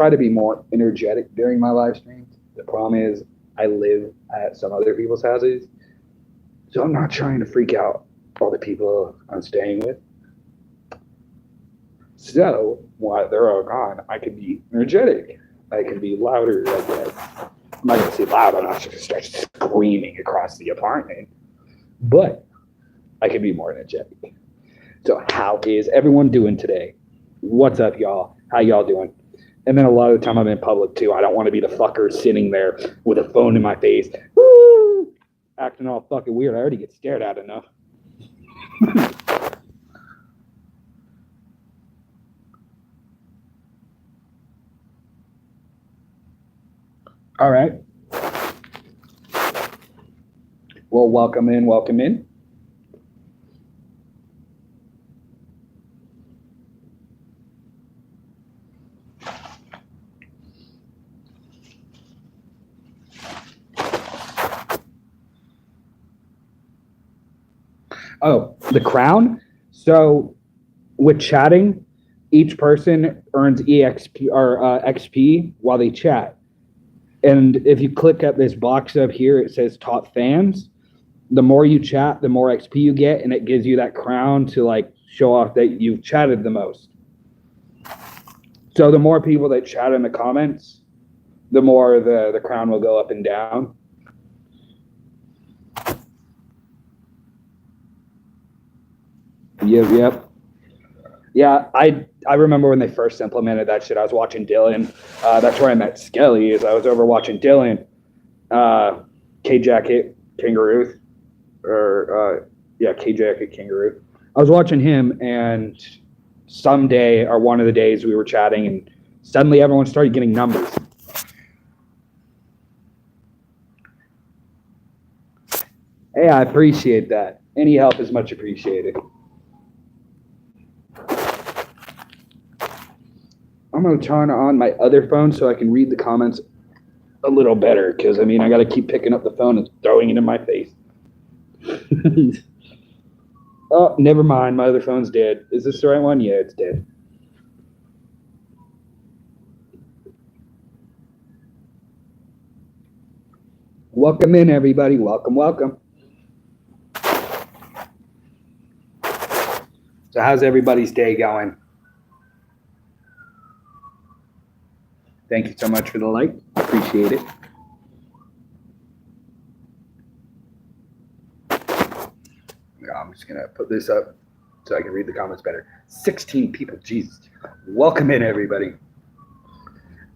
try to be more energetic during my live streams. The problem is I live at some other people's houses, so I'm not trying to freak out all the people I'm staying with. So while they're all gone, I can be energetic. I can be louder, I guess. I'm not gonna say loud, I'm not just gonna start screaming across the apartment. But I can be more energetic. So how is everyone doing today? What's up, y'all? How y'all doing? And then a lot of the time I'm in public too. I don't want to be the fucker sitting there with a phone in my face, woo, acting all fucking weird. I already get stared at enough. All right. Well, welcome in, welcome in. Oh, the crown. So with chatting, each person earns EXP or XP while they chat. And if you click at this box up here, it says top fans. The more you chat, the more XP you get, and it gives you that crown to like show off that you've chatted the most. So the more people that chat in the comments, the more the crown will go up and down. Yep. Yeah, I remember when they first implemented that shit. I was watching Dylan. That's where I met Skelly. Is I was over watching Dylan, K Jacket Kangaroo, or K Jacket Kangaroo. I was watching him, and someday or one of the days we were chatting, and suddenly everyone started getting numbers. Hey, I appreciate that. Any help is much appreciated. I'm going to turn on my other phone so I can read the comments a little better, because, I mean, I got to keep picking up the phone and throwing it in my face. Oh, never mind. My other phone's dead. Is this the right one? Yeah, it's dead. Welcome in, everybody. Welcome, welcome. So how's everybody's day going? Thank you so much for the like. Appreciate it. I'm just going to put this up so I can read the comments better. 16 people. Jesus. Welcome in, everybody.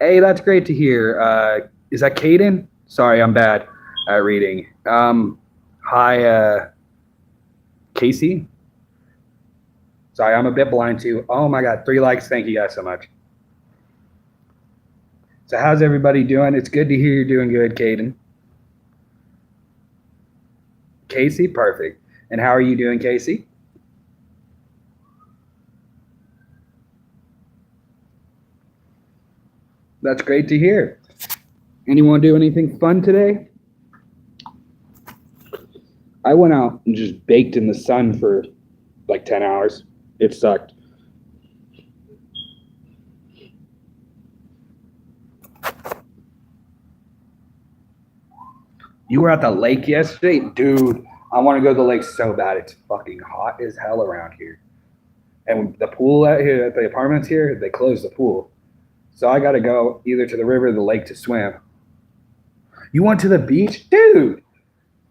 Hey, that's great to hear. Is that Caden? Sorry, I'm bad at reading. Hi, Casey. Sorry, I'm a bit blind too. Oh my God, 3 likes. Thank you guys so much. So how's everybody doing? It's good to hear you're doing good, Caden. Casey, perfect. And how are you doing, Casey? That's great to hear. Anyone do anything fun today? I went out and just baked in the sun for like 10 hours. It sucked. You were at the lake yesterday? Dude, I want to go to the lake so bad. It's fucking hot as hell around here. And the pool out here at the apartments here, they closed the pool. So I got to go either to the river or the lake to swim. You went to the beach? Dude,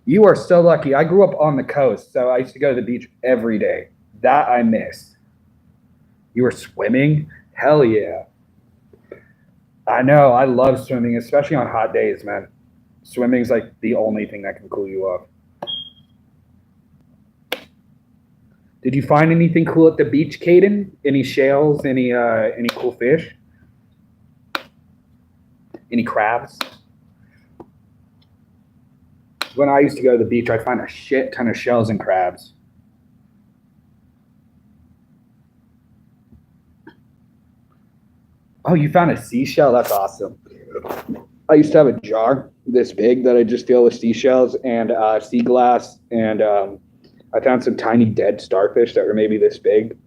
you are so lucky. I grew up on the coast, so I used to go to the beach every day. That I miss. You were swimming? Hell yeah. I know. I love swimming, especially on hot days, man. Swimming's like the only thing that can cool you off. Did you find anything cool at the beach, Caden? Any shales? Any cool fish? Any crabs? When I used to go to the beach, I'd find a shit ton of shells and crabs. Oh, you found a seashell? That's awesome. I used to have a jar this big that I just fill with seashells and sea glass, and I found some tiny dead starfish that were maybe this big.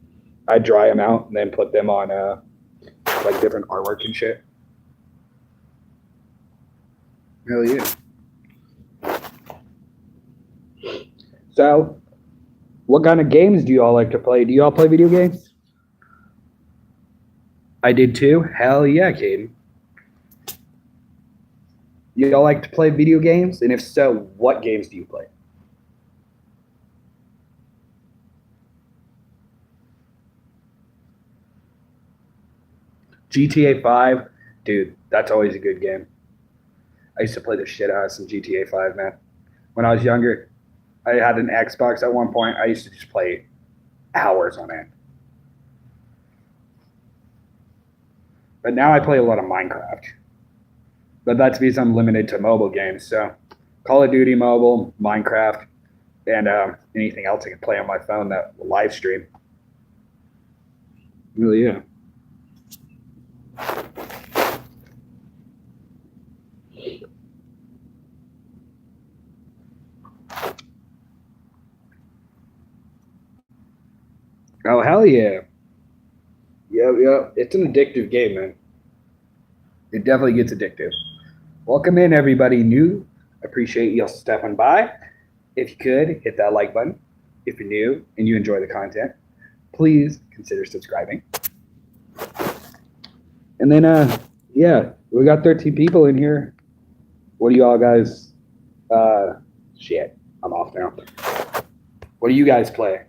I'd dry them out and then put them on like different artwork and shit. Hell yeah. So, what kind of games do you all like to play? Do you all play video games? I did too. Hell yeah, Caden. You all like to play video games? And if so, what games do you play? GTA 5, dude, that's always a good game. I used to play the shit out of some GTA 5, man. When I was younger, I had an Xbox at one point. I used to just play hours on it. But now I play a lot of Minecraft. But that's because I'm limited to mobile games. So Call of Duty mobile, Minecraft, and anything else I can play on my phone that live stream. Really, yeah. Oh, hell yeah. Yep. It's an addictive game, man. It definitely gets addictive. Welcome in, everybody new. Appreciate you all stepping by. If you could, hit that like button. If you're new and you enjoy the content, please consider subscribing. And then, yeah, we got 13 people in here. What do you all guys? Shit, I'm off now. What do you guys play?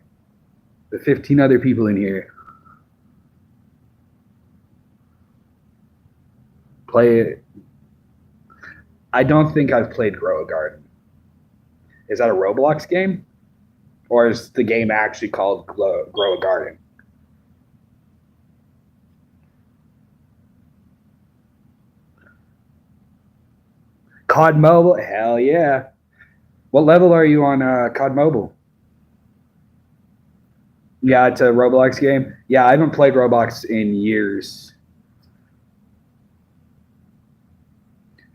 The 15 other people in here. Play it. I don't think I've played Grow a Garden. Is that a Roblox game? Or is the game actually called Grow a Garden? COD Mobile? Hell yeah. What level are you on COD Mobile? Yeah, it's a Roblox game. Yeah, I haven't played Roblox in years.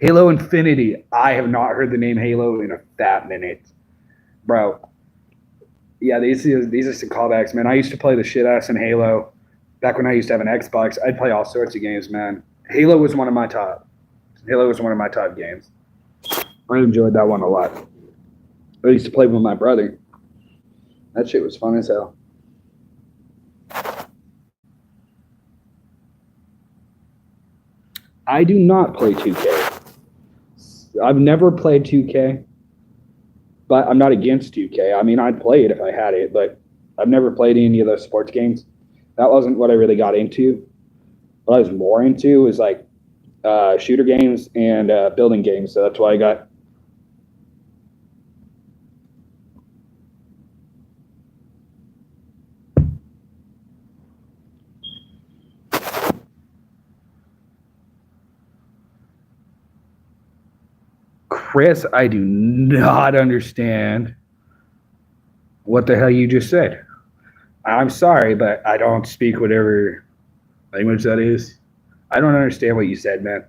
Halo Infinity. I have not heard the name Halo in a fat minute. Bro. Yeah, these are some callbacks, man. I used to play the shit ass in Halo. Back when I used to have an Xbox, I'd play all sorts of games, man. Halo was one of my top games. I enjoyed that one a lot. I used to play with my brother. That shit was fun as hell. I do not play 2K. I've never played 2K, but I'm not against 2K. I mean, I'd play it if I had it, but I've never played any of those sports games. That wasn't what I really got into. What I was more into was like shooter games and building games. So that's why I got. Chris, I do not understand what the hell you just said. I'm sorry, but I don't speak whatever language that is. I don't understand what you said, man.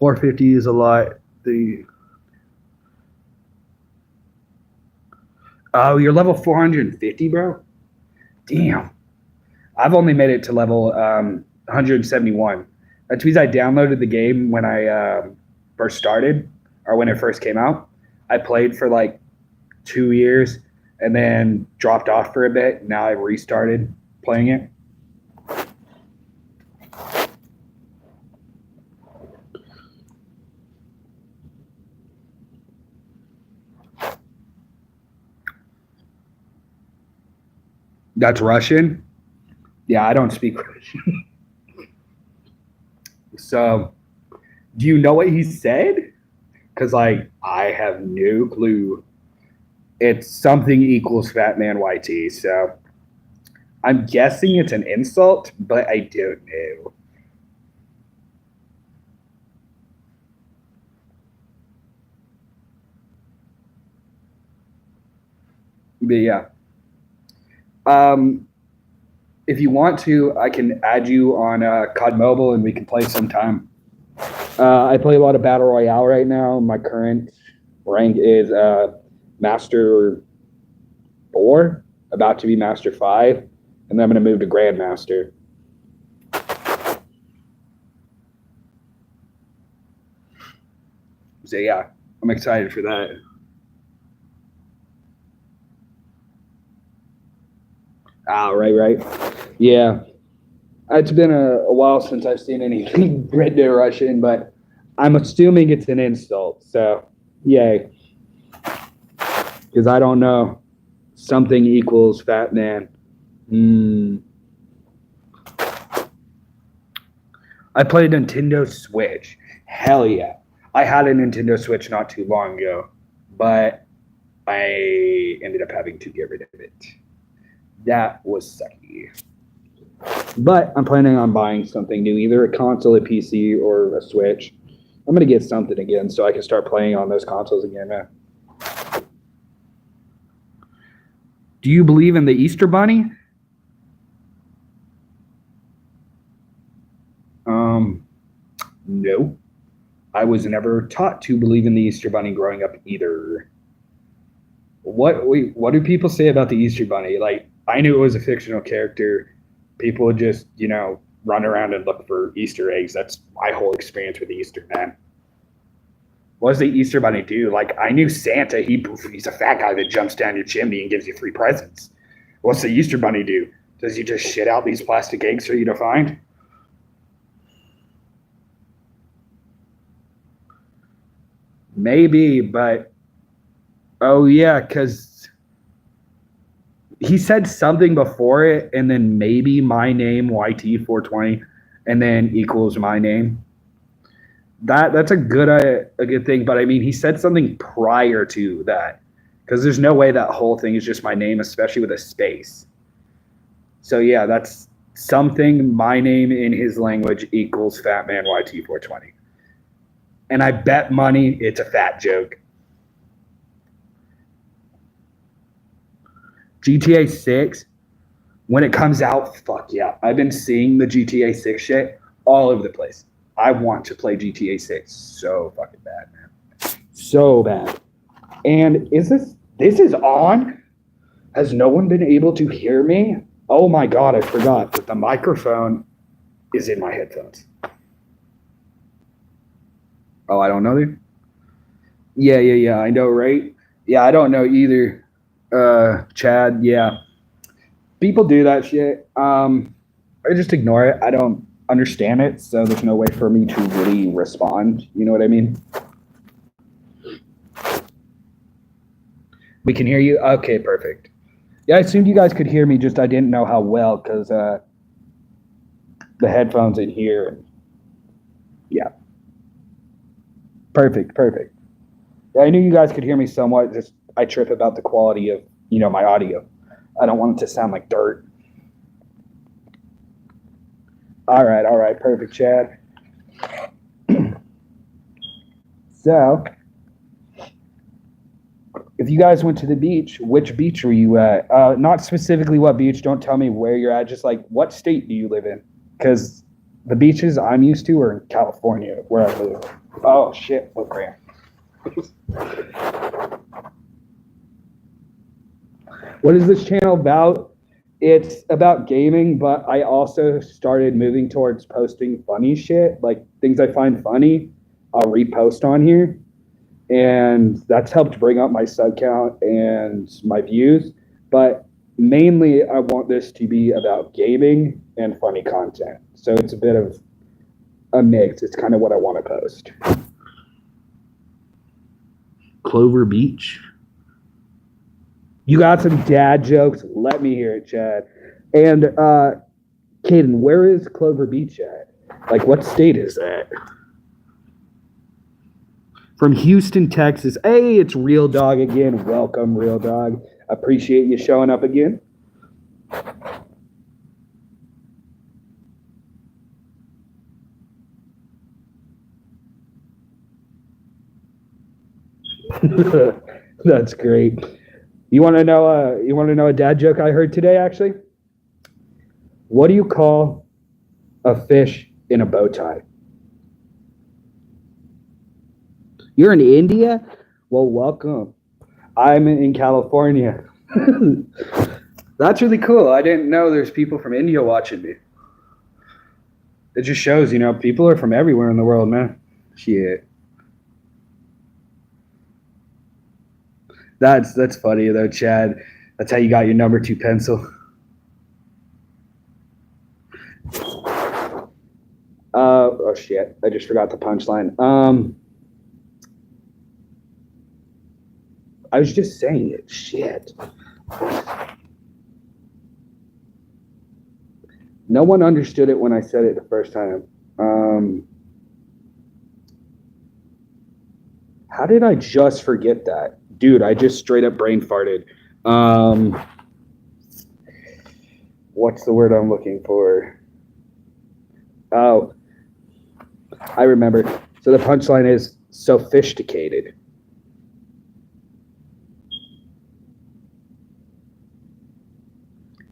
450 is a lot. Oh, you're level 450, bro? Damn. I've only made it to level 171. That's because I downloaded the game when I first started, or when it first came out. I played for like 2 years and then dropped off for a bit. Now I've restarted playing it. That's Russian? Yeah, I don't speak Russian. So, do you know what he said? Because, like, I have no clue. It's something equals Fat Man YT. So, I'm guessing it's an insult, but I don't know. But yeah. If you want to, I can add you on COD Mobile and we can play sometime. I play a lot of Battle Royale right now. My current rank is Master 4, about to be Master 5, and then I'm going to move to Grandmaster. So yeah, I'm excited for that. Ah, right. Yeah, it's been a while since I've seen anything Red Dead Russian, but I'm assuming it's an insult. So yay, because I don't know. Something equals Fat Man. I played Nintendo Switch. Hell yeah. I had a Nintendo Switch not too long ago, but I ended up having to get rid of it. That was sucky. But I'm planning on buying something new, either a console, a PC, or a Switch. I'm going to get something again so I can start playing on those consoles again, man. Do you believe in the Easter Bunny? No. I was never taught to believe in the Easter Bunny growing up either. What do people say about the Easter Bunny? Like, I knew it was a fictional character. People would just, run around and look for Easter eggs. That's my whole experience with Easter, man. What does the Easter Bunny do? Like, I knew Santa, he's a fat guy that jumps down your chimney and gives you free presents. What's the Easter Bunny do? Does he just shit out these plastic eggs for you to find? Maybe, but oh yeah, because he said something before it, and then maybe my name YT420, and then equals my name. That's a good thing, but I mean, he said something prior to that, because there's no way that whole thing is just my name, especially with a space. So yeah, that's something. My name in his language equals Fat Man YT420, and I bet money it's a fat joke. GTA 6, when it comes out, fuck yeah. I've been seeing the GTA 6 shit all over the place. I want to play GTA 6 so fucking bad, man. So bad. And this is on? Has no one been able to hear me? Oh my god, I forgot that the microphone is in my headphones. Oh, I don't know, dude. Yeah, I know, right? Yeah, I don't know either. Chad, yeah. People do that shit. I just ignore it. I don't understand it, so there's no way for me to really respond. You know what I mean? We can hear you? Okay, perfect. Yeah, I assumed you guys could hear me, just I didn't know how well, because the headphones in here. Yeah. Perfect. Yeah, I knew you guys could hear me somewhat. Just I trip about the quality of, my audio. I don't want it to sound like dirt. All right. Perfect, Chad. So, if you guys went to the beach, which beach were you at? Not specifically what beach. Don't tell me where you're at. Just like what state do you live in? Because the beaches I'm used to are in California, where I live. Oh shit! What brand? What is this channel about? It's about gaming, but I also started moving towards posting funny shit, like things I find funny. I'll repost on here, and that's helped bring up my sub count and my views. But mainly, I want this to be about gaming and funny content. So it's a bit of a mix. It's kind of what I want to post. Clover Beach. You got some dad jokes? Let me hear it, Chad. And Caden, where is Clover Beach at? Like, what state is that? From Houston, Texas. Hey, it's Real Dog again. Welcome, Real Dog. Appreciate you showing up again. That's great. You want to know? You want to know a dad joke I heard today? Actually, what do you call a fish in a bow tie? You're in India? Well, welcome. I'm in California. That's really cool. I didn't know there's people from India watching me. It just shows, people are from everywhere in the world, man. Shit. That's funny though, Chad. That's how you got your number two pencil. Oh shit! I just forgot the punchline. I was just saying it. Shit. No one understood it when I said it the first time. How did I just forget that? Dude, I just straight up brain farted. What's the word I'm looking for? Oh, I remember. So the punchline is sophisticated.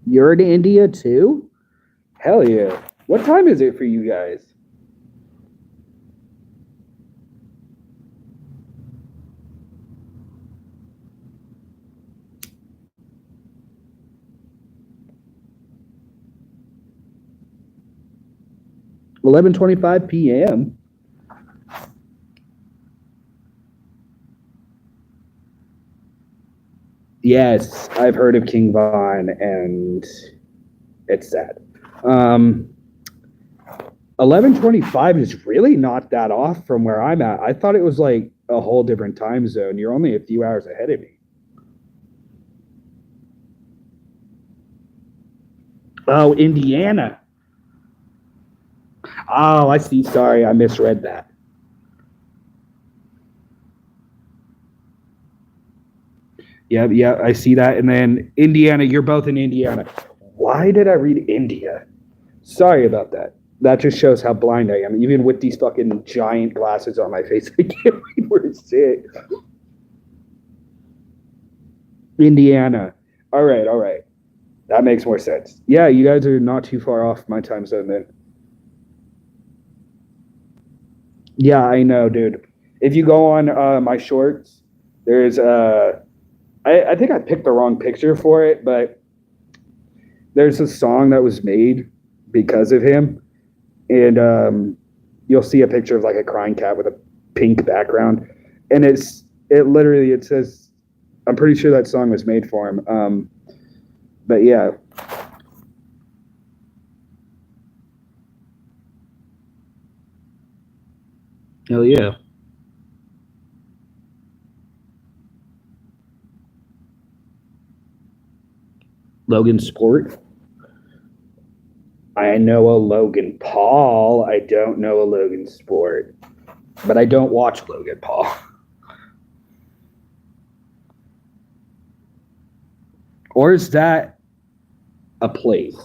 You're in India too? Hell yeah. What time is it for you guys? $11:25 p.m. Yes, I've heard of King Von, and it's sad. 11:25 is really not that off from where I'm at. I thought it was like a whole different time zone. You're only a few hours ahead of me. Oh, Indiana. Oh, I see. Sorry, I misread that. Yeah, I see that. And then Indiana, you're both in Indiana. Why did I read India? Sorry about that. That just shows how blind I am. Even with these fucking giant glasses on my face, I can't read where it's at. Indiana. All right, all right. That makes more sense. Yeah, you guys are not too far off my time zone then. Yeah, I know, dude. If you go on my shorts, there's I think I picked the wrong picture for it, but there's a song that was made because of him, and you'll see a picture of like a crying cat with a pink background, and it literally it says, I'm pretty sure that song was made for him. But yeah. Hell yeah. Logan Sport. I know a Logan Paul. I don't know a Logan Sport. But I don't watch Logan Paul. Or is that a place?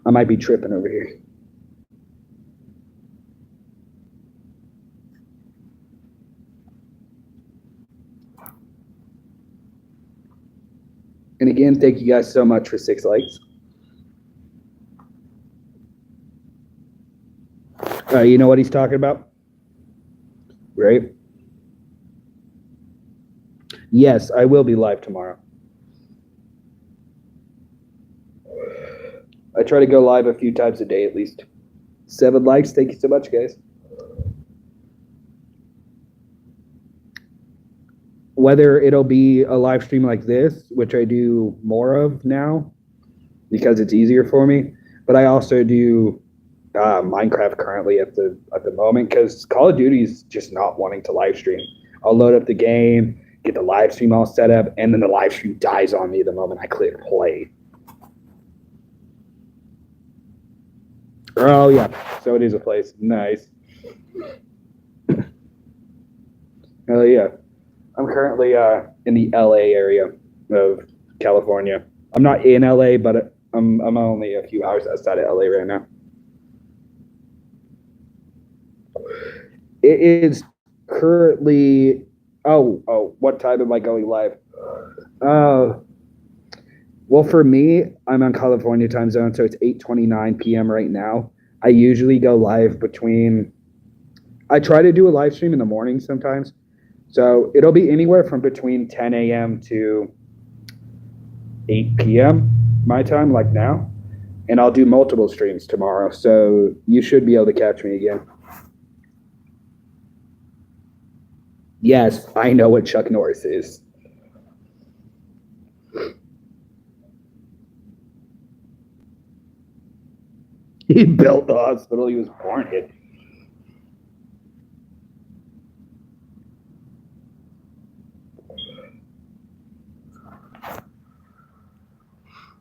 I might be tripping over here. And again, thank you guys so much for 6 likes. You know what he's talking about? Right? Yes, I will be live tomorrow. I try to go live a few times a day at least. 7 likes. Thank you so much, guys. Whether it'll be a live stream like this, which I do more of now because it's easier for me, but I also do Minecraft currently at the moment because Call of Duty is just not wanting to live stream. I'll load up the game, get the live stream all set up, and then the live stream dies on me the moment I click play. Oh yeah, so it is a place. Nice. Oh yeah. I'm currently in the LA area of California. I'm not in LA, but I'm only a few hours outside of LA right now. It is currently. Oh, what time am I going live? Well, for me, I'm on California time zone, so it's 8:29 p.m. right now. I usually go live between. I try to do a live stream in the morning sometimes, so it'll be anywhere from between 10 a.m. to 8 p.m. my time, like now, and I'll do multiple streams tomorrow. So you should be able to catch me again. Yes, I know what Chuck Norris is. He built the hospital he was born in.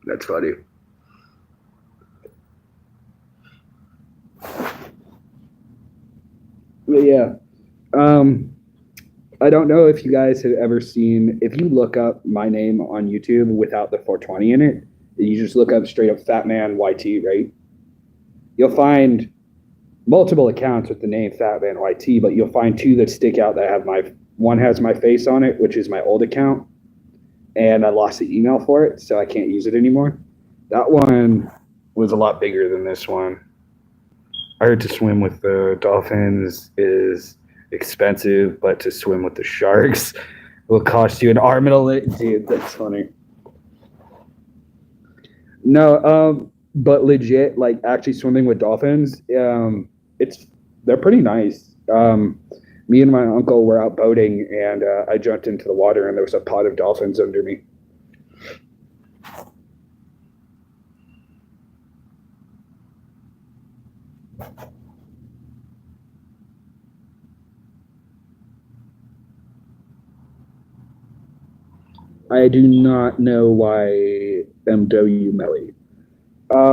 That's funny. But yeah. I don't know if you guys have ever seen, if you look up my name on YouTube without the 420 in it, you just look up straight up Fat Man YT, right? You'll find multiple accounts with the name Fat Man YT, but you'll find two that stick out that have one has my face on it, which is my old account, and I lost the email for it, so I can't use it anymore. That one was a lot bigger than this one. I heard to swim with the dolphins is expensive, but to swim with the sharks will cost you an arm and a leg. Dude, that's funny. No, but legit, like actually swimming with dolphins, they're pretty nice. Me and my uncle were out boating, and I jumped into the water, and there was a pod of dolphins under me. I do not know why MW Melly.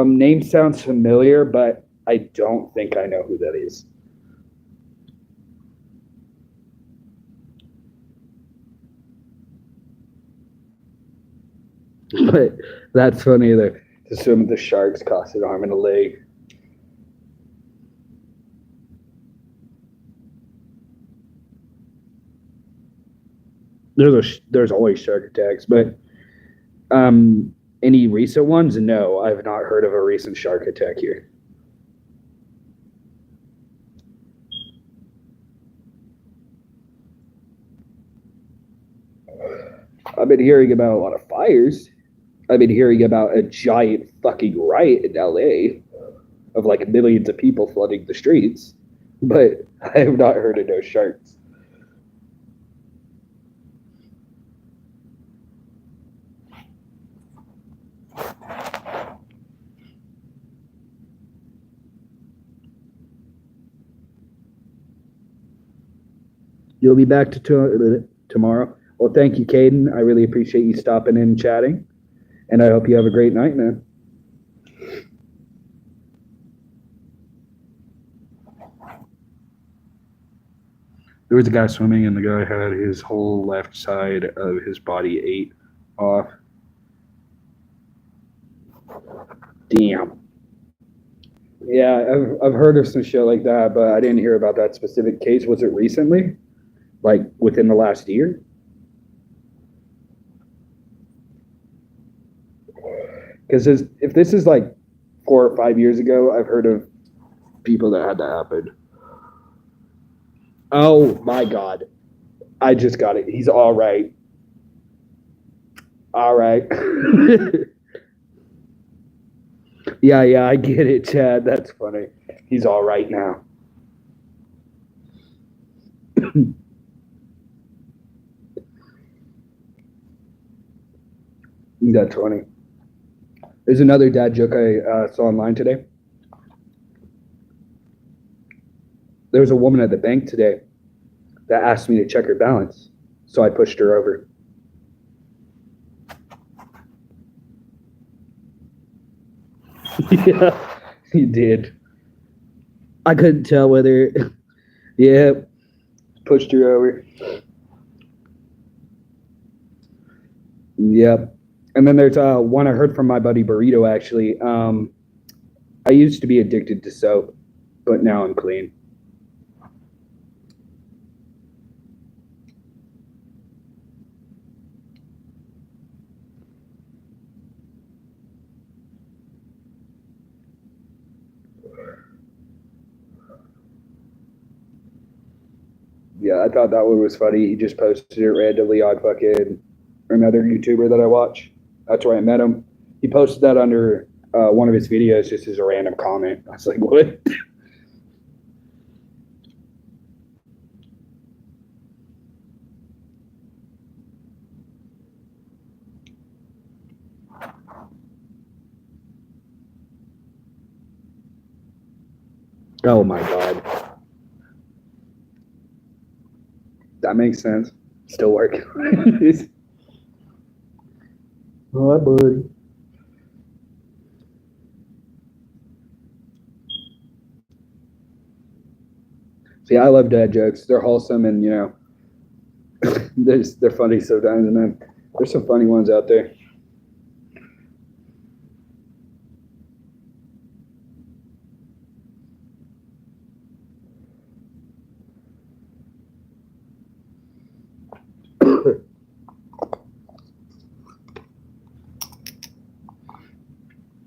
Name sounds familiar, but I don't think I know who that is. But that's funny either. To swim with the sharks cost an arm and a leg. There's always shark attacks, but any recent ones? No, I've not heard of a recent shark attack here. I've been hearing about a lot of fires. I've been hearing about a giant fucking riot in LA of like millions of people flooding the streets, but I have not heard of no sharks. You'll be back tomorrow. Well, thank you, Caden. I really appreciate you stopping in and chatting, and I hope you have a great night, man. There was a guy swimming, and the guy had his whole left side of his body ate off. Damn. Yeah, I've heard of some shit like that, but I didn't hear about that specific case. Was it recently? Like within the last year? Because if this is like 4 or 5 years ago, I've heard of people that had that happen. Oh my God. I just got it. He's all right. All right. Yeah, I get it, Chad. That's funny. He's all right now. That's funny. There's another dad joke I saw online today. There was a woman at the bank today that asked me to check her balance, so I pushed her over. Yeah, he did. I couldn't tell whether. Yeah, pushed her over. Yep. And then there's one I heard from my buddy Burrito, actually. I used to be addicted to soap, but now I'm clean. Yeah, I thought that one was funny. He just posted it randomly on fucking another YouTuber that I watch. That's where I met him. He posted that under one of his videos just as a random comment. I was like, what? Oh my god. That makes sense. Still working. What, buddy? See, I love dad jokes. They're wholesome and, you know, they're funny sometimes. And then there's some funny ones out there.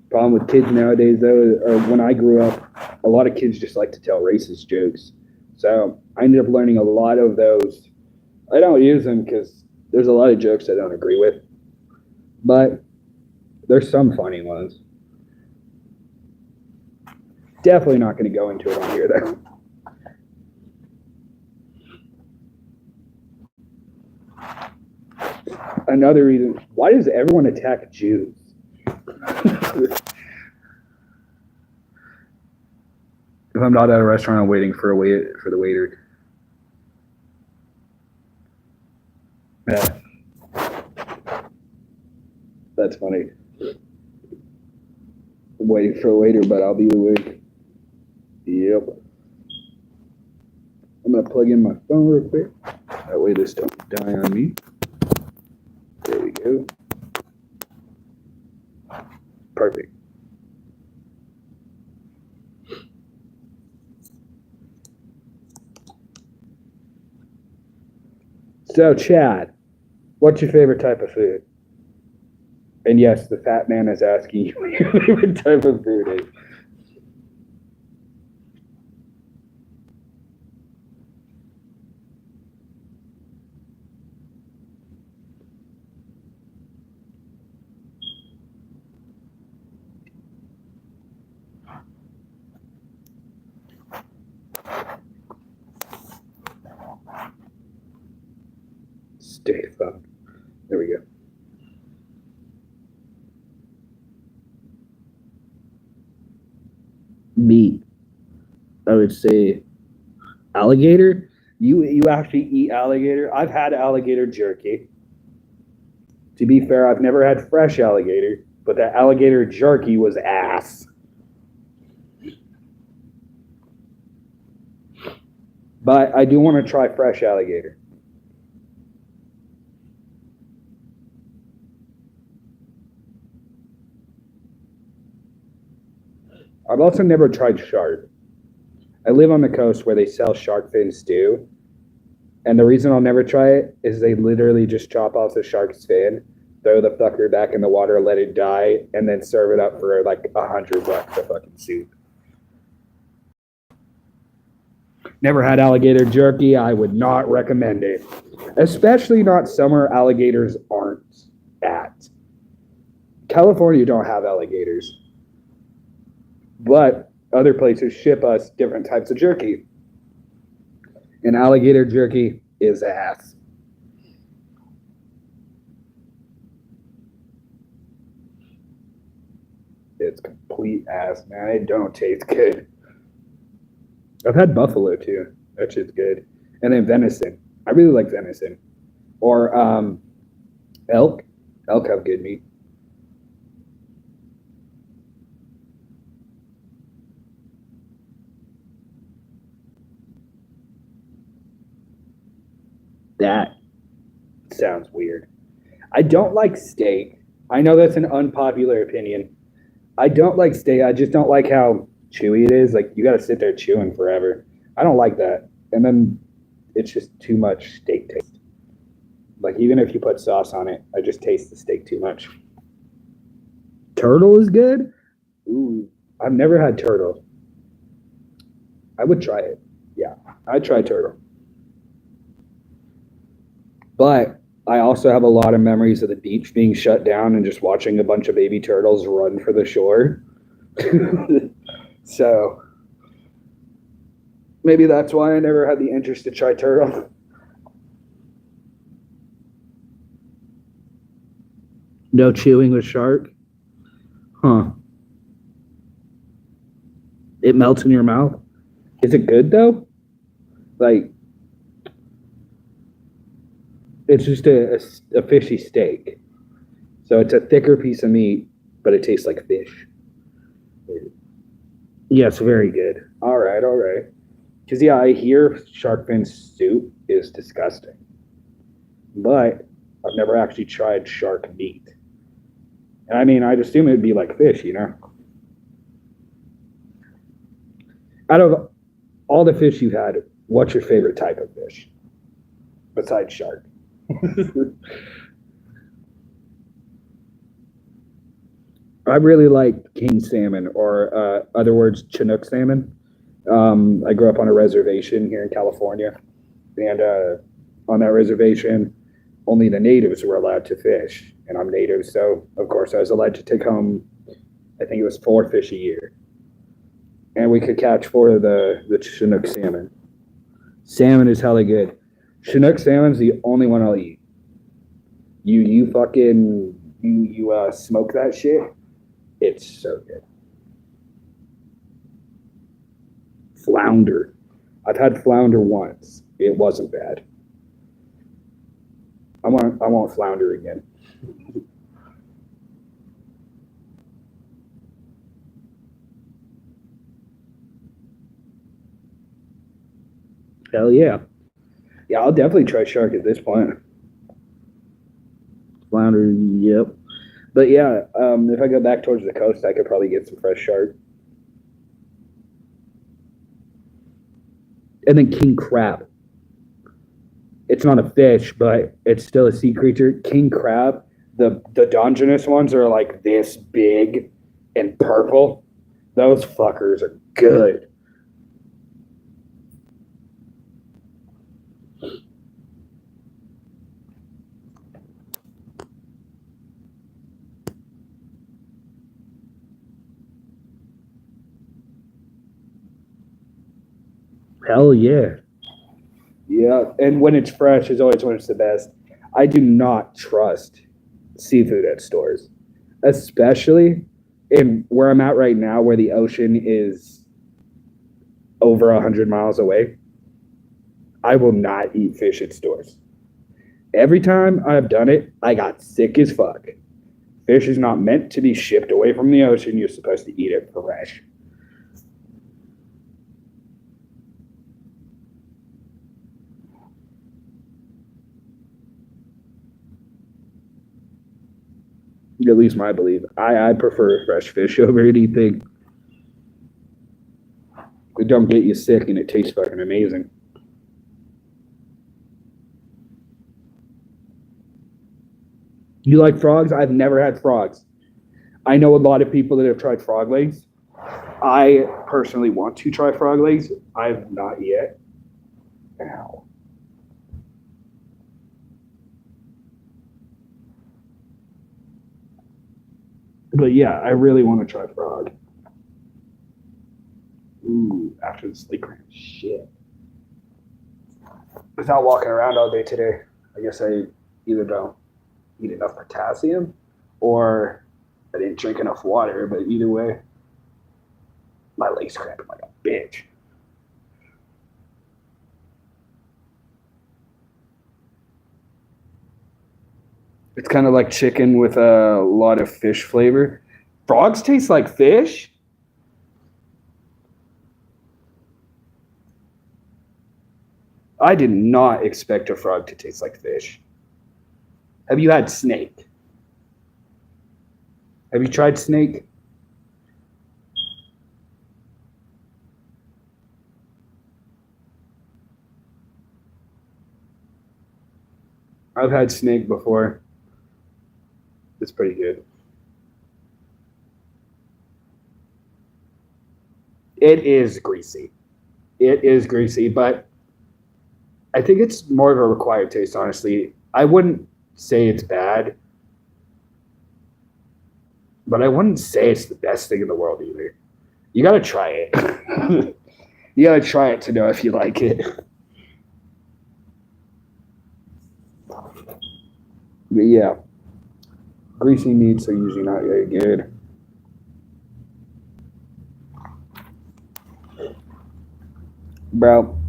Problem with kids nowadays, though, or when I grew up, a lot of kids just like to tell racist jokes. So I ended up learning a lot of those. I don't use them because there's a lot of jokes I don't agree with, but there's some funny ones. Definitely not going to go into it on here, though. Another reason, why does everyone attack Jews? If I'm not at a restaurant, I'm waiting for the waiter. Yeah. That's funny. I'm waiting for a waiter, but I'll be the waiter. Yep. I'm gonna plug in my phone real quick. That way this don't die on me. There we go. Perfect. So, Chad, what's your favorite type of food? And yes, the fat man is asking you what your favorite type of food is. Stay fun. There we go. Meat. I would say alligator. You actually eat alligator? I've had alligator jerky. To be fair, I've never had fresh alligator, but that alligator jerky was ass. But I do want to try fresh alligator. I've also never tried shark. I live on the coast where they sell shark fin stew, and the reason I'll never try it is they literally just chop off the shark's fin, throw the fucker back in the water, let it die, and then serve it up for like $100 a fucking soup. Never had alligator jerky. I would not recommend it, especially not somewhere alligators aren't at. California don't have alligators, but other places ship us different types of jerky. And alligator jerky is ass. It's complete ass, man. It don't taste good. I've had buffalo too. That shit's good. And then venison. I really like venison. Or elk. Elk have good meat. That sounds weird. I don't like steak. I know that's an unpopular opinion. I don't like steak. I just don't like how chewy it is. Like you got to sit there chewing forever. I don't like that. And then it's just too much steak taste. Like even if you put sauce on it, I just taste the steak too much. Turtle is good. Ooh, I've never had turtle. I would try it. Yeah, I'd try turtle. But I also have a lot of memories of the beach being shut down and just watching a bunch of baby turtles run for the shore. So maybe that's why I never had the interest to try turtle. No chewing with shark? Huh. It melts in your mouth? Is it good though? Like, it's just a fishy steak. So it's a thicker piece of meat, but it tastes like fish. Yes, very good. All right, all right. Because, yeah, I hear shark fin soup is disgusting, but I've never actually tried shark meat. And I mean, I'd assume it'd be like fish, you know? Out of all the fish you've had, what's your favorite type of fish besides shark? I really like king salmon, or other words, Chinook salmon. I grew up on a reservation here in California, and on that reservation, only the natives were allowed to fish, and I'm native, so of course I was allowed to take home. I think it was 4 fish a year, and we could catch 4 of the Chinook salmon. Salmon is hella good. Chinook salmon's the only one I'll eat. You fucking you smoke that shit. It's so good. Flounder. I've had flounder once. It wasn't bad. I want flounder again. Hell yeah. Yeah, I'll definitely try shark at this point. Flounder, yep. But yeah, if I go back towards the coast, I could probably get some fresh shark. And then king crab. It's not a fish, but it's still a sea creature. King crab, the Dungeness ones are like this big and purple. Those fuckers are good. Hell yeah. Yeah, and when it's fresh is always when it's the best. I do not trust seafood at stores, especially in where I'm at right now, where the ocean is over 100 miles away. I will not eat fish at stores. Every time I've done it, I got sick as fuck. Fish is not meant to be shipped away from the ocean. You're supposed to eat it fresh. At least my belief. I prefer fresh fish over anything. It don't get you sick and it tastes fucking amazing. You like frogs? I've never had frogs. I know a lot of people that have tried frog legs. I personally want to try frog legs. I've not yet. Ow. But yeah, I really want to try frog. Ooh, after the sleep cramp. Shit. Without walking around all day today, I guess I either don't eat enough potassium or I didn't drink enough water. But either way, my legs cramping like a bitch. It's kind of like chicken with a lot of fish flavor. Frogs taste like fish? I did not expect a frog to taste like fish. Have you had snake? Have you tried snake? I've had snake before. It's pretty good. It is greasy. It is greasy, but I think it's more of a required taste, honestly. I wouldn't say it's bad, but I wouldn't say it's the best thing in the world either. You gotta try it. You gotta try it to know if you like it. But yeah, greasy meats are usually not very good. Bro,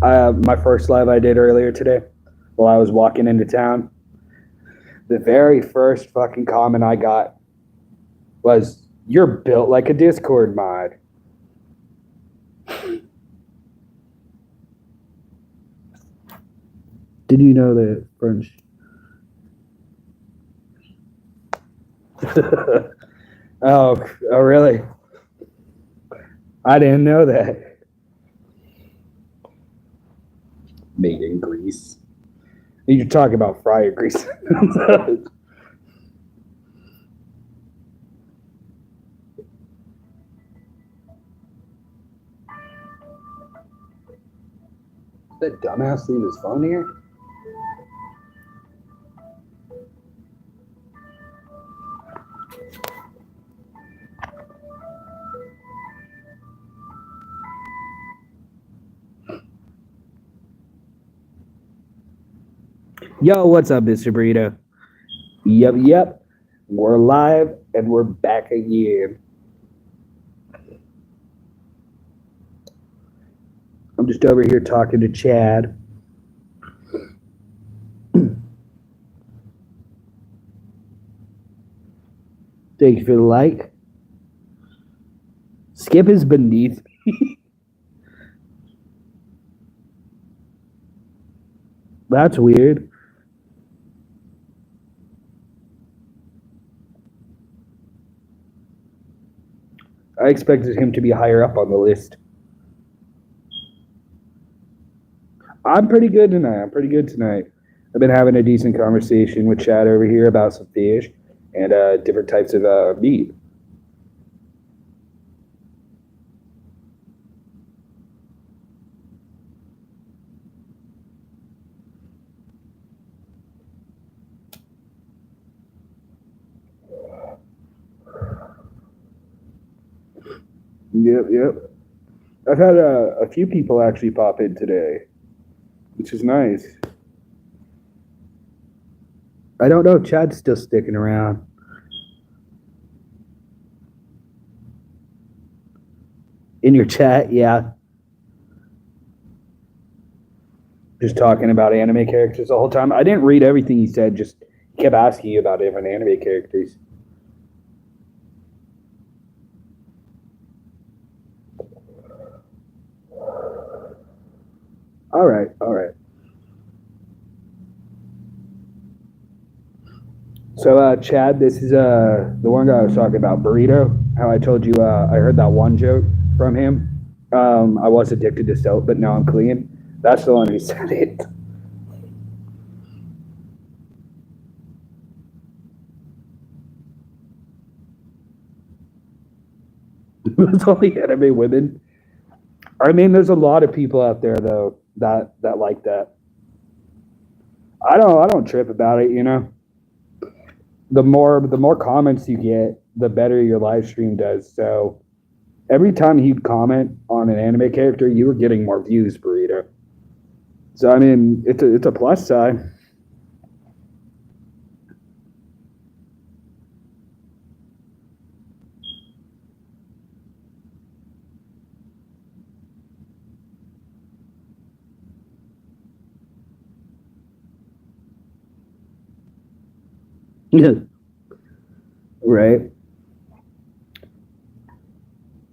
my first live I did earlier today, while I was walking into town, the very first fucking comment I got was, "You're built like a Discord mod." Did you know that French? Oh, really? I didn't know that. Made in Greece. You're talking about fryer grease. That dumbass leave his phone here? Yo, what's up, Mr. Burrito? Yep. We're live and we're back again. I'm just over here talking to Chad. Thank you for the like. Skip is beneath me. That's weird. I expected him to be higher up on the list. I'm pretty good tonight. I've been having a decent conversation with Chad over here about some fish and different types of meat. Yep. I've had a few people actually pop in today, which is nice. I don't know if Chad's still sticking around. In your chat, yeah. Just talking about anime characters the whole time. I didn't read everything he said, just kept asking you about different anime characters. All right. So, Chad, this is the one guy I was talking about, Burrito. How I told you I heard that one joke from him. I was addicted to soap, but now I'm clean. That's the one who said it. It's only anime women. I mean, there's a lot of people out there though that like that. I don't trip about it. You know, the more comments you get, the better your live stream does. So every time he'd comment on an anime character, you were getting more views, Burrito. So I mean, it's a plus side. Right.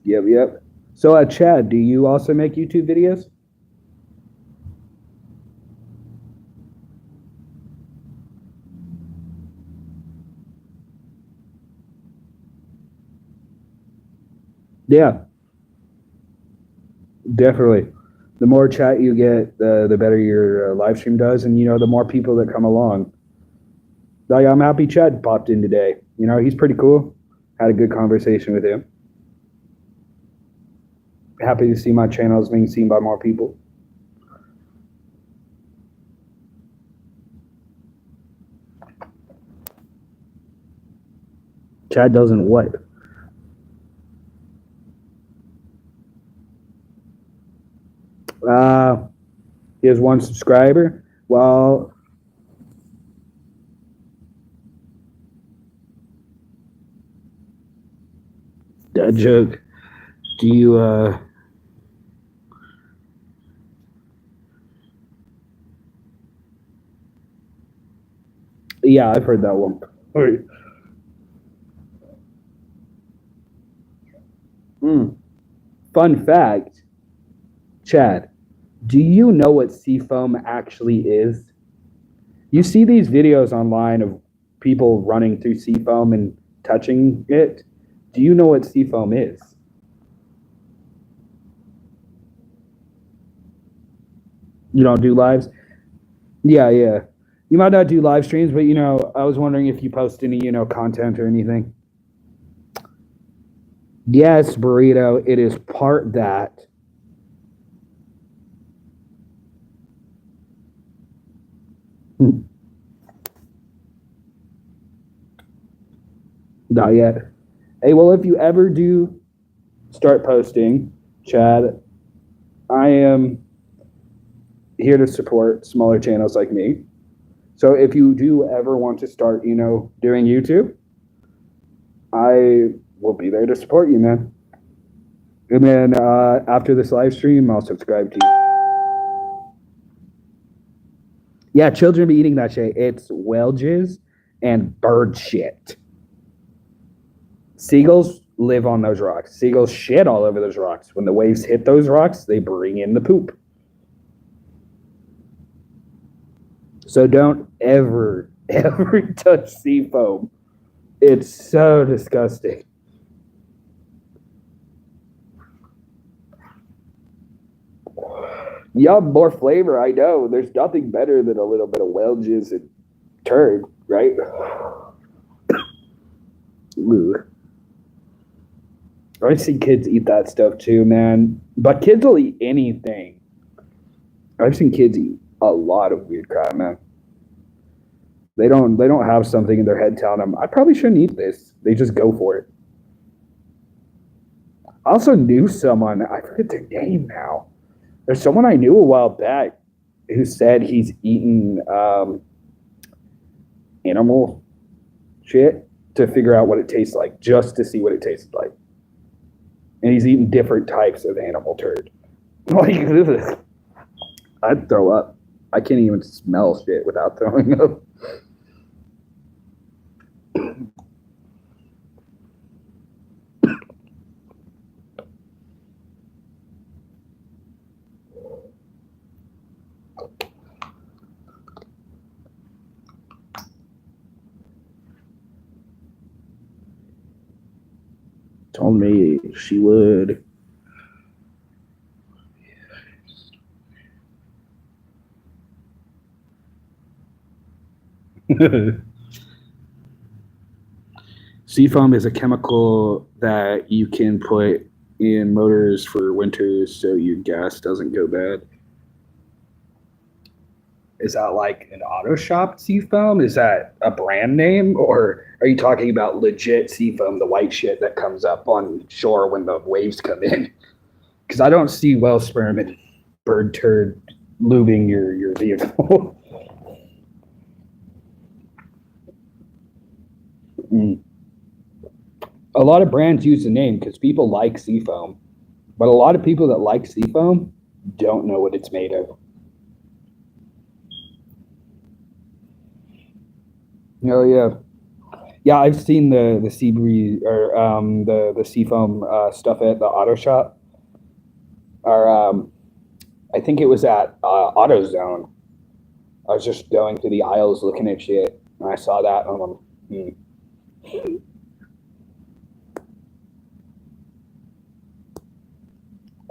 Yep. So, Chad, do you also make YouTube videos? Yeah, definitely. The more chat you get, the better your live stream does, and the more people that come along. Like, I'm happy Chad popped in today. He's pretty cool. Had a good conversation with him. Happy to see my channels being seen by more people. Chad doesn't what? He has one subscriber. Well, that joke. Do you Yeah, I've heard that one. Mm. Fun fact, Chad, do you know what seafoam actually is? You see these videos online of people running through seafoam and touching it. Do you know what seafoam is? You don't do lives? Yeah, yeah. You might not do live streams, but I was wondering if you post any, content or anything. Yes, burrito, it is part that. Not yet. Hey, well, if you ever do start posting, Chad, I am here to support smaller channels like me. So if you do ever want to start, doing YouTube, I will be there to support you, man. And then after this live stream, I'll subscribe to you. Yeah, children be eating that shit. It's whale jizz and bird shit. Seagulls live on those rocks. Seagulls shit all over those rocks. When the waves hit those rocks, they bring in the poop. So don't ever, ever touch sea foam. It's so disgusting. Yeah, more flavor, I know. There's nothing better than a little bit of whale jizz and turd, right? Ooh. I see kids eat that stuff too, man. But kids will eat anything. I've seen kids eat a lot of weird crap, man. They don't have something in their head telling them, I probably shouldn't eat this. They just go for it. I also knew someone, I forget their name now. There's someone I knew a while back who said he's eaten animal shit to figure out what it tastes like, just to see what it tastes like. And he's eaten different types of animal turd. Like, I'd throw up. I can't even smell shit without throwing up. Told me she would. Seafoam is a chemical that you can put in motors for winters so your gas doesn't go bad. Is that like an auto shop seafoam? Is that a brand name? Or are you talking about legit seafoam, the white shit that comes up on shore when the waves come in? Because I don't see whale sperm and bird turd lubing your vehicle. Mm. A lot of brands use the name because people like seafoam, but a lot of people that like seafoam don't know what it's made of. Oh yeah, yeah. I've seen the sea breeze or the seafoam stuff at the auto shop, or I think it was at AutoZone. I was just going through the aisles looking at shit, and I saw that, and I'm like,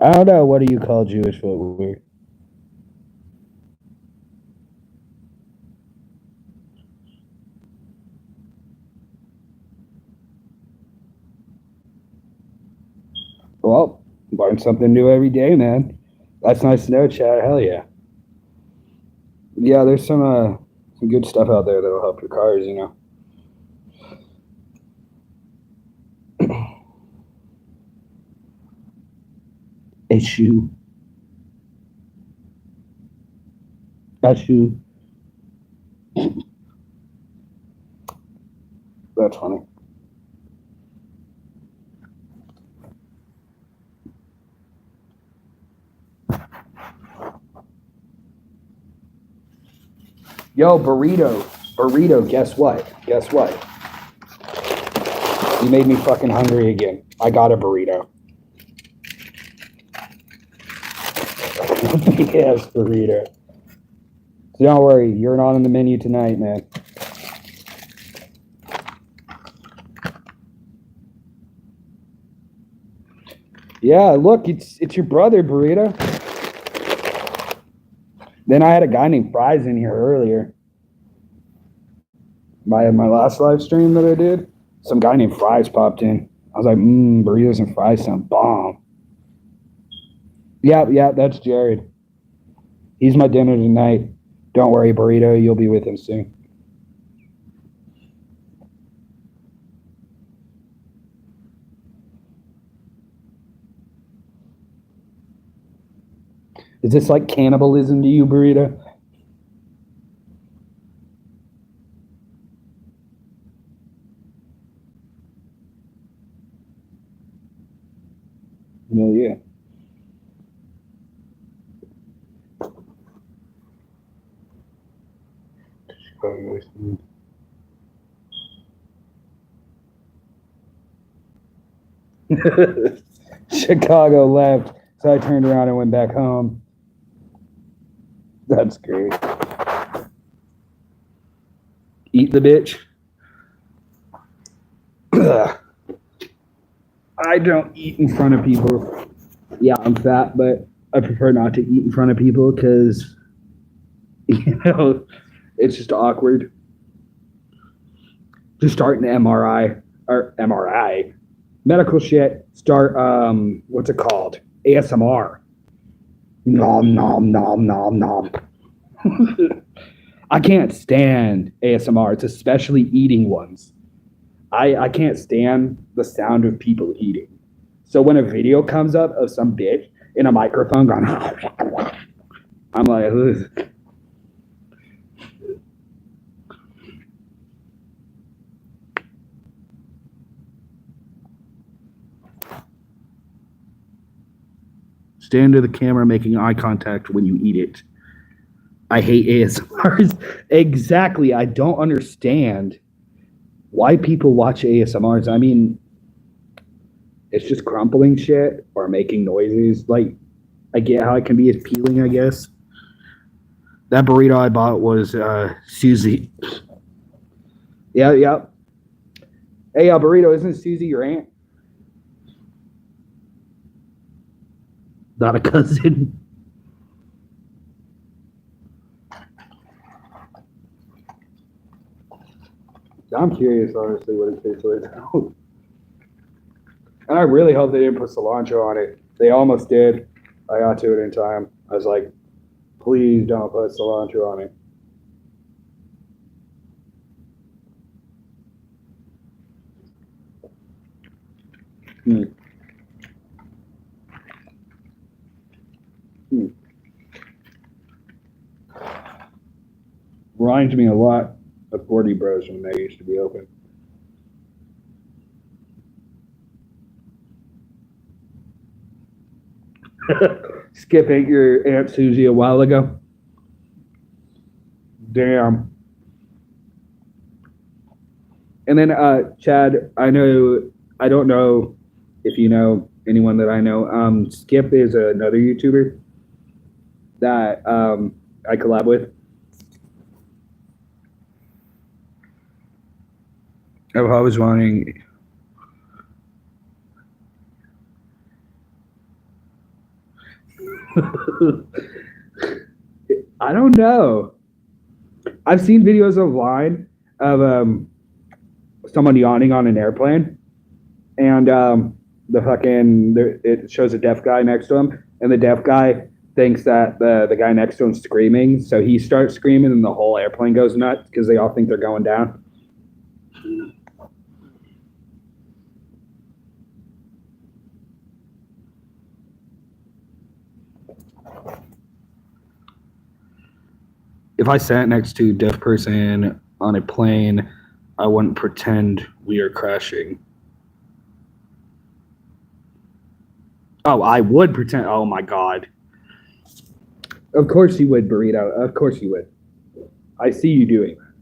I don't know. What do you call Jewish footwear? Well, learn something new every day, man. That's nice to know, Chad. Hell yeah. Yeah, there's some good stuff out there that'll help your cars. Issue. Issue. That's funny. Yo, burrito. Burrito, guess what? Guess what? You made me fucking hungry again. I got a burrito. Yes, burrito. So don't worry, you're not on the menu tonight, man. Yeah, look, it's your brother, Burrito. Then I had a guy named Fries in here earlier. My last live stream that I did, some guy named Fries popped in. I was like, burritos and fries sound bomb. Yeah, that's Jared. He's my dinner tonight. Don't worry, Burrito, you'll be with him soon. Is this like cannibalism to you, Burrito? Well, yeah. Chicago left, so I turned around and went back home. That's great. Eat the bitch. I don't eat in front of people. Yeah, I'm fat, but I prefer not to eat in front of people because, it's just awkward. To start an MRI, medical shit. Start what's it called? ASMR. Nom nom nom nom nom. I can't stand ASMR. It's especially eating ones. I can't stand the sound of people eating. So when a video comes up of some bitch in a microphone going, I'm like, ugh. Stand to the camera making eye contact when you eat it. I hate ASMRs. Exactly. I don't understand why people watch ASMRs. I mean, it's just crumpling shit or making noises. Like, I get how it can be appealing, I guess. That burrito I bought was Susie. Yeah. Hey, burrito, isn't Susie your aunt? Not a cousin. I'm curious, honestly, what it tastes like. And I really hope they didn't put cilantro on it. They almost did. I got to it in time. I was like, please don't put cilantro on it. Reminds me a lot of 40 Bros when they used to be open. Skip ate your Aunt Susie a while ago. Damn. And then Chad, I don't know if you know anyone that I know. Skip is another YouTuber that I collab with. I've always wanting. I don't know. I've seen videos online of someone yawning on an airplane, and it shows a deaf guy next to him, and the deaf guy thinks that the guy next to him screaming, so he starts screaming, and the whole airplane goes nuts because they all think they're going down. If I sat next to a deaf person on a plane, I wouldn't pretend we are crashing. Oh, I would pretend. Oh my God. Of course you would, Burrito. Of course you would. I see you doing that.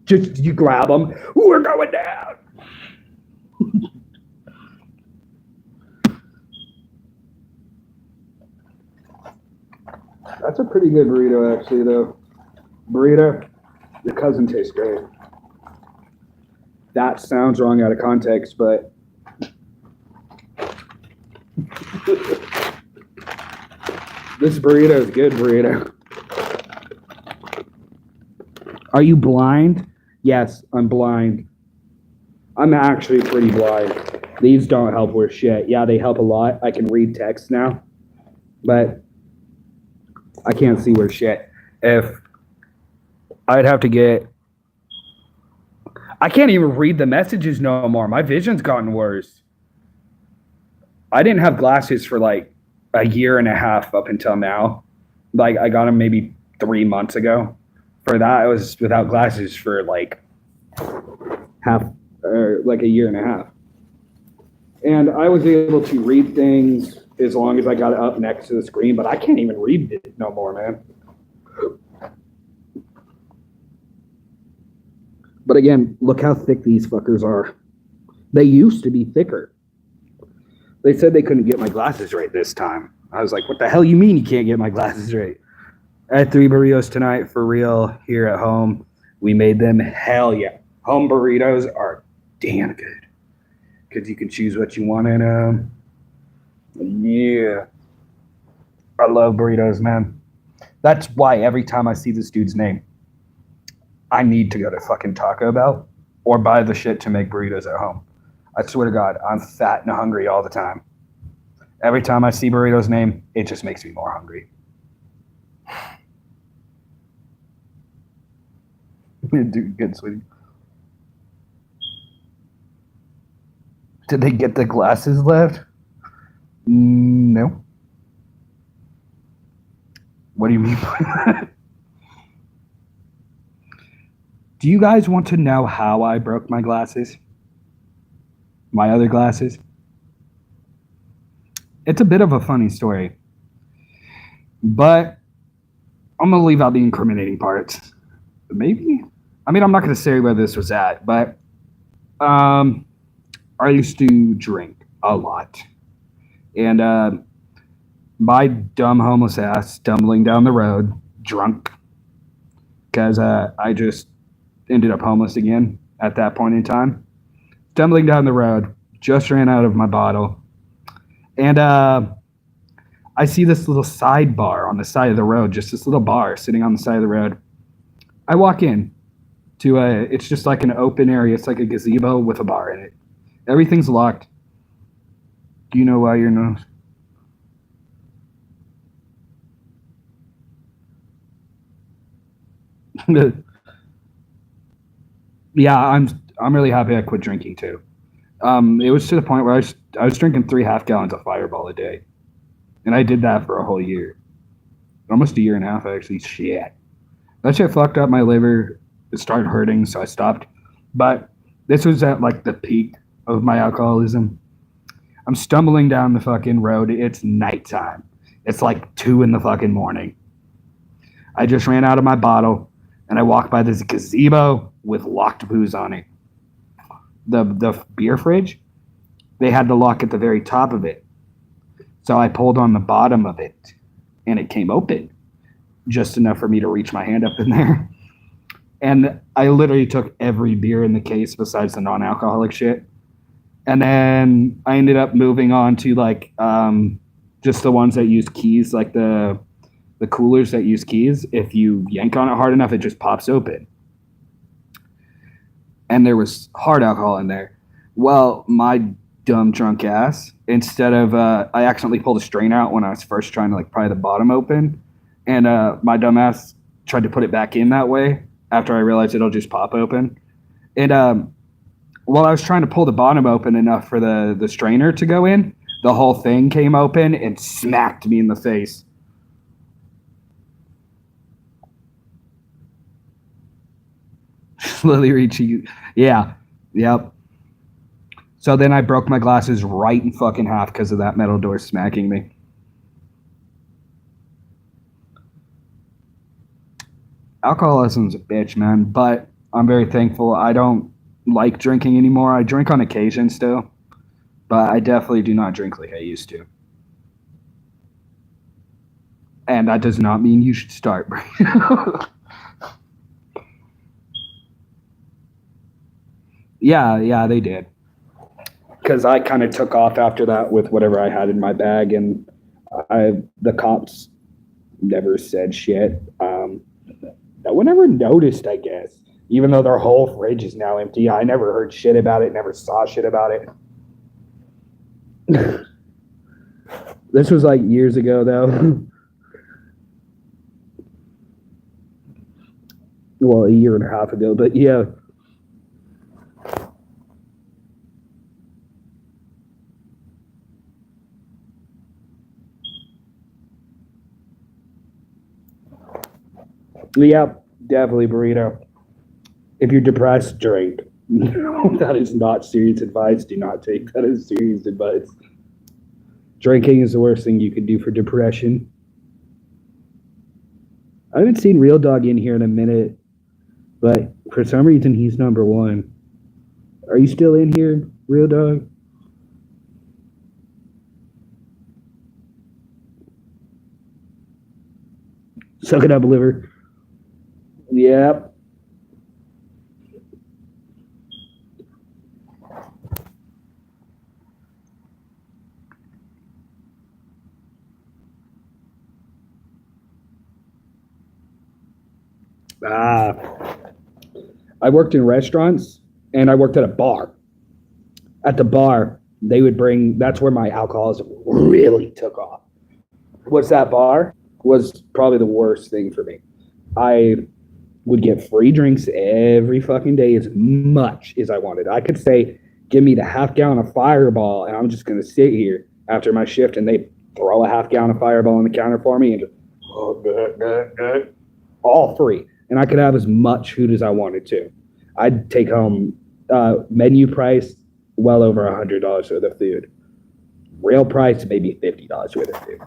Just you grab them. We're going down. That's a pretty good burrito, actually, though. Burrito, your cousin tastes great. That sounds wrong out of context, but this burrito is good burrito. Are you blind? Yes, I'm blind. I'm actually pretty blind. These don't help worth shit. Yeah, they help a lot. I can read text now, but I can't see worth shit. If I'd have to get... I can't even read the messages no more. My vision's gotten worse. I didn't have glasses for like a year and a half up until now. Like I got them maybe 3 months ago. For that, I was without glasses for like like a year and a half. And I was able to read things as long as I got it up next to the screen, but I can't even read it no more, man. But again, look how thick these fuckers are. They used to be thicker. They said they couldn't get my glasses right this time. I was like, what the hell you mean you can't get my glasses right? I had 3 burritos tonight for real here at home. We made them. Hell yeah. Home burritos are damn good. Because you can choose what you want in them. Yeah. I love burritos, man. That's why every time I see this dude's name, I need to go to fucking Taco Bell or buy the shit to make burritos at home. I swear to God, I'm fat and hungry all the time. Every time I see burritos' name, it just makes me more hungry. Dude, good, sweetie. Did they get the glasses left? No. What do you mean by that? Do you guys want to know how I broke my glasses? My other glasses? It's a bit of a funny story. But I'm going to leave out the incriminating parts. Maybe? I mean, I'm not going to say where this was at, but I used to drink a lot. And my dumb homeless ass stumbling down the road, drunk, because I just ended up homeless again at that point in time. Stumbling down the road, just ran out of my bottle. And I see this little sidebar on the side of the road, just this little bar sitting on the side of the road. I walk in to it's just like an open area. It's like a gazebo with a bar in it. Everything's locked. Do you know why your nose? Yeah, I'm really happy I quit drinking too. It was to the point where I was drinking 3.5 gallons of Fireball a day, and I did that for a whole year, almost a year and a half actually. Shit, that shit fucked up my liver. It started hurting, so I stopped. But this was at like the peak of my alcoholism. I'm stumbling down the fucking road. It's nighttime. It's like 2 in the fucking morning. I just ran out of my bottle, and I walked by this gazebo with locked booze on it. The beer fridge, they had the lock at the very top of it. So I pulled on the bottom of it, and it came open, just enough for me to reach my hand up in there. And I literally took every beer in the case besides the non-alcoholic shit. And then I ended up moving on to like just the ones that use keys, like the coolers that use keys. If you yank on it hard enough, it just pops open. And there was hard alcohol in there. Well, my dumb drunk ass, instead of I accidentally pulled a strain out when I was first trying to like pry the bottom open, and my dumb ass tried to put it back in that way after I realized it'll just pop open. And while I was trying to pull the bottom open enough for the strainer to go in, the whole thing came open and smacked me in the face. Lily Ricci, yeah, yep. So then I broke my glasses right in fucking half because of that metal door smacking me. Alcoholism's a bitch, man. But I'm very thankful. I don't like drinking anymore. I drink on occasion still, but I definitely do not drink like I used to. And that does not mean you should start. Yeah, they did. Because I kind of took off after that with whatever I had in my bag, and the cops never said shit. No one ever noticed, I guess. Even though their whole fridge is now empty, I never heard shit about it, never saw shit about it. This was like years ago, though. Well, a year and a half ago, but yeah. Yeah, definitely burrito. If you're depressed, drink. That is not serious advice. Do not take that as serious advice. Drinking is the worst thing you can do for depression. I haven't seen Real Dog in here in a minute, but for some reason he's number one. Are you still in here, Real Dog? Suck it up, liver. Yep. Ah, I worked in restaurants and I worked at a bar. At the bar, they would bring. That's where my alcoholism really took off. What's that bar? Was probably the worst thing for me. I would get free drinks every fucking day as much as I wanted. I could say, give me the half gallon of Fireball, and I'm just going to sit here after my shift, and they throw a half gallon of Fireball on the counter for me and just, oh, good, all free. And I could have as much food as I wanted to. I'd take home menu price well over $100 worth of food. Real price, maybe $50 worth of food.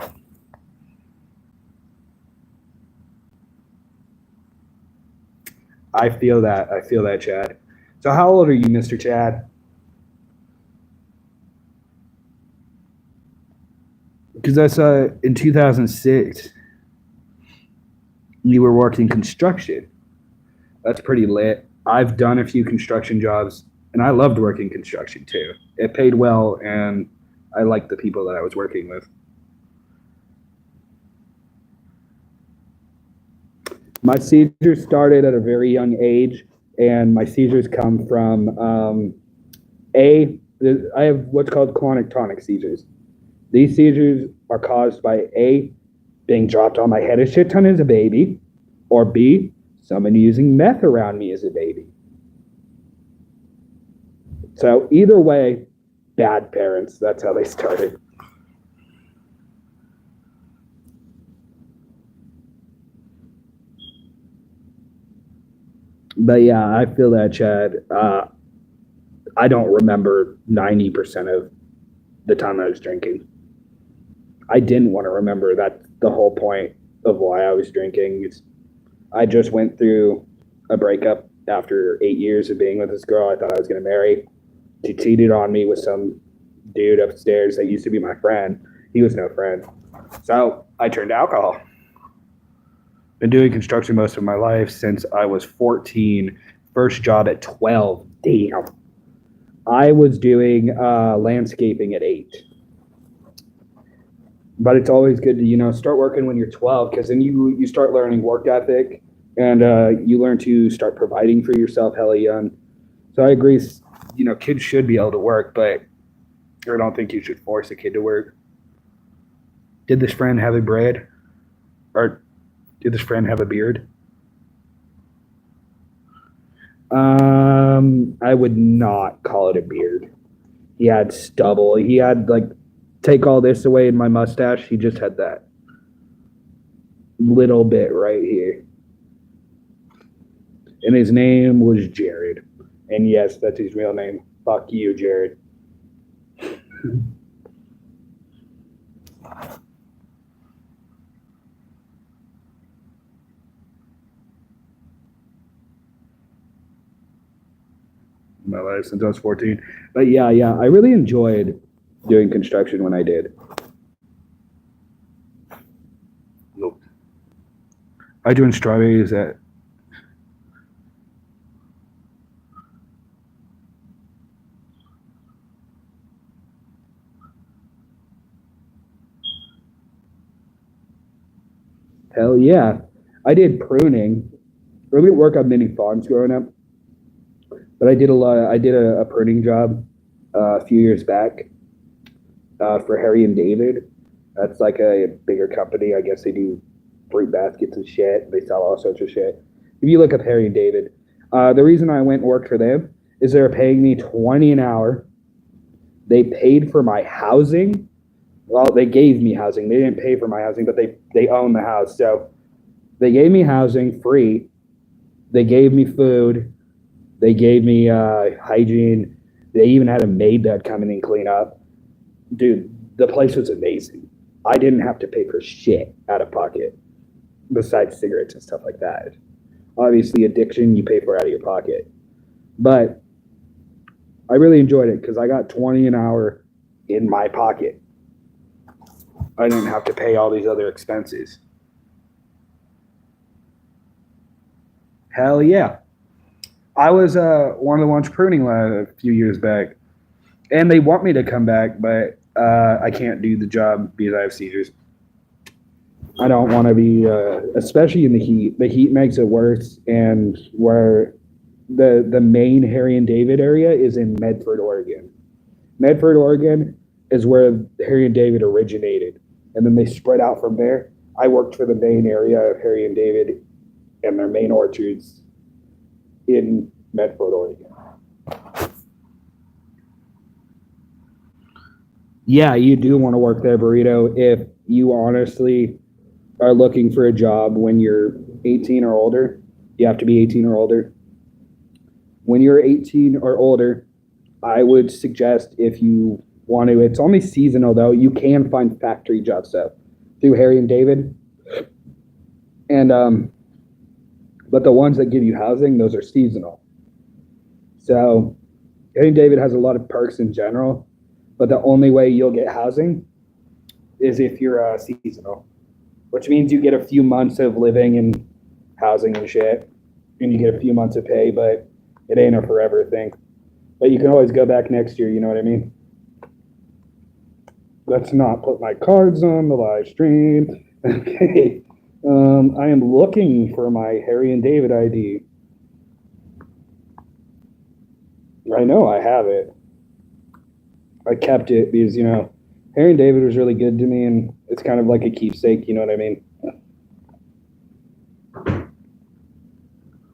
I feel that. I feel that, Chad. So, how old are you, Mr. Chad? Because that's in 2006, you were working construction. That's pretty lit. I've done a few construction jobs, and I loved working construction too. It paid well, and I liked the people that I was working with. My seizures started at a very young age, and my seizures come from a. I have what's called clonic-tonic seizures. These seizures are caused by A, being dropped on my head a shit ton as a baby, or B, someone using meth around me as a baby. So either way, bad parents. That's how they started. But yeah, I feel that, Chad. I don't remember 90% of the time I was drinking. I didn't want to remember. That's the whole point of why I was drinking. I just went through a breakup after 8 years of being with this girl I thought I was going to marry. She cheated on me with some dude upstairs that used to be my friend. He was no friend. So I turned to alcohol. Been doing construction most of my life since I was 14. First job at 12. Damn. I was doing landscaping at 8. But it's always good to start working when you're 12 because then you start learning work ethic and you learn to start providing for yourself hella young. So I agree. Kids should be able to work, but I don't think you should force a kid to work. Did this friend have a bread? Or did this friend have a beard? I would not call it a beard. He had stubble. He had like take all this away in my mustache. He just had that little bit right here. And his name was Jared. And yes, that's his real name. Fuck you, Jared. my life since I was 14. But yeah, I really enjoyed doing construction when I did. Nope. I doing strawberries at hell yeah. I did pruning. I didn't work on many farms growing up, but I did a lot. I did a pruning job a few years back for Harry and David. That's like a bigger company. I guess they do fruit baskets and shit. They sell all sorts of shit. If you look up Harry and David, the reason I went and worked for them is they're paying me 20 an hour. They paid for my housing. Well, they gave me housing. They didn't pay for my housing, but they own the house. So they gave me housing free. They gave me food. They gave me hygiene. They even had a maid that'd come in and clean up. Dude, the place was amazing. I didn't have to pay for shit out of pocket besides cigarettes and stuff like that. Obviously, addiction, you pay for out of your pocket. But I really enjoyed it because I got 20 an hour in my pocket. I didn't have to pay all these other expenses. Hell yeah. I was one of the ones pruning a few years back. And they want me to come back, but I can't do the job because I have seizures. I don't want to be, especially in the heat. The heat makes it worse. And where the main Harry and David area is in Medford, Oregon. Medford, Oregon is where Harry and David originated. And then they spread out from there. I worked for the main area of Harry and David and their main orchards in Medford, Oregon. Yeah, you do want to work there, Burrito, if you honestly are looking for a job when you're 18 or older. You have to be 18 or older. When you're 18 or older, I would suggest if you want to, it's only seasonal though, you can find factory jobs though through Harry and David. And but the ones that give you housing, those are seasonal. So Harry and David has a lot of perks in general, but the only way you'll get housing is if you're seasonal, which means you get a few months of living and housing and shit, and you get a few months of pay, but it ain't a forever thing. But you can always go back next year, you know what I mean? Let's not put my cards on the live stream. Okay. I am looking for my Harry and David ID. I know I have it. I kept it because, you know, Harry and David was really good to me, and it's kind of like a keepsake, you know what I mean?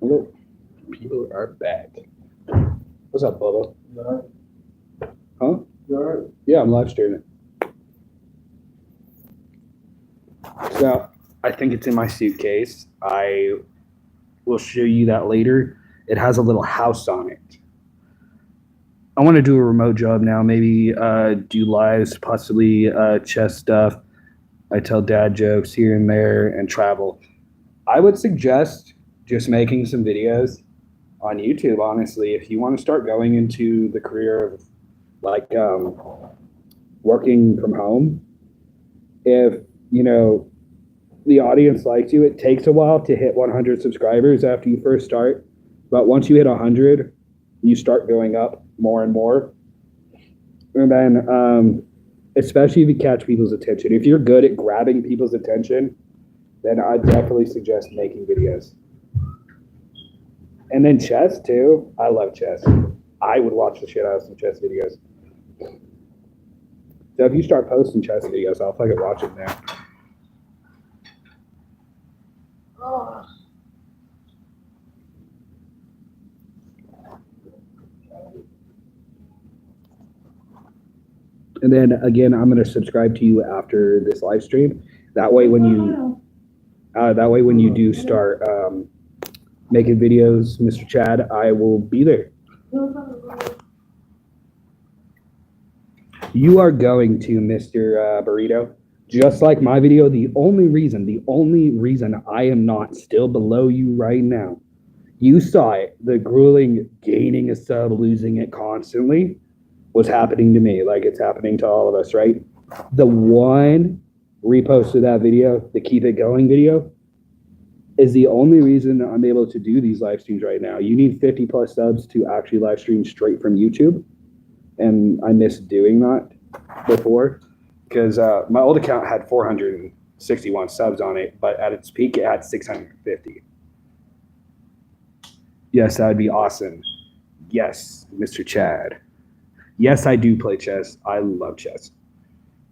Look, people are back. What's up, Bubba? Huh? Yeah, I'm live streaming. So I think it's in my suitcase. I will show you that later. It has a little house on it. I want to do a remote job now, maybe do lives, possibly chess stuff. I tell dad jokes here and there and travel. I would suggest just making some videos on YouTube, honestly, if you want to start going into the career of like working from home. If, you know, the audience likes you, it takes a while to hit 100 subscribers after you first start. But once you hit 100, you start going up more and more. And then, especially if you catch people's attention, if you're good at grabbing people's attention, then I definitely suggest making videos. And then chess too. I love chess. I would watch the shit out of some chess videos. So if you start posting chess videos, I'll fucking watch it now. Oh. And then again, I'm going to subscribe to you after this live stream. That way, when you do start making videos, Mr. Chad, I will be there. You are going to, Mr. Burrito. Just like my video, the only reason I am not still below you right now You saw it. The grueling gaining a sub, losing it constantly was happening to me, like it's happening to all of us, right? The one repost of that video, the keep it going video, is the only reason I'm able to do these live streams right now. You need 50 plus subs to actually live stream straight from YouTube. And I missed doing that before because my old account had 461 subs on it, but at its peak, it had 650. Yes, that would be awesome. Yes, Mr. Chad. Yes, I do play chess. I love chess.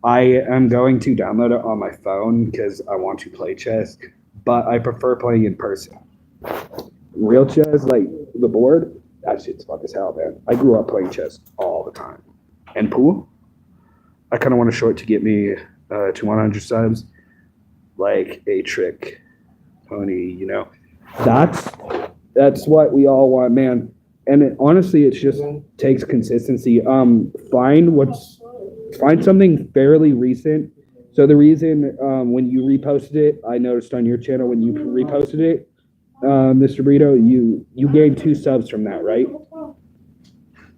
I am going to download it on my phone because I want to play chess, but I prefer playing in person. Real chess, like the board, that shit's fun as hell, man. I grew up playing chess all the time. And pool, I kind of want a short to get me to 100 subs, like a trick pony, you know. That's what we all want, man. And honestly, it just takes consistency. Find something fairly recent. So the reason when you reposted it, I noticed on your channel when you reposted it, Mr. Burrito, you gained 2 subs from that, right?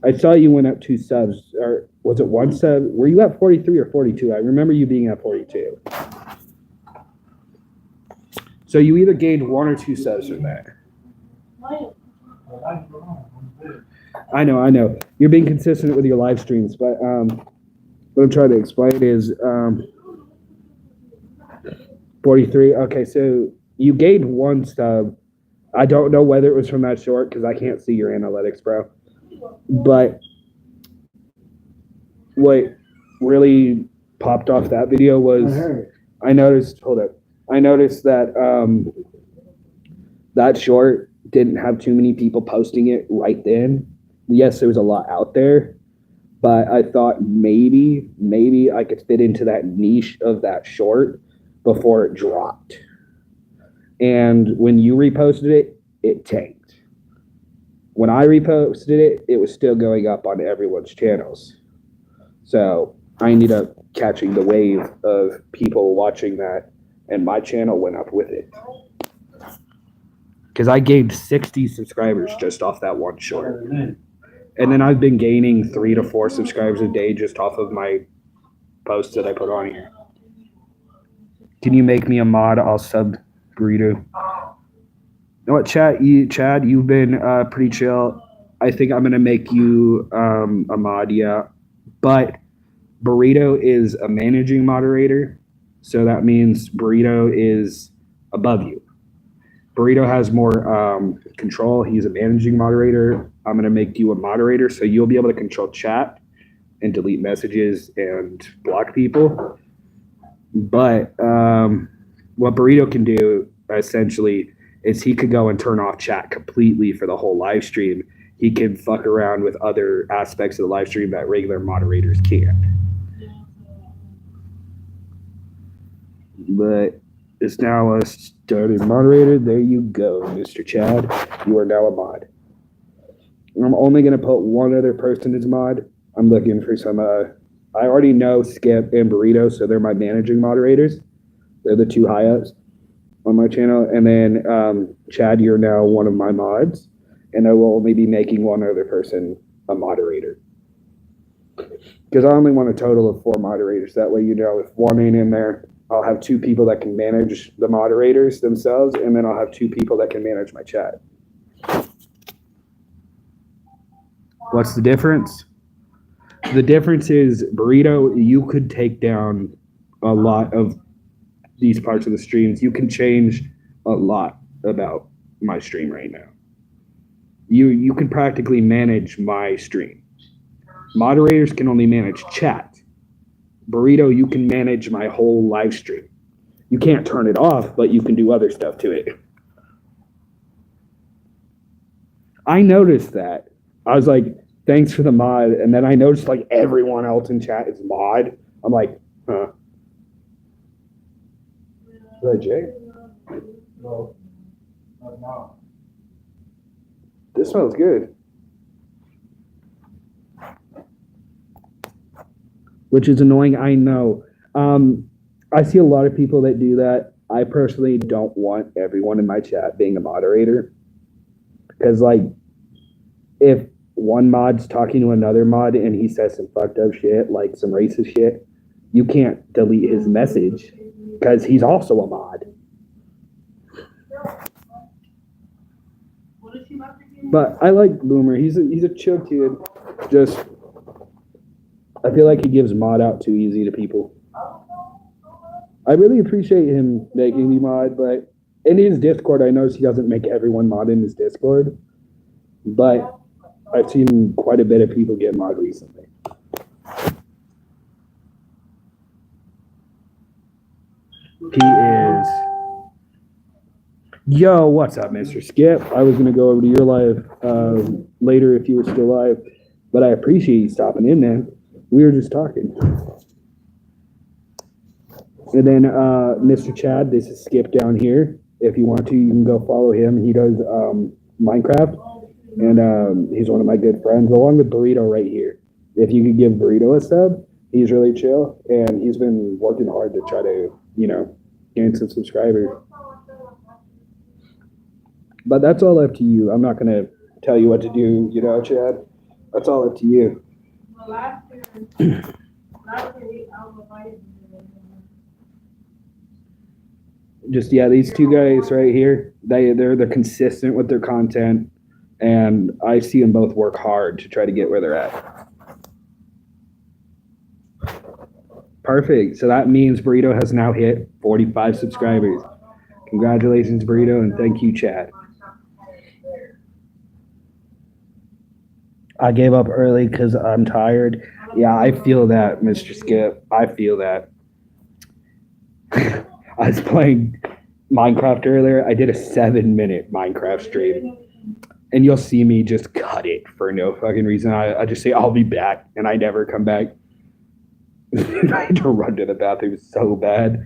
I saw you went up 2 subs, or was it 1 sub? Were you at 43 or 42? I remember you being at 42. So you either gained 1 or 2 subs from that. I know. You're being consistent with your live streams, but what I'm trying to explain is 43. Okay, so you gained 1 sub. I don't know whether it was from that short because I can't see your analytics, bro. But what really popped off that video was I noticed that that short didn't have too many people posting it right then. Yes, there was a lot out there, but I thought maybe I could fit into that niche of that short before it dropped. And when you reposted it, it tanked. When I reposted it, it was still going up on everyone's channels. So I ended up catching the wave of people watching that, and my channel went up with it. Because I gained 60 subscribers just off that one short. And then I've been gaining 3 to 4 subscribers a day just off of my posts that I put on here. Can you make me a mod? I'll sub Burrito. You know what, Chad, you've been pretty chill. I think I'm going to make you a mod, yeah. But Burrito is a managing moderator. So that means Burrito is above you. Burrito has more control. He's a managing moderator. I'm going to make you a moderator, so you'll be able to control chat and delete messages and block people. But what Burrito can do, essentially, is he could go and turn off chat completely for the whole live stream. He can fuck around with other aspects of the live stream that regular moderators can't. But it's now a started moderator. There you go, Mr. Chad. You are now a mod. I'm only going to put one other person as mod. I'm looking for some, I already know Skip and Burrito, so they're my managing moderators. They're the 2 high ups on my channel. And then Chad, you're now one of my mods. And I will only be making one other person a moderator. Because I only want a total of 4 moderators. That way, you know, if one ain't in there, I'll have 2 people that can manage the moderators themselves, and then I'll have 2 people that can manage my chat. What's the difference? The difference is, Burrito, you could take down a lot of these parts of the streams. You can change a lot about my stream right now. You can practically manage my stream. Moderators can only manage chat. Burrito, you can manage my whole live stream. You can't turn it off, but you can do other stuff to it. I noticed that. I was like, thanks for the mod. And then I noticed like everyone else in chat is mod. I'm like, huh. Is that Jay? No. No. This smells good. Which is annoying, I know. I see a lot of people that do that. I personally don't want everyone in my chat being a moderator. Because like, if one mod's talking to another mod and he says some fucked up shit, like some racist shit, you can't delete his message because he's also a mod. But I like Boomer. He's a chill kid. Just I feel like he gives mod out too easy to people. I really appreciate him making me mod, but in his Discord, I notice he doesn't make everyone mod in his Discord. But I've seen quite a bit of people get mod recently. He is. Yo, what's up, Mr. Skip? I was going to go over to your live later if you were still live, but I appreciate you stopping in, man. We were just talking. And then Mr. Chad, this is Skip down here. If you want to, you can go follow him. He does Minecraft, and he's one of my good friends, along with Burrito right here. If you could give Burrito a sub, he's really chill, and he's been working hard to try to, gain some subscribers. But that's all up to you. I'm not going to tell you what to do, Chad. That's all up to you. Just, these two guys right here, they're consistent with their content, and I see them both work hard to try to get where they're at. Perfect. So that means Burrito has now hit 45 subscribers. Congratulations, Burrito, and thank you, Chad. I gave up early because I'm tired. Yeah, I feel that, Mr. Skip. I feel that. I was playing Minecraft earlier. I did a 7-minute Minecraft stream. And you'll see me just cut it for no fucking reason. I just say, I'll be back. And I never come back. I had to run to the bathroom so bad.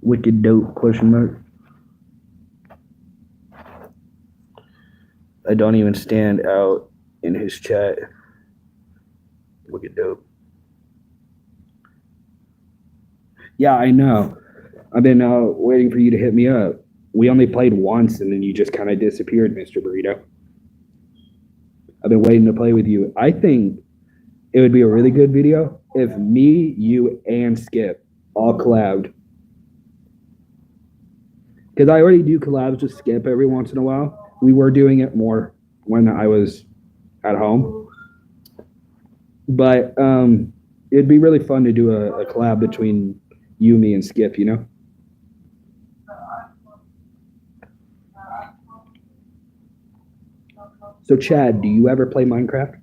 Wicked dope, question mark. I don't even stand out in his chat. Wicked dope. Yeah, I know. I've been waiting for you to hit me up. We only played once, and then you just kind of disappeared, Mr. Burrito. I've been waiting to play with you. I think it would be a really good video if me, you, and Skip all collabed. Because I already do collabs with Skip every once in a while. We were doing it more when I was at home. But it'd be really fun to do a collab between you, me, and Skip, So, Chad, do you ever play Minecraft?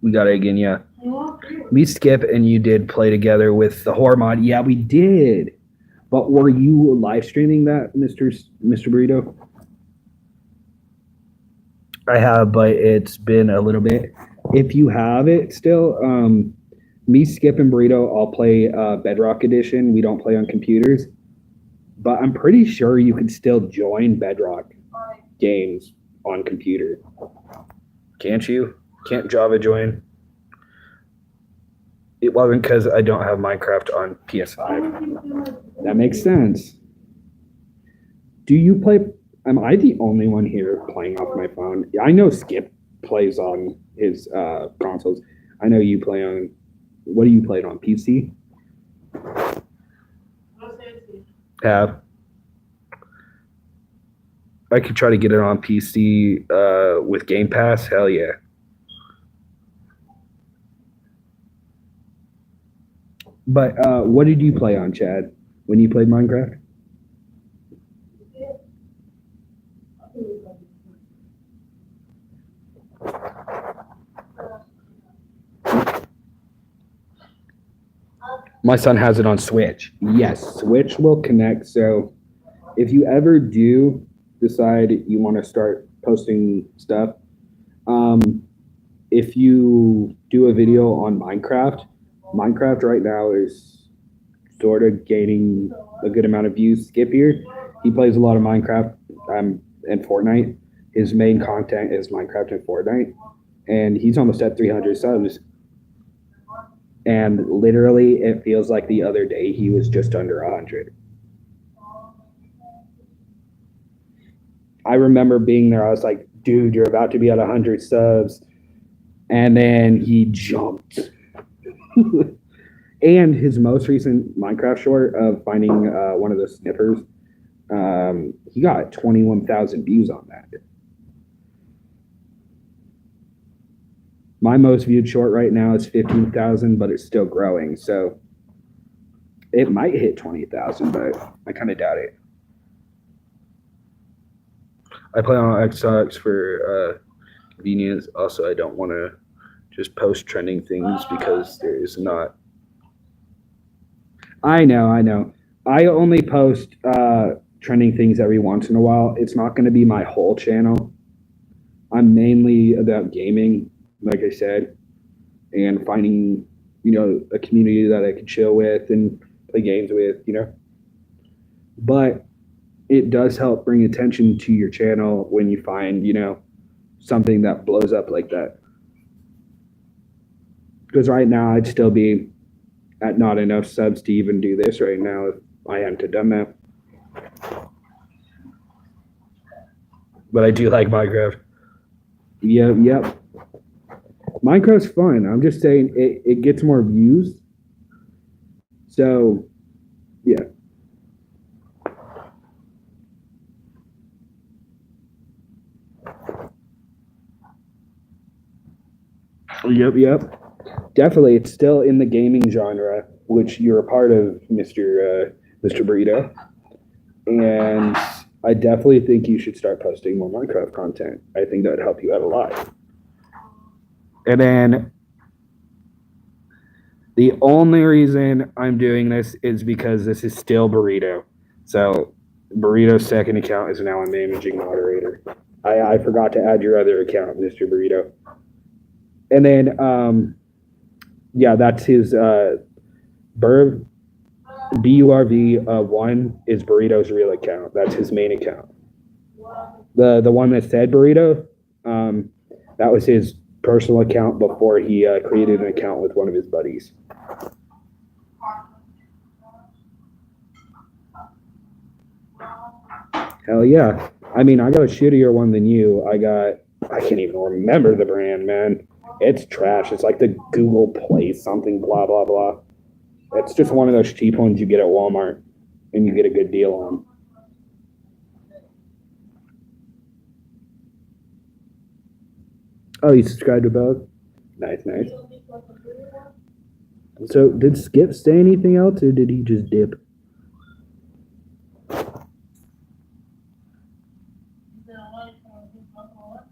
We got it again, yeah. Me, Skip, and you did play together with the horror mod. Yeah, we did. But were you live streaming that, Mr. Burrito? I have, but it's been a little bit. If you have it still, me, Skip, and Burrito all play Bedrock Edition. We don't play on computers. But I'm pretty sure you can still join Bedrock games on computer. Can't you? Can't Java join? It wasn't because I don't have Minecraft on PS5. That makes sense. Do you play? Am I the only one here playing off my phone? I know Skip plays on his consoles. I know you play on. What do you play on? PC? Have. I could try to get it on PC with Game Pass. Hell yeah. But what did you play on, Chad, when you played Minecraft? My son has it on Switch. Yes, Switch will connect. So if you ever do decide you want to start posting stuff, if you do a video on Minecraft right now is sort of gaining a good amount of views. Skip here, he plays a lot of Minecraft and Fortnite. His main content is Minecraft and Fortnite, and he's almost at 300 subs. And literally, it feels like the other day he was just under 100. I remember being there. I was like, dude, you're about to be at 100 subs. And then he jumped. And his most recent Minecraft short of finding one of the snippers, he got 21,000 views on that. My most viewed short right now is 15,000, but it's still growing. So it might hit 20,000, but I kind of doubt it. I play on Xbox for convenience. Also, I don't want to just post trending things because there is not. I know. I only post trending things every once in a while. It's not going to be my whole channel. I'm mainly about gaming, like I said, and finding, a community that I can chill with and play games with, But it does help bring attention to your channel when you find, something that blows up like that. Because right now I'd still be at not enough subs to even do this right now if I hadn't done that. But I do like Minecraft. Yep. Minecraft's fun. I'm just saying it gets more views. So, yeah. Yep. Definitely, it's still in the gaming genre, which you're a part of, Mr. Burrito. And I definitely think you should start posting more Minecraft content. I think that would help you out a lot. And then the only reason I'm doing this is because this is still Burrito. So Burrito's second account is now a managing moderator. I forgot to add your other account, Mr. Burrito. And then, that's his Burv, BURV1 is Burrito's real account. That's his main account. The one that said Burrito, that was his personal account before he created an account with one of his buddies. Hell yeah. I mean, I got a shittier one than you. I can't even remember the brand, man. It's trash. It's like the Google Play something, blah, blah, blah. It's just one of those cheap ones you get at Walmart and you get a good deal on. Oh, you subscribed to both? Nice. So did Skip say anything else or did he just dip?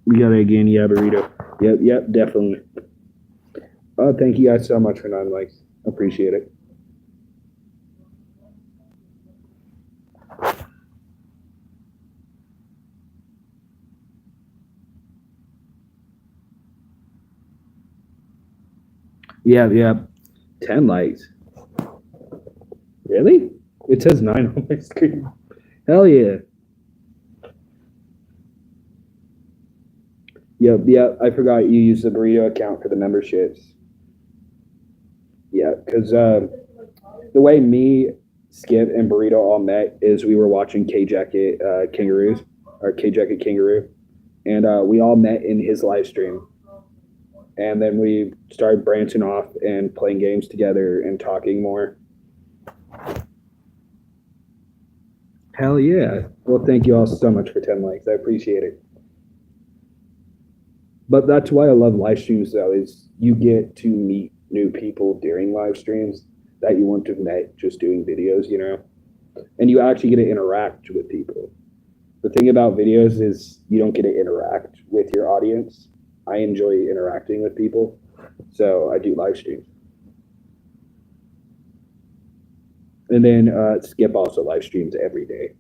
We got it again, yeah, Burrito. Yep, definitely. Oh, thank you guys so much for 9 likes. Appreciate it. Yeah. 10 likes. Really? It says 9 on my screen. Hell yeah. Yep. I forgot you used the Burrito account for the memberships. Yeah, because the way me, Skip, and Burrito all met is we were watching K-Jacket Kangaroos, or K-Jacket Kangaroo, and we all met in his live stream. And then we started branching off and playing games together and talking more. Hell yeah. Well, thank you all so much for 10 likes. I appreciate it. But that's why I love live streams, though, is you get to meet new people during live streams that you wouldn't have met just doing videos, And you actually get to interact with people. The thing about videos is you don't get to interact with your audience. I enjoy interacting with people, so I do live streams. And then Skip also live streams every day.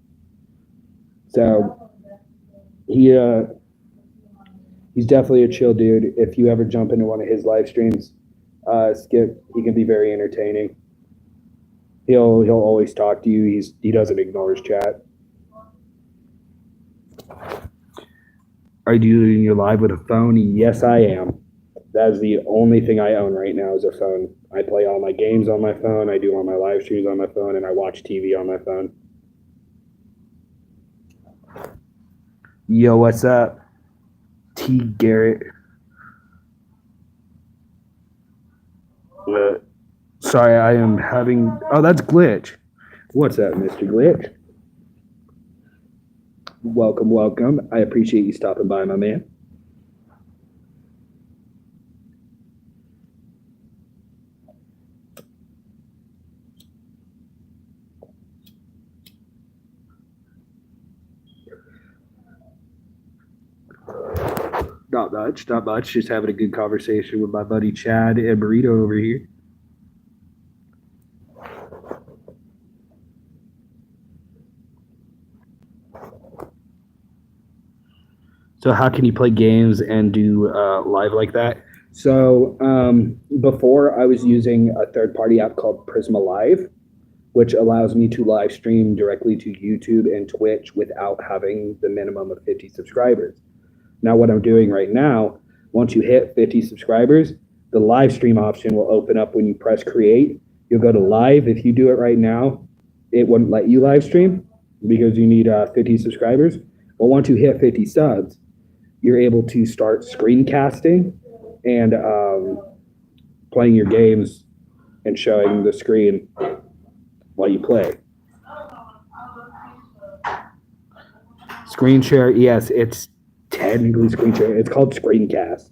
So he He's definitely a chill dude. If you ever jump into one of his live streams, Skip, he can be very entertaining. He'll always talk to you. He doesn't ignore his chat. Are you doing your live with a phone? Yes, I am. That is the only thing I own right now is a phone. I play all my games on my phone. I do all my live streams on my phone, and I watch TV on my phone. Yo, what's up? T. Garrett. Sorry, I am having. Oh, that's Glitch. What's up, Mr. Glitch? Welcome, welcome. I appreciate you stopping by, my man. Not much, not much. Just having a good conversation with my buddy Chad and Burrito over here. So how can you play games and do live like that? So before I was using a third-party app called Prisma Live, which allows me to live stream directly to YouTube and Twitch without having the minimum of 50 subscribers. Now what I'm doing right now, once you hit 50 subscribers, the live stream option will open up when you press create. You'll go to live. If you do it right now, it wouldn't let you live stream because you need 50 subscribers. But once you hit 50 subs, you're able to start screencasting and playing your games and showing the screen while you play. Screen share, yes, it's technically screen share. It's called screencast,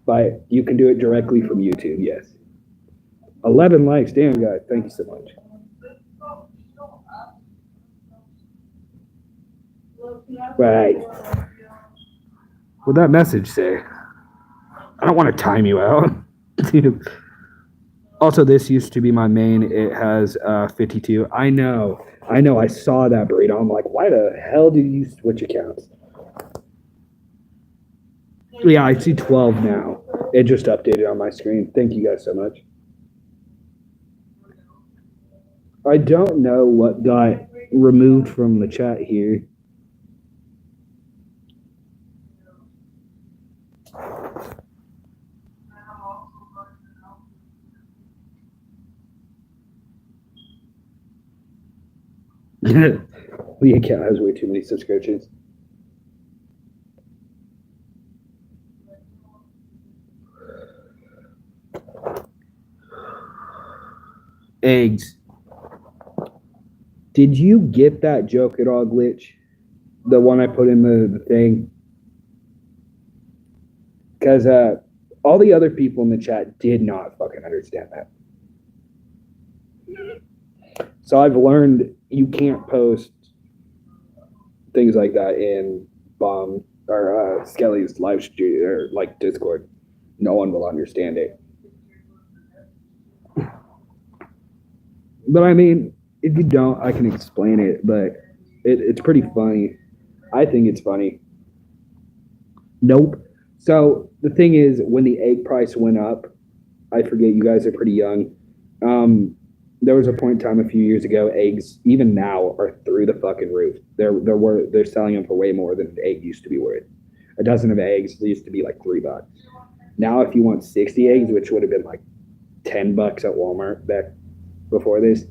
but you can do it directly from YouTube, yes. 11 likes, damn guys, thank you so much. Right. What'd that message say? I don't want to time you out. Also, this used to be my main. It has 52. I know. I saw that, Burrito. I'm like, why the hell did you switch accounts? Yeah, I see 12 now. It just updated on my screen. Thank you guys so much. I don't know what got removed from the chat here. The account has way too many subscriptions. Eggs. Did you get that joke at all, Glitch? The one I put in the thing? Because all the other people in the chat did not fucking understand that. So I've learned you can't post things like that in Bomb or Skelly's live stream or like Discord. No one will understand it. But I mean, if you don't, I can explain it. But it's pretty funny. I think it's funny. Nope. So the thing is, when the egg price went up, I forget you guys are pretty young. There was a point in time a few years ago, eggs even now are through the fucking roof. They're selling them for way more than an egg used to be worth. A dozen of eggs used to be like $3. Now, if you want 60 eggs, which would have been like $10 at Walmart back before this,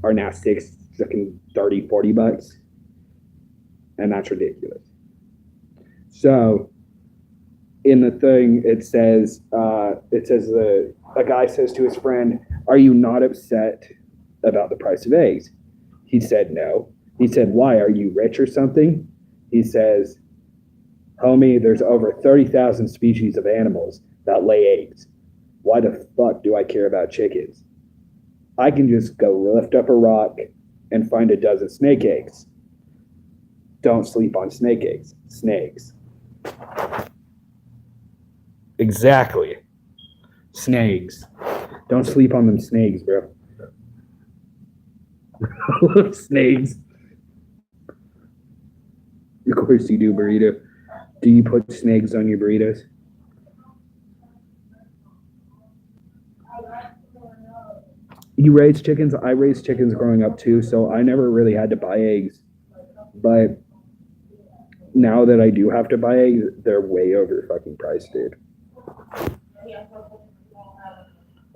are now fucking 30, $40, and that's ridiculous. So in the thing, it says a guy says to his friend, "Are you not upset about the price of eggs?" He said, "No." He said, "Why? Are you rich or something?" He says, "Homie, there's over 30,000 species of animals that lay eggs. Why the fuck do I care about chickens? I can just go lift up a rock and find a dozen snake eggs. Don't sleep on snake eggs. Snakes." Exactly. Snakes. Don't sleep on them snakes, bro. Snakes. Of course you do, Burrito. Do you put snakes on your burritos? You raise chickens? I raised chickens growing up too, so I never really had to buy eggs. But now that I do have to buy eggs, they're way over fucking priced, dude.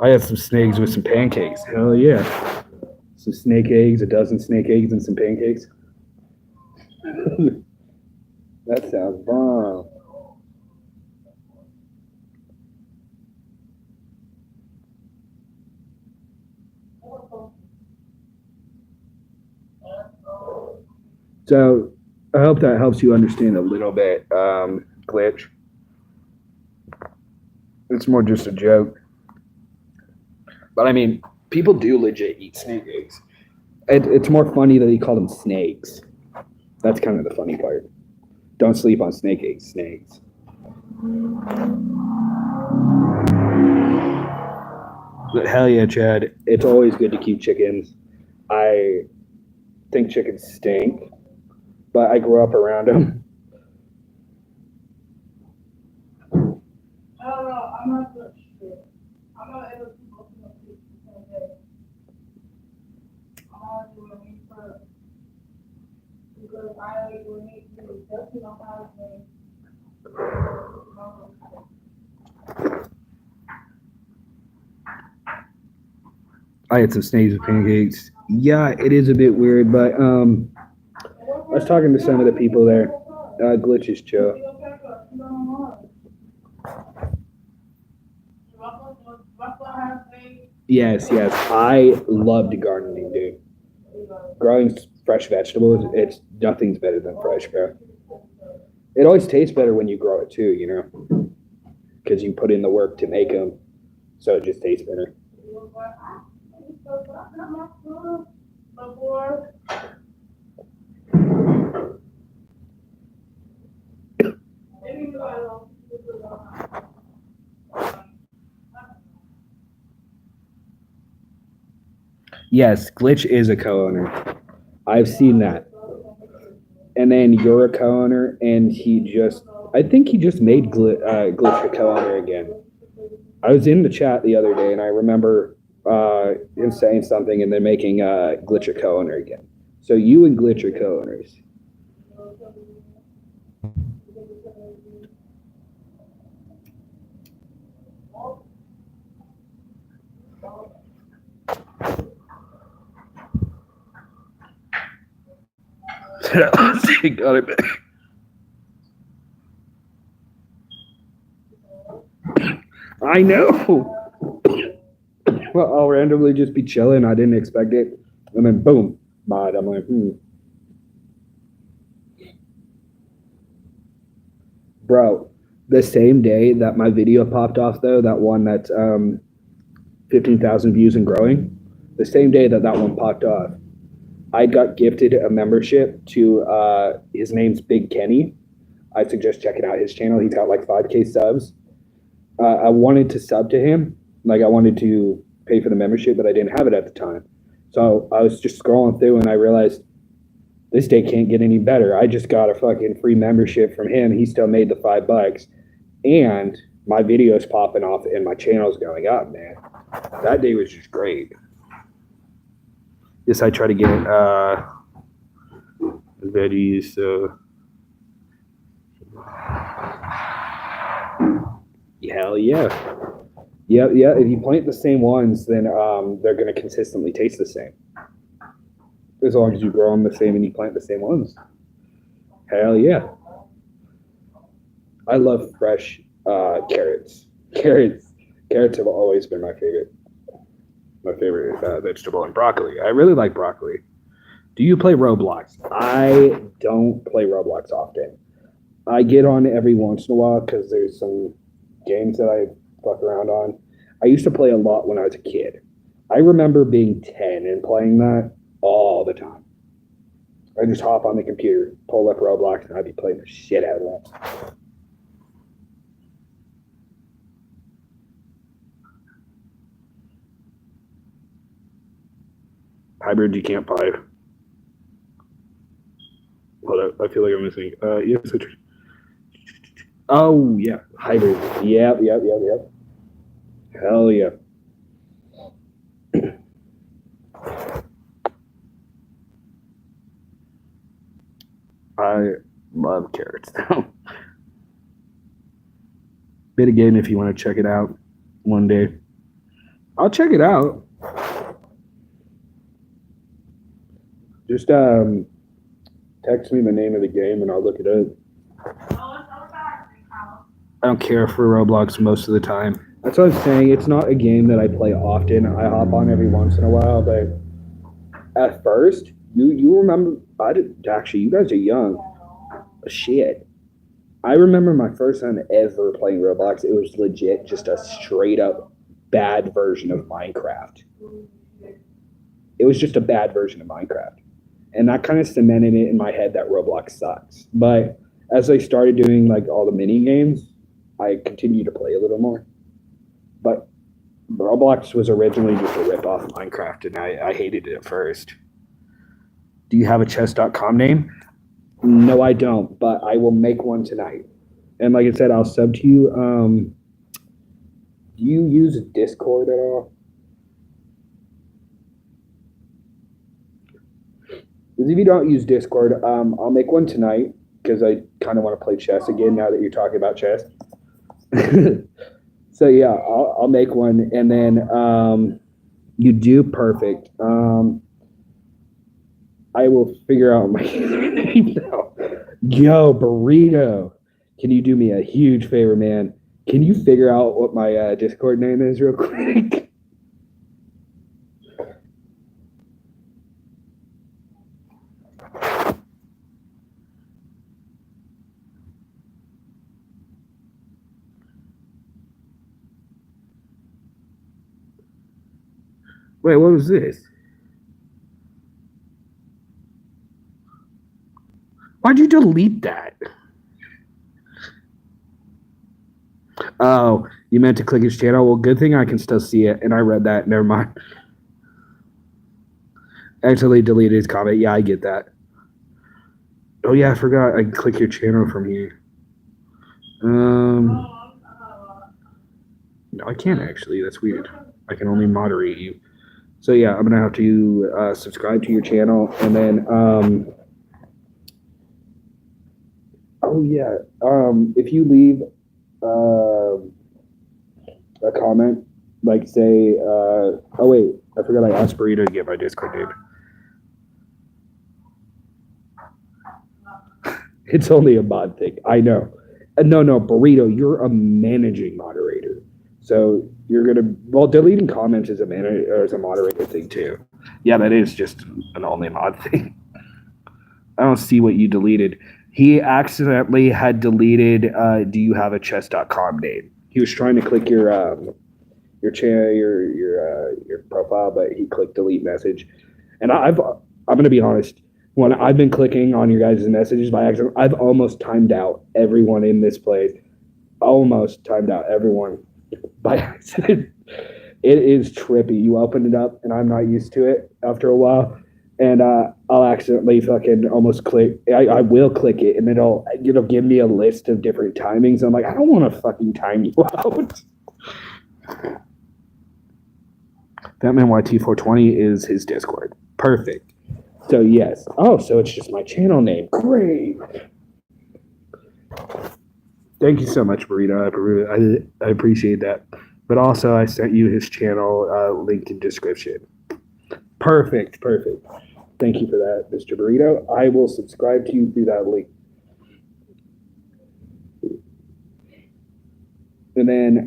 I had some snakes with some pancakes. Hell yeah. Some snake eggs, a dozen snake eggs, and some pancakes. That sounds bomb. So I hope that helps you understand a little bit, Glitch. It's more just a joke. But I mean, people do legit eat snake eggs. It's more funny that he called them snakes. That's kind of the funny part. Don't sleep on snake eggs, snakes. But hell yeah, Chad. It's always good to keep chickens. I think chickens stink, but I grew up around them. I don't know. I'm not sure. I'm not able to go to the same day. I'm not doing meat first. Because I like doing meat too. That's what I'm having. I had some snakes with pancakes. Yeah, it is a bit weird, but I was talking to some of the people there. Glitch is chill. Yes, yes. I loved gardening, dude. Growing fresh vegetables, it's nothing's better than fresh, bro. It always tastes better when you grow it too, you know, because you put in the work to make them, so it just tastes better. Yes, Glitch is a co-owner. I've seen that. And then you're a co-owner, and I think he just made Glitch a co-owner again. I was in the chat the other day, and I remember him saying something, and then making Glitch a co-owner again. So you and Glitch are co-owners. Got it back. I know. Well, I'll randomly just be chilling. I didn't expect it, and then boom, mod. I'm like, bro. The same day that my video popped off, though, that one that's 15,000 views and growing, the same day that one popped off, I got gifted a membership to his name's Big Kenny. I suggest checking out his channel. He's got like 5K subs. I wanted to sub to him. Like I wanted to pay for the membership, but I didn't have it at the time. So I was just scrolling through and I realized this day can't get any better. I just got a fucking free membership from him. He still made the $5 and my video's popping off and my channel's going up, man. That day was just great. Yes, I try to get veggies, so hell yeah. Yeah, yeah. If you plant the same ones, then they're gonna consistently taste the same. As long as you grow them the same and you plant the same ones. Hell yeah. I love fresh carrots. Carrots have always been my favorite. My favorite vegetable, and broccoli. I really like broccoli. Do you play Roblox? I don't play Roblox often. I get on every once in a while because there's some games that I fuck around on. I used to play a lot when I was a kid. I remember being 10 and playing that all the time. I just hop on the computer, pull up Roblox, and I'd be playing the shit out of that. Hybrid, you can't buy. Hold up, I feel like I'm missing. Yes, Oh, yeah. Hybrid. Yep. Hell yeah. I love carrots though. Bit of game if you want to check it out one day. I'll check it out. Just text me the name of the game and I'll look it up. I don't care for Roblox most of the time. That's what I'm saying. It's not a game that I play often. I hop on every once in a while, but at first, you remember? I did actually. You guys are young. Shit. I remember my first time ever playing Roblox. It was legit just a straight up bad version of Minecraft. It was just a bad version of Minecraft. And that kind of cemented it in my head that Roblox sucks. But as I started doing like all the mini games, I continued to play a little more. But Roblox was originally just a rip off of Minecraft, and I hated it at first. Do you have a chess.com name? No, I don't, but I will make one tonight. And like I said, I'll sub to you. Do you use Discord at all? Because if you don't use Discord, I'll make one tonight because I kind of want to play chess again now that you're talking about chess. So yeah, I'll make one, and then you do perfect. I will figure out my name now. Yo, Burrito, can you do me a huge favor, man? Can you figure out what my Discord name is real quick? Wait, what was this? Why'd you delete that? Oh, you meant to click his channel? Well, good thing I can still see it, and I read that. Never mind. Actually deleted his comment. Yeah, I get that. Oh yeah, I forgot. I can click your channel from here. No, I can't actually. That's weird. I can only moderate you. So yeah, I'm gonna have to subscribe to your channel, and then oh yeah, if you leave a comment, like say, oh wait, I forgot I asked Burrito to get my Discord name. It's only a mod thing. I know. No, Burrito, you're a managing moderator. So you're gonna deleting comments is a manager or is a moderator thing too. Yeah, that is just an only mod thing. I don't see what you deleted. He accidentally had deleted do you have a chess.com name. He was trying to click your channel, your profile, but he clicked delete message. And I'm gonna be honest, when I've been clicking on your guys' messages by accident, I've almost timed out everyone in this place. Almost timed out everyone by accident. It is trippy. You open it up, and I'm not used to it after a while, and I'll accidentally fucking almost click. I will click it, and it'll give me a list of different timings. I'm like, I don't want to fucking time you out. Batman YT420 is his Discord. Perfect. So yes. Oh, so it's just my channel name. Great. Thank you so much, Burrito. I appreciate that. But also, I sent you his channel link in description. Perfect. Thank you for that, Mr. Burrito. I will subscribe to you through that link. And then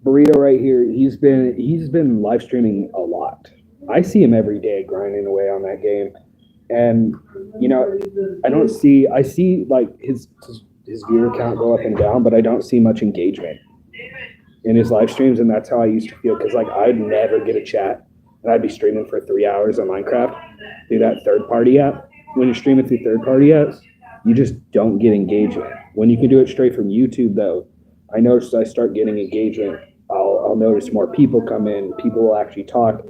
Burrito right here, he's been live streaming a lot. I see him every day grinding away on that game. And I see like his viewer count go up and down, but I don't see much engagement in his live streams, and that's how I used to feel, because like I'd never get a chat, and I'd be streaming for 3 hours on Minecraft through that third-party app. When you're streaming through third-party apps, you just don't get engagement. When you can do it straight from YouTube, though, I noticed I start getting engagement. I'll notice more people come in. People will actually talk.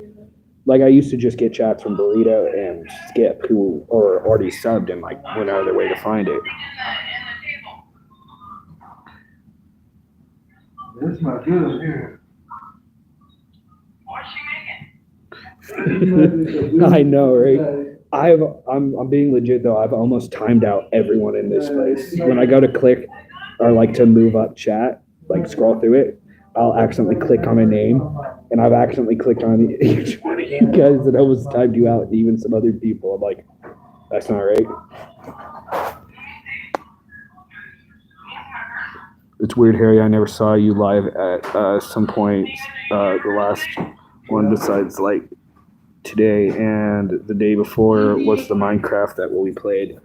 Like I used to just get chats from Burrito and Skip, who are already subbed and like went out of their way to find it. It's not good here. I know, right? I'm being legit though. I've almost timed out everyone in this place. When I go to click or like to move up chat, like scroll through it, I'll accidentally click on a name, and I've accidentally clicked on each one of you guys, and almost timed you out, and even some other people. I'm like, that's not right. It's weird, Harry. I never saw you live at some point. The last one besides like today and the day before was the Minecraft that we played.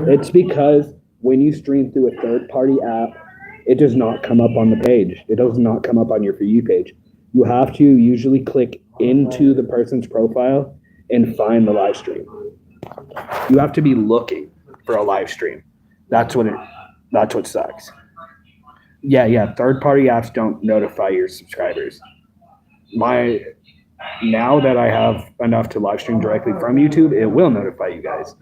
It's because when you stream through a third-party app, it does not come up on the page. It does not come up on your For You page. You have to usually click into the person's profile and find the live stream. You have to be looking for a live stream. That's what sucks. Yeah. Third-party apps don't notify your subscribers. Now that I have enough to live stream directly from YouTube, it will notify you guys.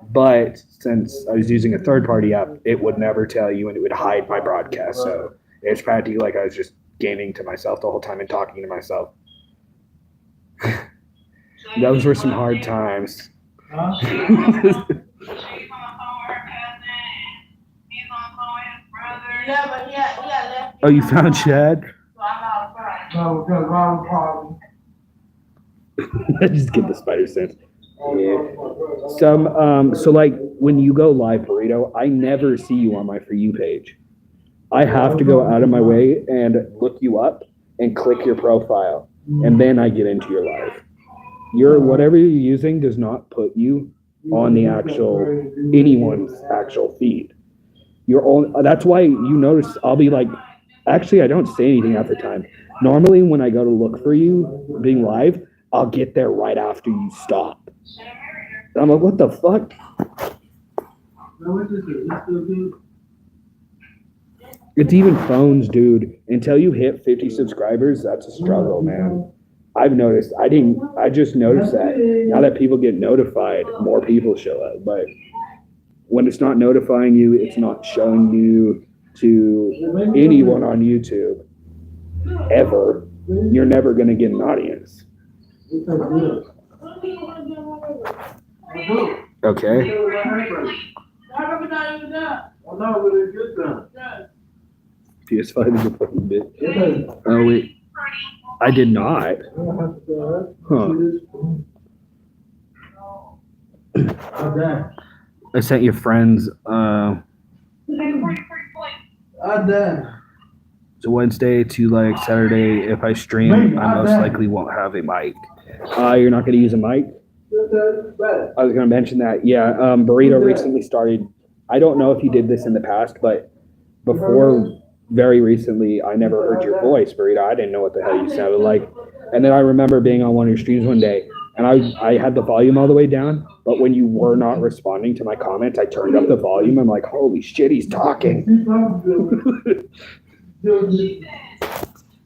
But since I was using a third-party app, it would never tell you, and it would hide my broadcast. So it's practically like I was just gaming to myself the whole time and talking to myself. Those were some hard times. Yeah, but yeah, Oh, you found Chad? So I'm out of pride. No, because I'm problem. I just get the spider sense. Yeah. So like when you go live, Burrito, I never see you on my For You page. I have to go out of my way and look you up and click your profile, and then I get into your live. Whatever you're using does not put you on the anyone's actual feed. That's why you notice I'll be like, actually, I don't say anything half the time. Normally, when I go to look for you being live, I'll get there right after you stop. And I'm like, what the fuck? It's even phones, dude. Until you hit 50 subscribers, that's a struggle, man. I've noticed. I just noticed that. Now that people get notified, more people show up. But when it's not notifying you, it's not showing you to anyone on YouTube ever. You're never going to get an audience. Okay. PS5 is a fucking bitch. Oh, wait. I did not. Huh. I sent your friends. So Wednesday to like Saturday, if I stream, I most likely won't have a mic. You're not going to use a mic? I was going to mention that. Yeah, Burrito recently started. I don't know if you did this in the past, but before very recently, I never heard your voice, Burrito. I didn't know what the hell you sounded like. And then I remember being on one of your streams one day, and I had the volume all the way down, but when you were not responding to my comments, I turned up the volume. I'm like, holy shit, he's talking.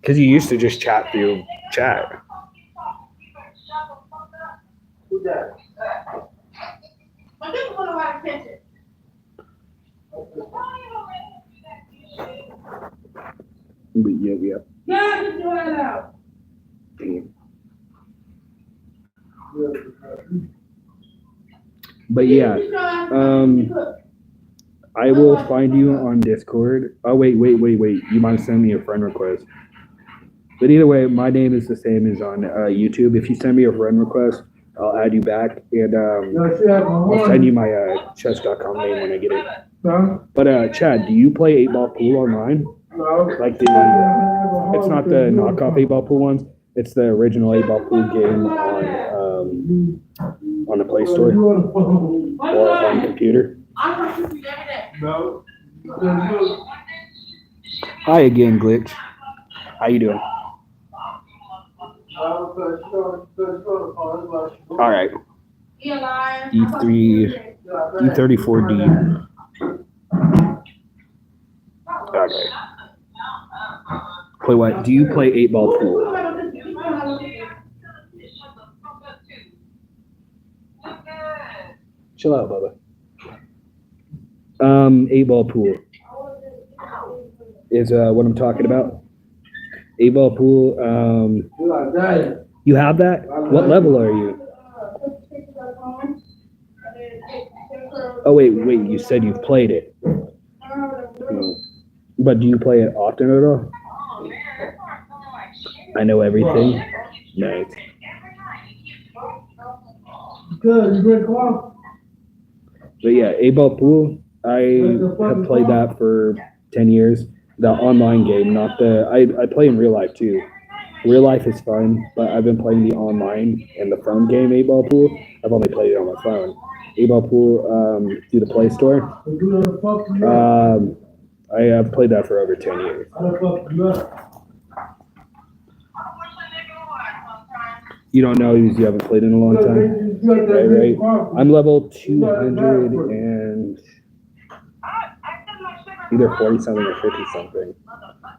Because you used to just chat through chat. Yeah. Yeah, just do it out. But yeah, I will find you on Discord. Oh, wait. You might send me a friend request. But either way, my name is the same as on YouTube. If you send me a friend request, I'll add you back, and I'll send you my chess.com name when I get it. But Chad, do you play 8-Ball Pool online? Like it's not the knockoff 8-Ball Pool ones. It's the original 8-Ball Pool game on the Play Store or on the computer. No. Hi again, Glitch. How you doing? All right. E3, E34D. Okay. Play what? Do you play 8-Ball Pool? Chill out, Bubba. 8-Ball Pool is what I'm talking about. 8-ball pool. You like that? You have that? What level are you? Oh wait. You said you've played it. Hmm. But do you play it often at all? I know everything. Nice. Good, you drink coffee? But yeah, 8-ball pool. I have played that for 10 years. The online game, not the. I play in real life too. Real life is fun, but I've been playing the online and the phone game 8-ball pool. I've only played it on my phone. 8-ball pool through the Play Store. I have played that for over 10 years. You don't know because you haven't played in a long time. Right. I'm level 200 and either 40 something or 50 something.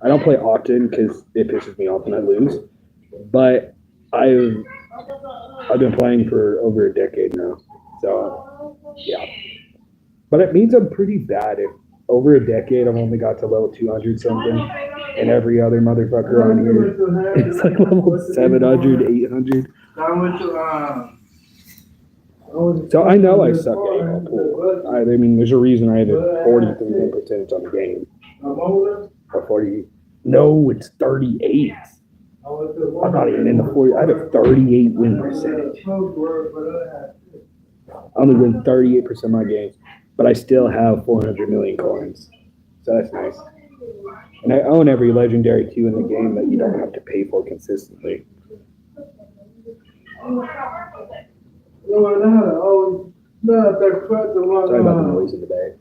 I don't play often because it pisses me off when I lose. But I've been playing for over a decade now. So yeah. But it means I'm pretty bad. If over a decade I've only got to level 200 something, and every other motherfucker on here is like level 700, 800. So I know I suck at 8-ball pool. I mean, there's a reason I have a 43 win percentage on the game. Or 40. No, it's 38. I'm not even in the 40. I have a 38 win percentage. I only win 38% of my games, but I still have 400 million coins. So that's nice. And I own every legendary too in the game that you don't have to pay for consistently. Sorry about the noise in the bay.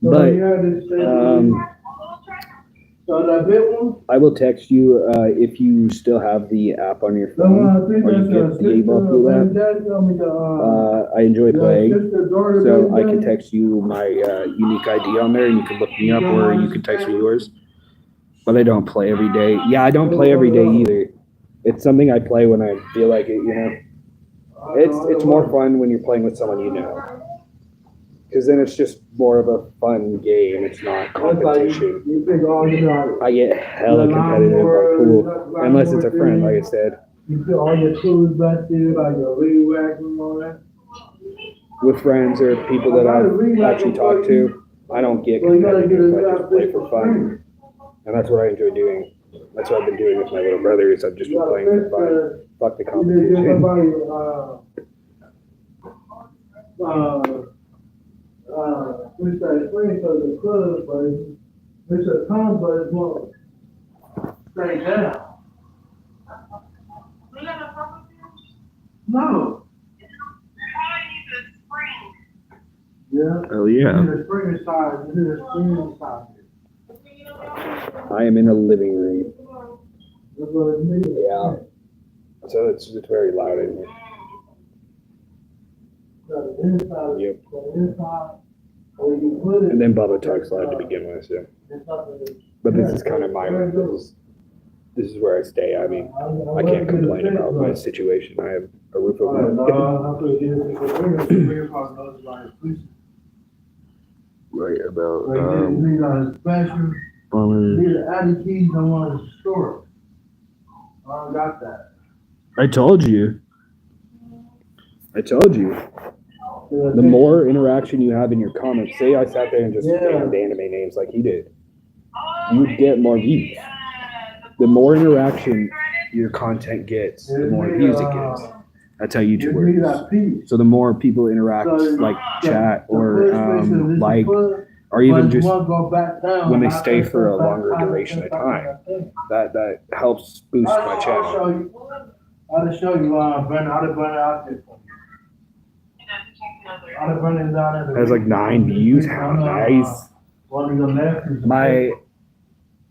But I will text you if you still have the app on your phone or you get the 8-ball pool app. I enjoy playing, so I can text you my unique ID on there and you can look me up or you can text me yours. But I don't play every day. Yeah, I don't play every day either. It's something I play when I feel like it, you know. It's more fun when you're playing with someone you know. Because then it's just more of a fun game. It's not competition. I get hella competitive on pool. Unless it's a friend, like I said. You put all your tools back there, like your weed whack and all that. With friends or people that I've actually talked to, I don't get competitive. I just play for fun. And that's what I enjoy doing. That's what I've been doing with my little brother is I've just been playing for fun. Fuck the competition. We started playing for the club, but it's a time, but it's more straight down. No. Yeah. Oh yeah. This is the spring side. This is the spring side. I am in a living room. That's what it means. Yeah. So it's very loud in here. Yep. And then Bubba talks loud to begin with, so. But this is kind of my this is where I stay. I mean, I can't complain about my situation. I have a roof over my head. Right about I told you. The more interaction you have in your comments, say I sat there and just spammed anime names like he did, you'd get more views. The more interaction your content gets, the more views it gets. That's how YouTube works. So the more people interact, like chat or like, or even just when they stay for a longer duration of time, that helps boost my channel. I'll show you burn out there. It has like 9 views. How nice. My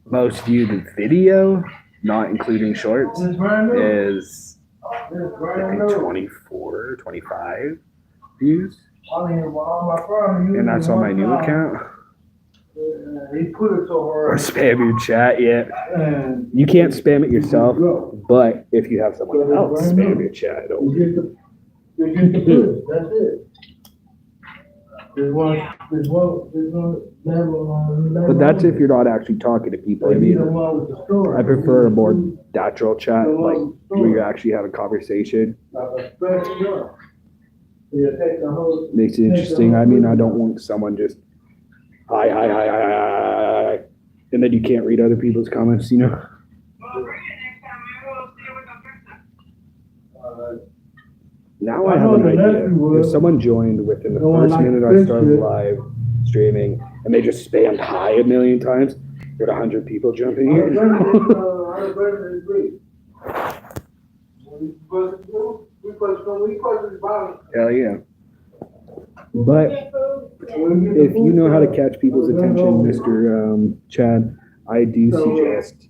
most viewed video, not including shorts, is I think 24, 25 views. And that's on my new account. Or spam your chat, yeah. You can't spam it yourself, but if you have someone else spam your chat, it'll. That's it. There's one level on. But that's if you're not actually talking to people. I mean, The one with the store. I prefer a more natural chat, like where you actually have a conversation. Like a fresh door. You take the whole. Makes it interesting. I mean, I don't want someone just hi, hi, hi, hi, hi, hi, hi, and then you can't read other people's comments, you know? Well, bring it next time, man. We'll see what the fix it. Now I have an idea. If someone joined within the first minute I started live streaming and they just spammed hi a million times, you got 100 people jumping here. Hell yeah. But if you know how to catch people's attention, Mr. Chad, I do suggest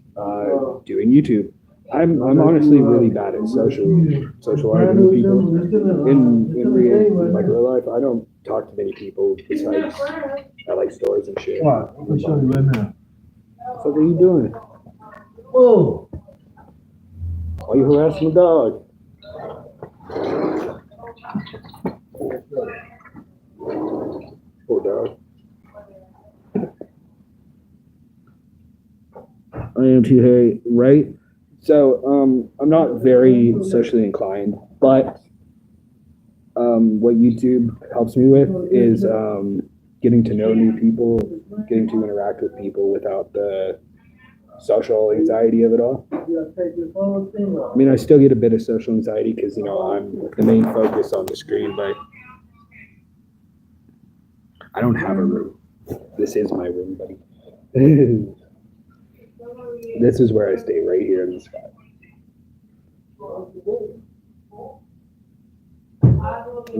doing YouTube. I'm honestly really bad at socializing with people. In real life, I don't talk to many people besides at like stores and shit. What? I'm showing you right now. So what are you doing? Oh. Why are you harassing the dog? Poor dog. I am too, Harry, right? So, I'm not very socially inclined, but what YouTube helps me with is getting to know new people, getting to interact with people without the social anxiety of it all. I mean, I still get a bit of social anxiety because, you know, I'm the main focus on the screen, but I don't have a room. This is my room, buddy. This is where I stay, right here in the spot.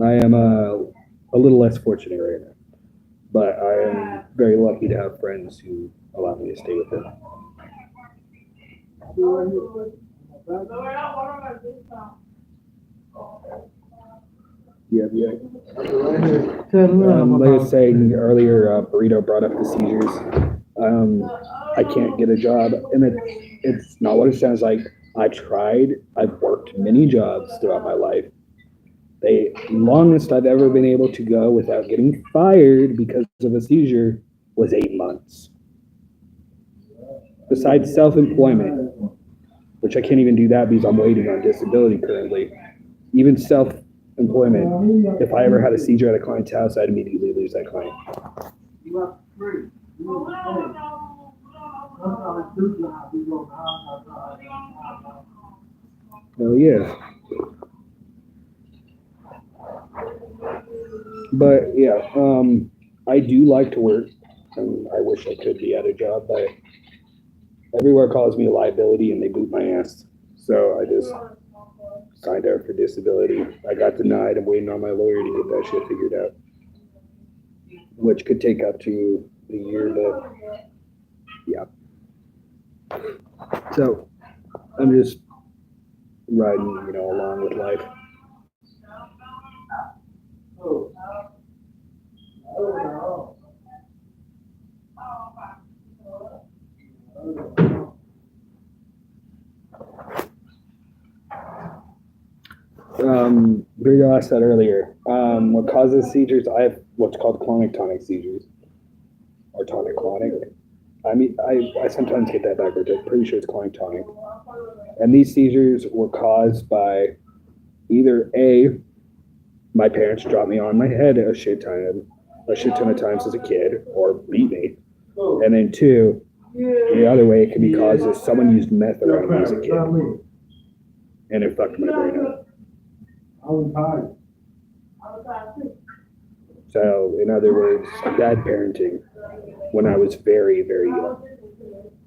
I am a little less fortunate right now, but I am very lucky to have friends who allow me to stay with them. Yeah. Like I was saying earlier, Burrito brought up the seizures. I can't get a job, and it's not what it sounds like. I tried. I've worked many jobs throughout my life. The longest I've ever been able to go without getting fired because of a seizure was 8 months. Besides self-employment, which I can't even do that because I'm waiting on disability currently. Even self-employment, if I ever had a seizure at a client's house, I'd immediately lose that client. Oh yeah. But yeah, I do like to work, and I wish I could be at a job, but everywhere calls me a liability and they boot my ass. So I just signed out for disability. I got denied. I'm waiting on my lawyer to get that shit figured out, which could take up to a year, but yeah. So I'm just riding, you know, along with life. Virgo asked that earlier. What causes seizures? I have what's called clonic-tonic seizures, or tonic-clonic. I mean, I sometimes get that backwards. I'm pretty sure it's clonic-tonic. And these seizures were caused by either A, my parents dropped me on my head a shit ton of times as a kid, or beat me. And then 2, the other way it can be caused is someone used meth around me as a kid, and it fucked my brain up. So, in other words, bad parenting when I was very, very young.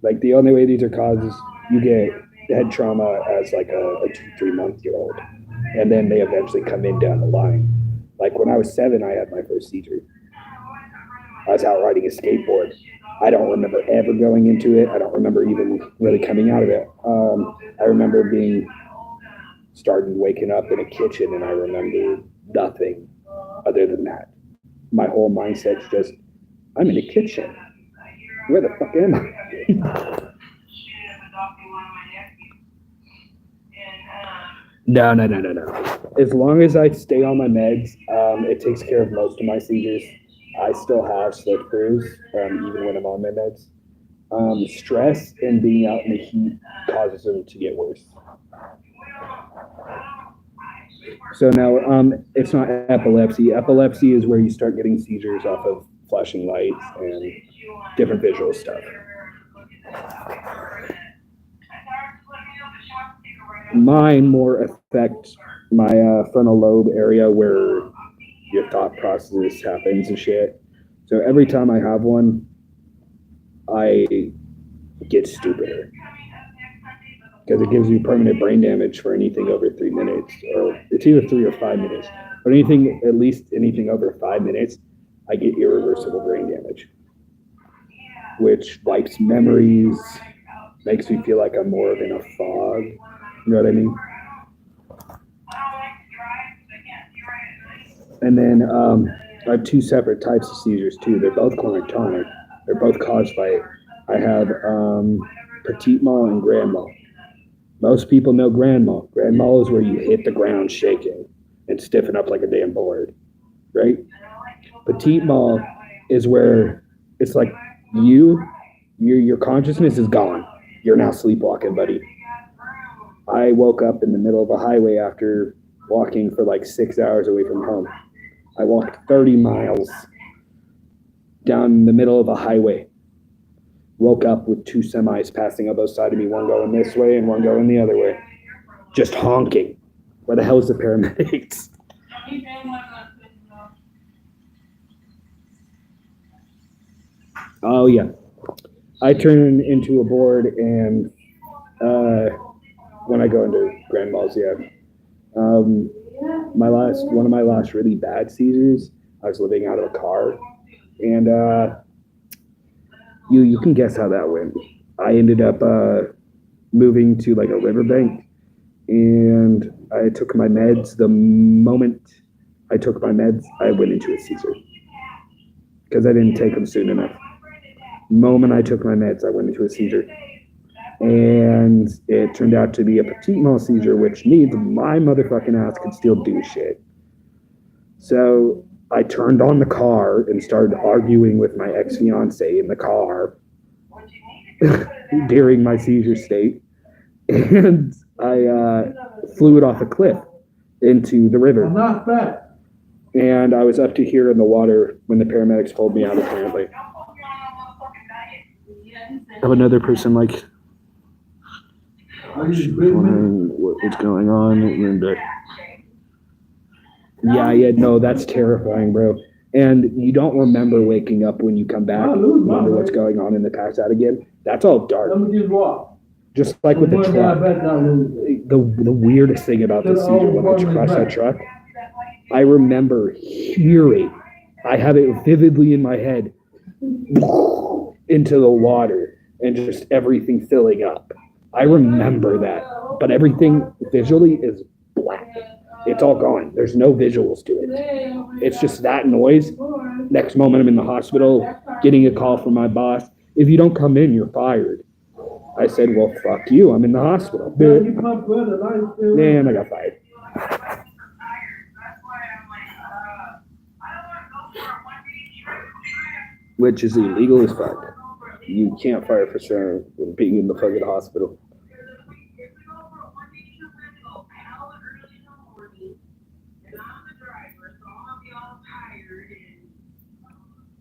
Like, the only way these are caused is you get head trauma as like a 2-3 month year old, and then they eventually come in down the line. Like when I was 7, I had my first seizure. I was out riding a skateboard. I don't remember ever going into it. I don't remember even really coming out of it. I remember waking up in a kitchen, and I remember nothing other than that. My whole mindset's just, I'm in a kitchen. Where the fuck am I? No. As long as I stay on my meds, it takes care of most of my seizures. I still have slip crews, even when I'm on my meds. Stress and being out in the heat causes them to get worse. So now, it's not epilepsy. Epilepsy is where you start getting seizures off of flashing lights and different visual stuff. Mine more affect my frontal lobe area where your thought process happens and shit. So every time I have one, I get stupider because it gives you permanent brain damage for anything over 3 minutes, or it's either 3 or 5 minutes, but at least anything over 5 minutes, I get irreversible brain damage, which wipes memories, makes me feel like I'm more in a fog. You know what I mean? And then I have two separate types of seizures too. They're both clonic-tonic. They're both caused by, I have petit mal and grand mal. Most people know grand mal. Grand mal is where you hit the ground shaking and stiffen up like a damn board, right? Petit mal is where it's like your consciousness is gone. You're now sleepwalking, buddy. I woke up in the middle of a highway after walking for like 6 hours away from home. I walked 30 miles down the middle of a highway. Woke up with two semis passing up both sides of me, one going this way and one going the other way. Just honking. Where the hell is the paramedics? Oh, yeah. I turn into a board and when I go into grand malls, yeah. One of my last really bad seizures, I was living out of a car, and you can guess how that went. I ended up moving to like a riverbank, and I took my meds. The moment I took my meds, I went into a seizure because I didn't take them soon enough. The moment I took my meds, I went into a seizure. And it turned out to be a petit mal seizure, which means my motherfucking ass could still do shit. So I turned on the car and started arguing with my ex-fiance in the car during my seizure state. And I flew it off a cliff into the river. I'm not fat. And I was up to here in the water when the paramedics pulled me out, apparently. I have another person like wondering what's going on. And, no, that's terrifying, bro. And you don't remember waking up when you come back and wonder what's going on in the pass out again. That's all dark. Let me just walk. Just like with the truck. The weirdest thing about this seizure when I crashed that truck, I remember hearing, I have it vividly in my head, into the water and just everything filling up. I remember that, but everything visually is black. It's all gone. There's no visuals to it. It's just that noise. Next moment, I'm in the hospital getting a call from my boss. If you don't come in, you're fired. I said, well, fuck you. I'm in the hospital. And I got fired. Which is illegal as fuck. You can't fire for sure when being in the fucking hospital.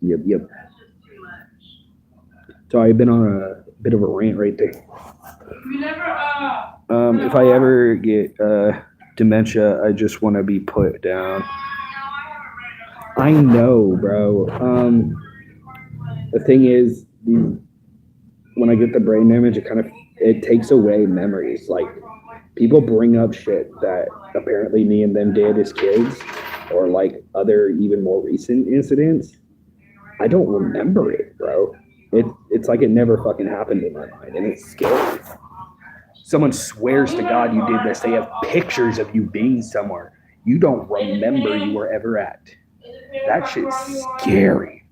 Yep. So I've been on a bit of a rant right there. If I ever get dementia, I just want to be put down. I know, bro. The thing is, when I get the brain damage, it takes away memories. Like, people bring up shit that apparently me and them did as kids, or like other even more recent incidents. I don't remember it, bro. It's like it never fucking happened in my mind, and it's scary. Someone swears to God you did this. They have pictures of you being somewhere you don't remember you were ever at. That shit's scary.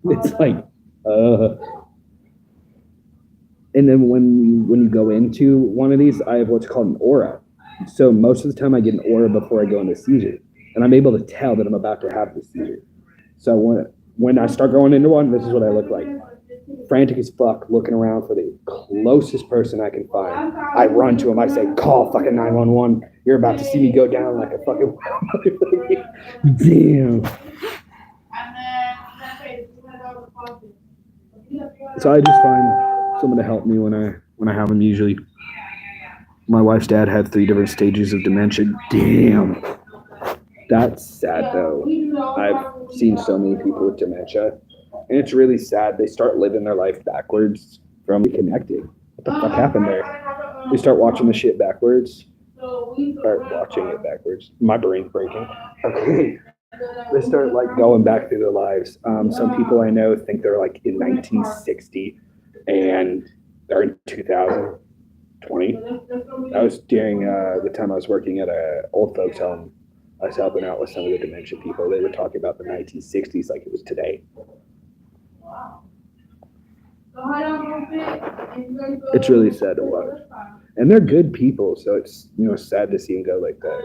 It's like, and then when you go into one of these, I have what's called an aura. So most of the time I get an aura before I go into seizure. and I'm able to tell that I'm about to have this seizure. So when I start going into one, this is what I look like. Frantic as fuck, looking around for the closest person I can find. I run to him. I say, call fucking 911. You're about to see me go down like a fucking damn. So I just find someone to help me when I have them. Usually, my wife's dad had 3 different stages of dementia. Damn, that's sad though. I've seen so many people with dementia, and it's really sad. They start living their life backwards from connecting. What the fuck happened there? They start watching the shit backwards. Start watching it backwards. My brain's breaking. Okay. They start like going back through their lives. Some people I know think they're like in 1960 and they're in 2020. That was during the time I was working at a old folks home. I was helping out with some of the dementia people. They were talking about the 1960s like it was today. It's really sad to watch. And they're good people, so it's sad to see them go like that.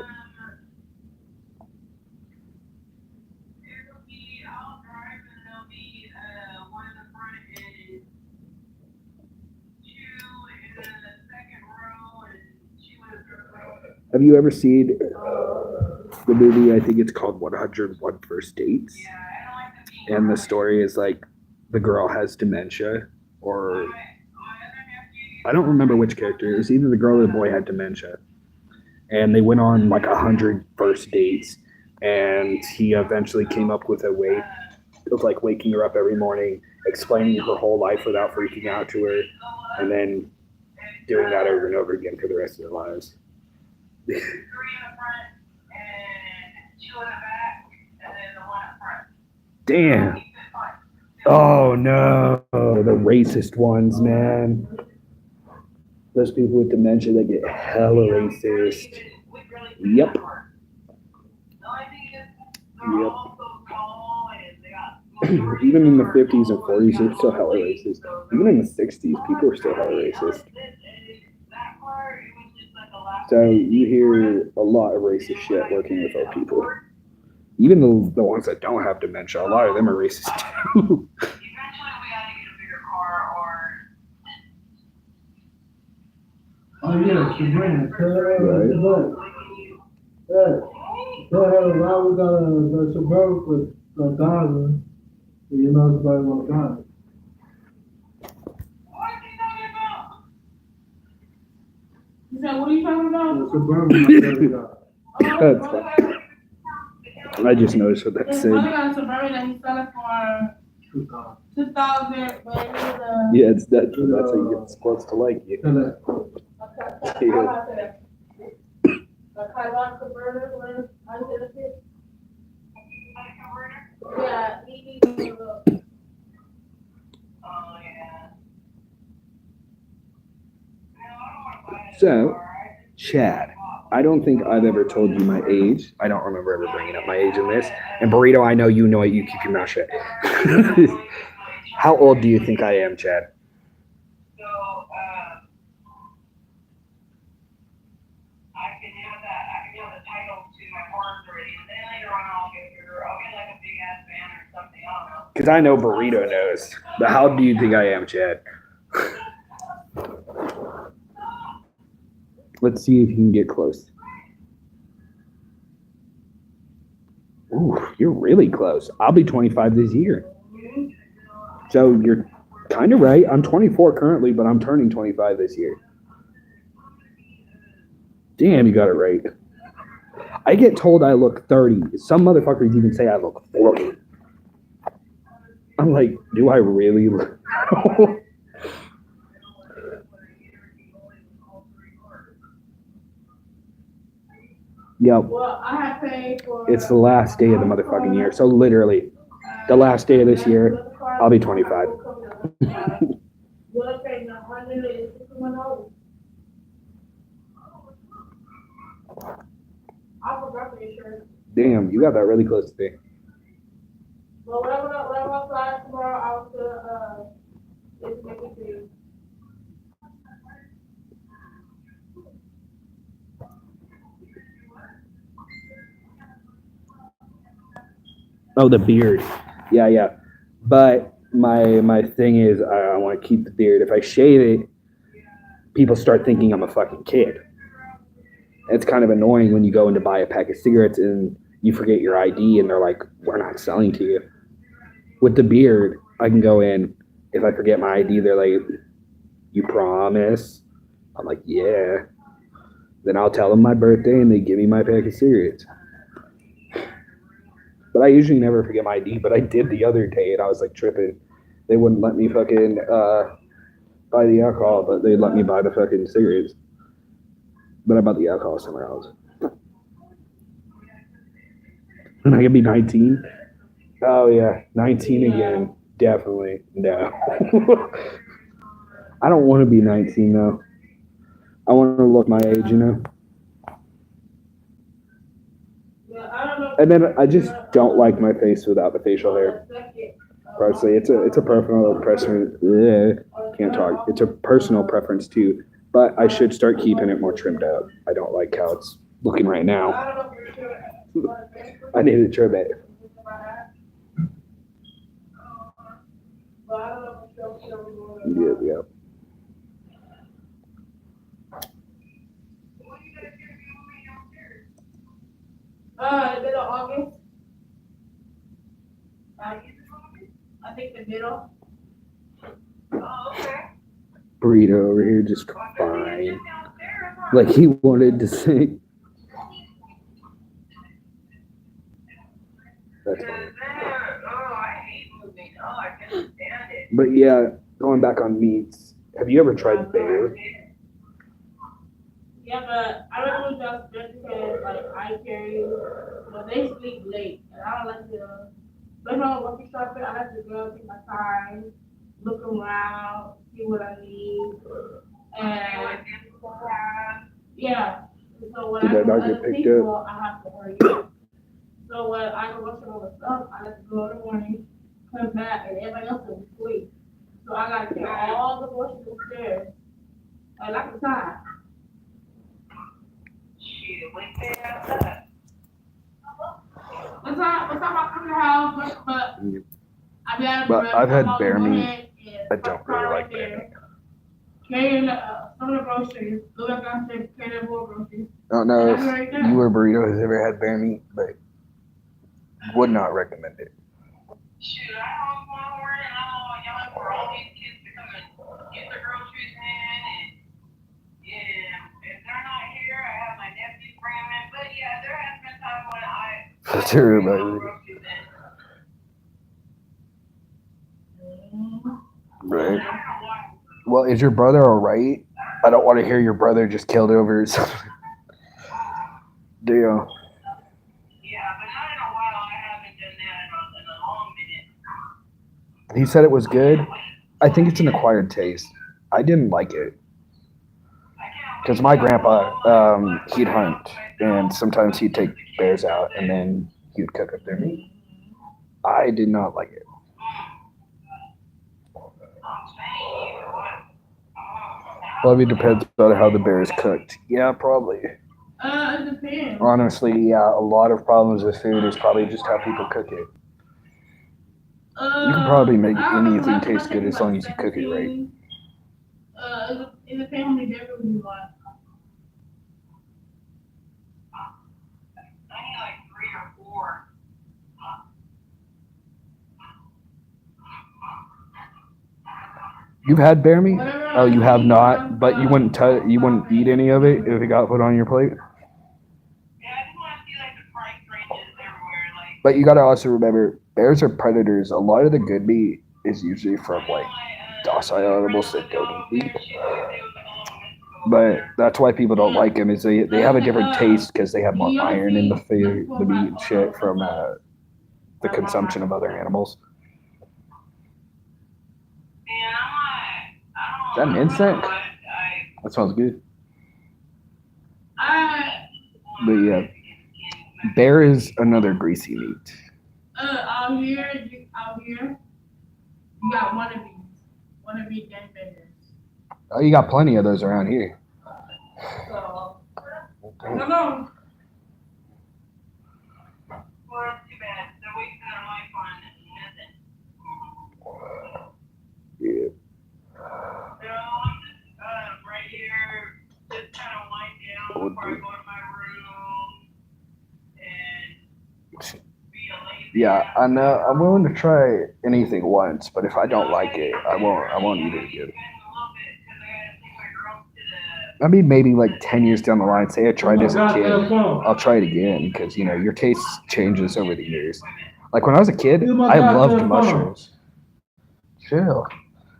Have you ever seen the movie? I think it's called 101 First Dates. And the story is like the girl has dementia, or I don't remember which character. It was either the girl or the boy had dementia. And they went on like 100 first dates. And he eventually came up with a way of like waking her up every morning, explaining her whole life without freaking out to her, and then doing that over and over again for the rest of their lives. 3 in the front and 2 in the back, and then the 1 up front. Damn. Oh no, the racist ones, man. Those people with dementia that get hella racist. Yep. Yep. Even in the 50s and 40s, they're still hella racist. Even in the 60s, people are still hella racist. So you hear a lot of racist shit working with old people. Even the ones that don't have dementia, a lot of them are racist too. Eventually, we gotta get a bigger car or. Oh yeah, Sabrina, Right. why we got a Suburban with a Gaza? Everybody want a Gaza. You said, what are you talking about? The Suburban. That's fine. I just noticed what that His said. brother got a Suburban and he sell it for 2,000, but it was a. Yeah, that's how you get supposed to like you. A Cadillac converter, whatever, I said it. Yeah, he needs to look. Oh, yeah. So, Chad, I don't think I've ever told you my age. I don't remember ever bringing up my age in this. And Burrito, I know you know it. You keep your mouth shut. How old do you think I am, Chad? So, I can have the title to my farm already, and then later on I'll get like a big ass van or something, I don't know. Because I know Burrito knows. But how do you think I am, Chad? Let's see if you can get close. Ooh, you're really close. I'll be 25 this year. So you're kind of right. I'm 24 currently, but I'm turning 25 this year. Damn, you got it right. I get told I look 30. Some motherfuckers even say I look 40. I'm like, do I really look? Yep. Well, I have paid for. It's the last day of the motherfucking year. So literally, the last day of this year, I'll be 25. You're paying $161. I forgot the insurance. Damn, you got that really close to me. But whatever I fly tomorrow, I'll still, it's making to you. Oh, the beard. Yeah, yeah. But my thing is, I want to keep the beard. If I shave it, people start thinking I'm a fucking kid. It's kind of annoying when you go in to buy a pack of cigarettes and you forget your ID and they're like, "We're not selling to you." With the beard, I can go in. If I forget my ID, they're like, "You promise?" I'm like, "Yeah." Then I'll tell them my birthday and they give me my pack of cigarettes. But I usually never forget my ID. But I did the other day and I was like tripping. They wouldn't let me fucking buy the alcohol, but they let me buy the fucking cigarettes. But I bought the alcohol somewhere else. And I could be 19. Oh yeah, 19 again. Definitely no. I don't want to be 19 though. I want to look my age, you know. Yeah, I don't know. And then I just don't like my face without the facial hair. Personally, it's a personal preference. Can't talk. It's a personal preference too. But I should start keeping it more trimmed up. I don't like how it's looking right now. I don't know if you're sure. I need to trim it. But I don't know if you're sure. Yeah, yeah. The middle of August. I think the middle. Oh, okay. Burrito over here just fine. Like he wanted to sing. That's funny. But yeah, going back on meats, have you ever tried bear? Yeah, but I don't know just because like I carry, but they sleep late, and I don't like to. But no, when we shopping, I like to go take my time, look around, see what I need, and yeah. So when Did I that go not to get other picked people, I have to hurry up. So when I go to all the stuff, I like to go in the morning, come back, and everybody else will be asleep. So I gotta take all the groceries upstairs, like a time. What's up, I come to the house, but I be out of But breath. I've had I'm bear go meat. ahead and I don't really like bear there. meat. Carry some of the groceries, go back downstairs, carry the more groceries. I don't know And if I'm right there. you or Burrito has ever had bear meat, but would not recommend it. Shoot, I don't want to worry. I don't yelling for all these kids to come and get their groceries in. And yeah, if they're not here, I have my nephews bring them in. But yeah, there has been times when I True, bring my baby. groceries in. Right. I don't know why. Well, is your brother alright? I don't want to hear your brother just killed over something. Deal. Yeah, but not in a while. I haven't done that in a long minute. He said it was good. I think it's an acquired taste. I didn't like it. Because my grandpa, he'd hunt, and sometimes he'd take bears out, and then he would cook up their meat. I did not like it. Well, it depends on how the bear is cooked. Yeah, probably. It depends. Honestly, yeah, a lot of problems with food is probably just how people cook it. You can probably make anything taste good as long as you cook it right. It depends how many bedrooms you want. I need like 3 or 4. You've had bear meat? Oh, you have not, but you wouldn't you wouldn't eat any of it if it got put on your plate. Yeah, I just want to see like the price ranges everywhere. Like, But you gotta also remember, bears are predators. A lot of the good meat is usually from like docile animals that don't eat meat. But that's why people don't like them. Is they have a different taste because they have more iron in the food, the meat and shit from the consumption of other animals. man, I'm like, Is that an insect? I That smells good. I But yeah, bear is another greasy meat. out here, you got wannabe gangbangers. Oh, you got plenty of those around here. So I don't know. well, it's too bad. The weeks in a Yeah, I know. I'm willing to try anything once, but if I don't like it, I won't eat it again. I mean, maybe like 10 years down the line, say I tried as a kid, I'll try it again because, you know, your taste changes over the years. Like when I was a kid, I loved mushrooms. Chill.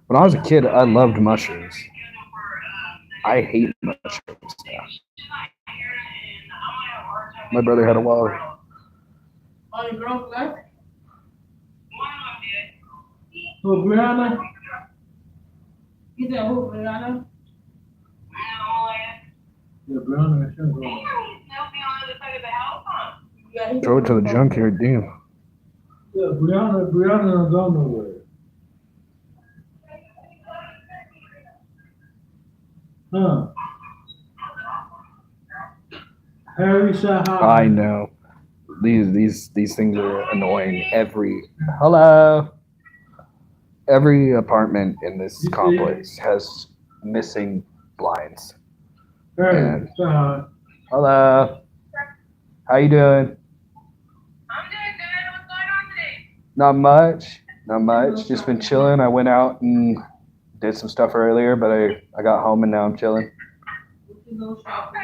When I was a kid, I loved mushrooms. I hate mushrooms now. My brother had a wild. All the girls left? So Brianna, You said who, Brianna? yeah, Brianna, she's going. Yeah, he Throw it to the junkyard, damn. Yeah, Brianna is on nowhere. Huh? Harry said hi. I know. These things are annoying. Every apartment in this complex has missing blinds. Harry, say hi. Hello. How you doing? I'm doing good. What's going on today? Not much. Not much. Just been chilling. I went out and did some stuff earlier, but I got home and now I'm chilling. You go shopping.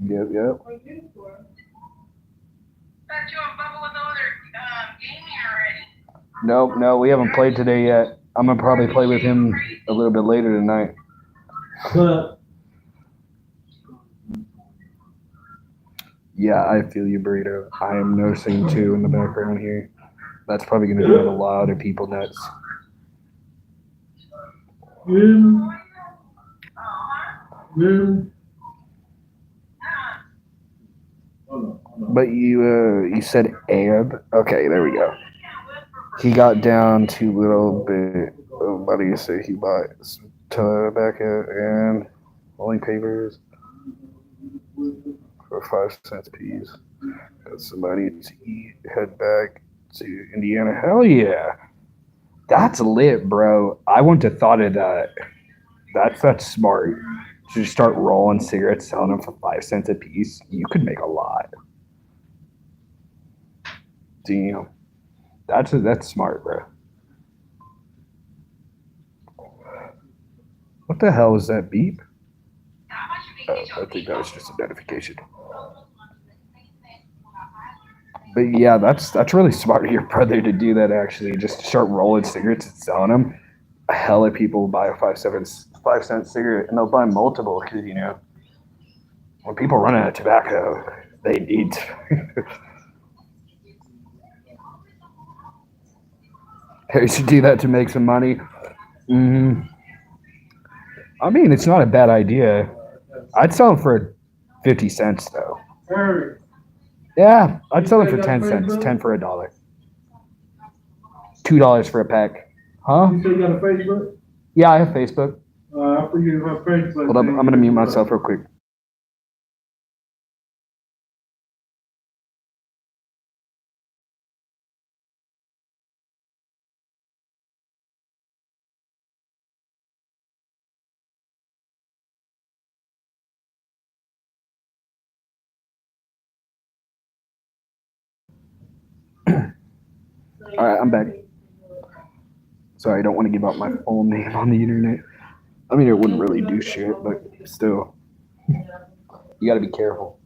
Okay. Yep. What you for? Thought you and Bubba was over there gaming already. Nope, no, we haven't played today yet. I'm gonna probably play with him a little bit later tonight. But Yeah, I feel you, Burrito. I am noticing too in the background here. That's probably gonna drive a lot of people nuts. you, hold on. But you said Ab. Okay, there we go. He got down to a little bit. What do you say? He bought some tobacco and rolling papers for 5 cents a piece. Got some money to eat. Head back to Indiana. Hell yeah, that's lit, bro. I wouldn't have thought of that. That's smart. To just start rolling cigarettes, selling them for 5 cents a piece. You could make a lot. Damn, that's smart, bro. What the hell is that beep? Oh, I think that was just a notification. But yeah, that's really smart of your brother to do that. Actually, just start rolling cigarettes and selling them. A hell of people will buy a 5 cent cigarette, and they'll buy multiple because you know when people run out of tobacco, they need to. They should do that to make some money. Hmm. I mean, it's not a bad idea. I'd sell them for 50 cents though. Harry, Yeah, I'd sell them for 10 cents. 10 for $1. $2 for a pack. Huh? you say you got a Facebook? Yeah, I have Facebook. I forget her Facebook. Hold up, I'm gonna mute myself real quick. All right, I'm back. Sorry, I don't want to give out my full name on the internet. I mean, it wouldn't really do shit, but still, you gotta be careful.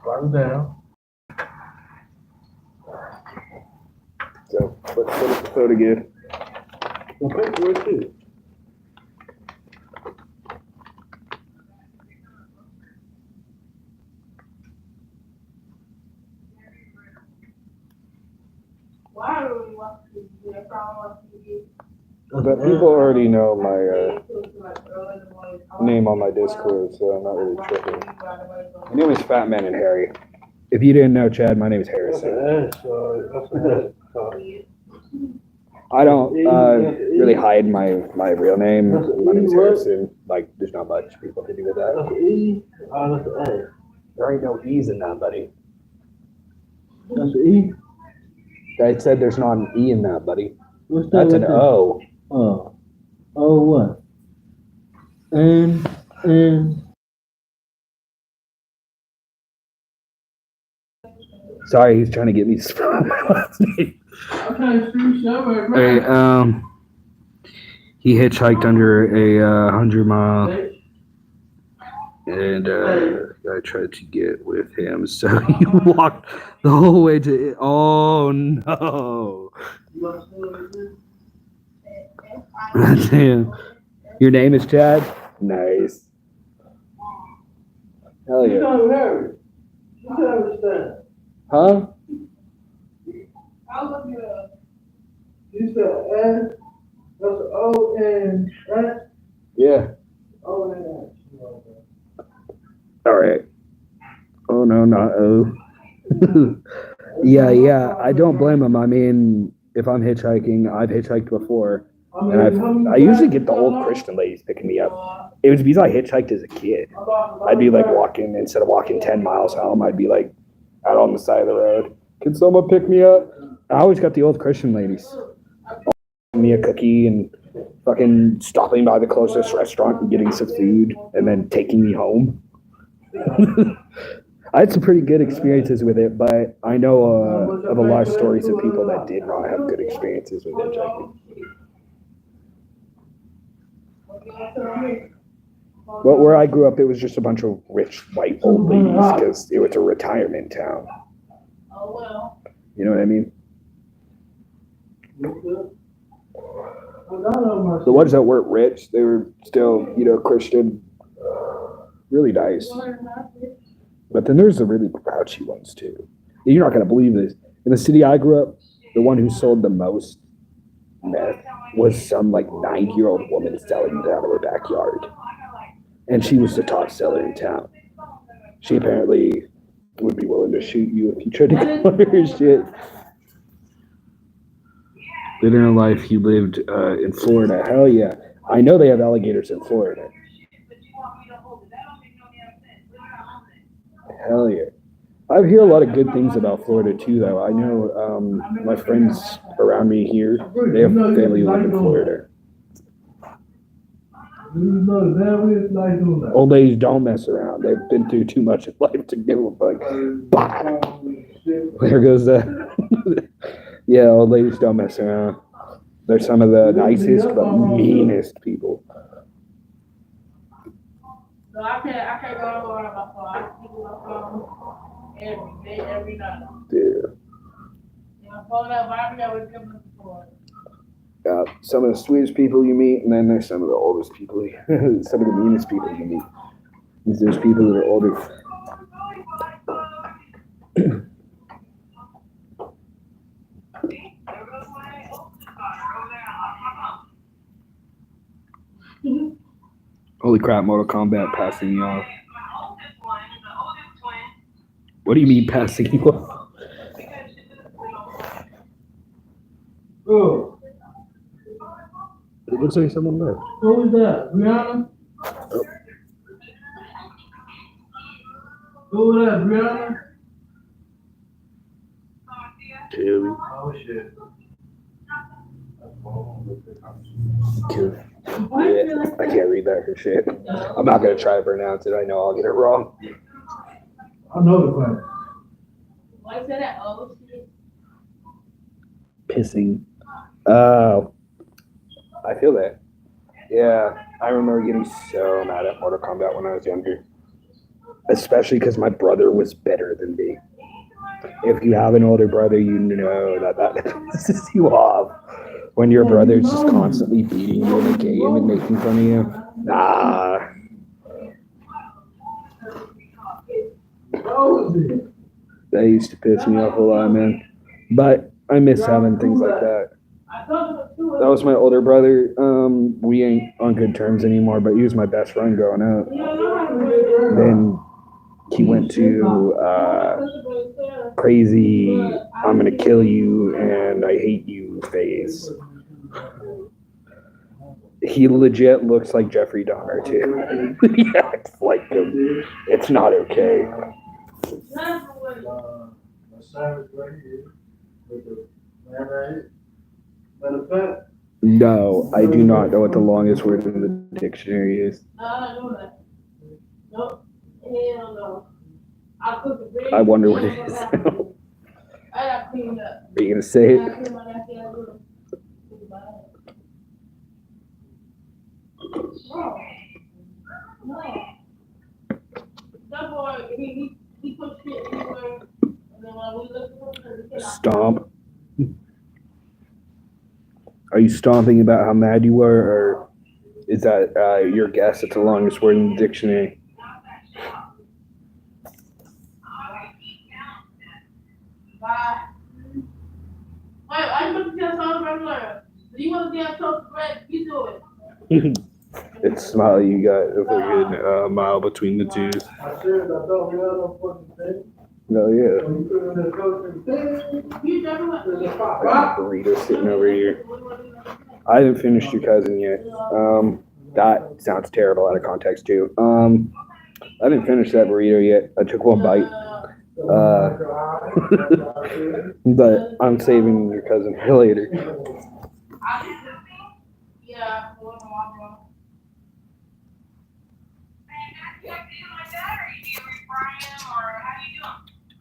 Write it down. So, what is the photo give? The paper right there. Why I really want to do that? I want to do But people already know my name on my Discord, so I'm not really tripping. My name is Fat Man and Harry. If you didn't know, Chad, my name is Harrison. I don't really hide my real name. My name is Harrison. Like, there's not much people to do with that. That's E. That's A. There ain't no E's in that, buddy. That's E. I said there's not an E in that, buddy. What's That's an with that? O. Oh. Oh, what? And Sorry, he's trying to get me to spell my last name. I'm trying to screw somewhere. Hey, he hitchhiked under a 100-mile, and I tried to get with him, so he walked the whole way to it. Oh no! Damn. Your name is Chad? Nice. Hell You yeah. don't hurry. You don't understand. Huh? I'll look it up. You said S, that's O-N-S, Yeah. O-N-S. All right. Oh no, not O. Yeah. I don't blame him. I mean, if I'm hitchhiking, I've hitchhiked before, and I usually get the old Christian ladies picking me up. It was because I hitchhiked as a kid. I'd be like walking, instead of walking 10 miles home, I'd be like out on the side of the road. Can someone pick me up? I always got the old Christian ladies. Giving me a cookie and fucking stopping by the closest restaurant and getting some food and then taking me home. I had some pretty good experiences with it, but I know of a lot of stories of people that did not have good experiences with hitchhiking. But where I grew up, it was just a bunch of rich white old ladies because it was a retirement town. Oh, well. You know what I mean? The ones that weren't rich, they were still, Christian, really nice. But then there's the really grouchy ones too. You're not gonna believe this. In the city I grew up, the one who sold the most meth was some like 90-year-old woman selling it out of her backyard. And she was the top seller in town. She apparently would be willing to shoot you if you tried to call her shit. Later in life, he lived in Florida. Hell yeah. I know they have alligators in Florida. Hell yeah. I hear a lot of good things about Florida too, though. I know my friends around me here, they have family who live in Florida. Old ladies don't mess around. They've been through too much in life to give a fuck. Bah! There goes the. Yeah, old ladies don't mess around. They're some of the nicest but meanest people. So I can't go on my phone. I keep my phone every day, every night. Yeah. My phone that vibrates, I would come before. Some of the sweetest people you meet, and then there's some of the oldest people, some of the meanest people you meet. There's people that are older. Holy crap, Mortal Kombat passing you off. What do you mean passing you off? Oh, It looks like someone left. who was that? Brianna? Oh. Who was that? Brianna? Tilly. Oh, shit. Tilly. Yeah, I can't read that her shit. I'm not gonna try to pronounce it. I know I'll get it wrong. I know the question. Why you say that? Oh, shit. Pissing. Oh. I feel that. Yeah, I remember getting so mad at Mortal Kombat when I was younger. Especially because my brother was better than me. If you have an older brother, you know that pisses you off. When your brother's just constantly beating you in a game and making fun of you. Nah. That used to piss me off a lot, man. But I miss having things like that. That was my older brother. We ain't on good terms anymore, but he was my best friend growing up. Then he went to crazy, I'm gonna kill you and I hate you phase. He legit looks like Jeffrey Dahmer too. He acts like him. It's not okay. No, I do not know what the longest word in the dictionary is. No, I don't know that. Nope. Hell no. I cook the bread. I wonder what it is. clean up. Are you gonna say I it? clean my nasty ass room. No. No. That boy, he put shit everywhere. And then when we look for him, he cannot. Stomp. Are you stomping about how mad you were, or is that your guess at the longest word in the dictionary? Bye. Wait, I put the damn sauce regular. Do you want the damn toast bread? You do it. It's smile. You got a good mile between the two. I said, I thought we had no fucking thing. Oh yeah. When you put in the fucking thing, You never went. there's a pop. I got a burrito sitting over here. I haven't finished your cousin yet. That sounds terrible out of context too. I didn't finish that burrito yet. I took one bite, but I'm saving your cousin for later. Yeah, for my mom.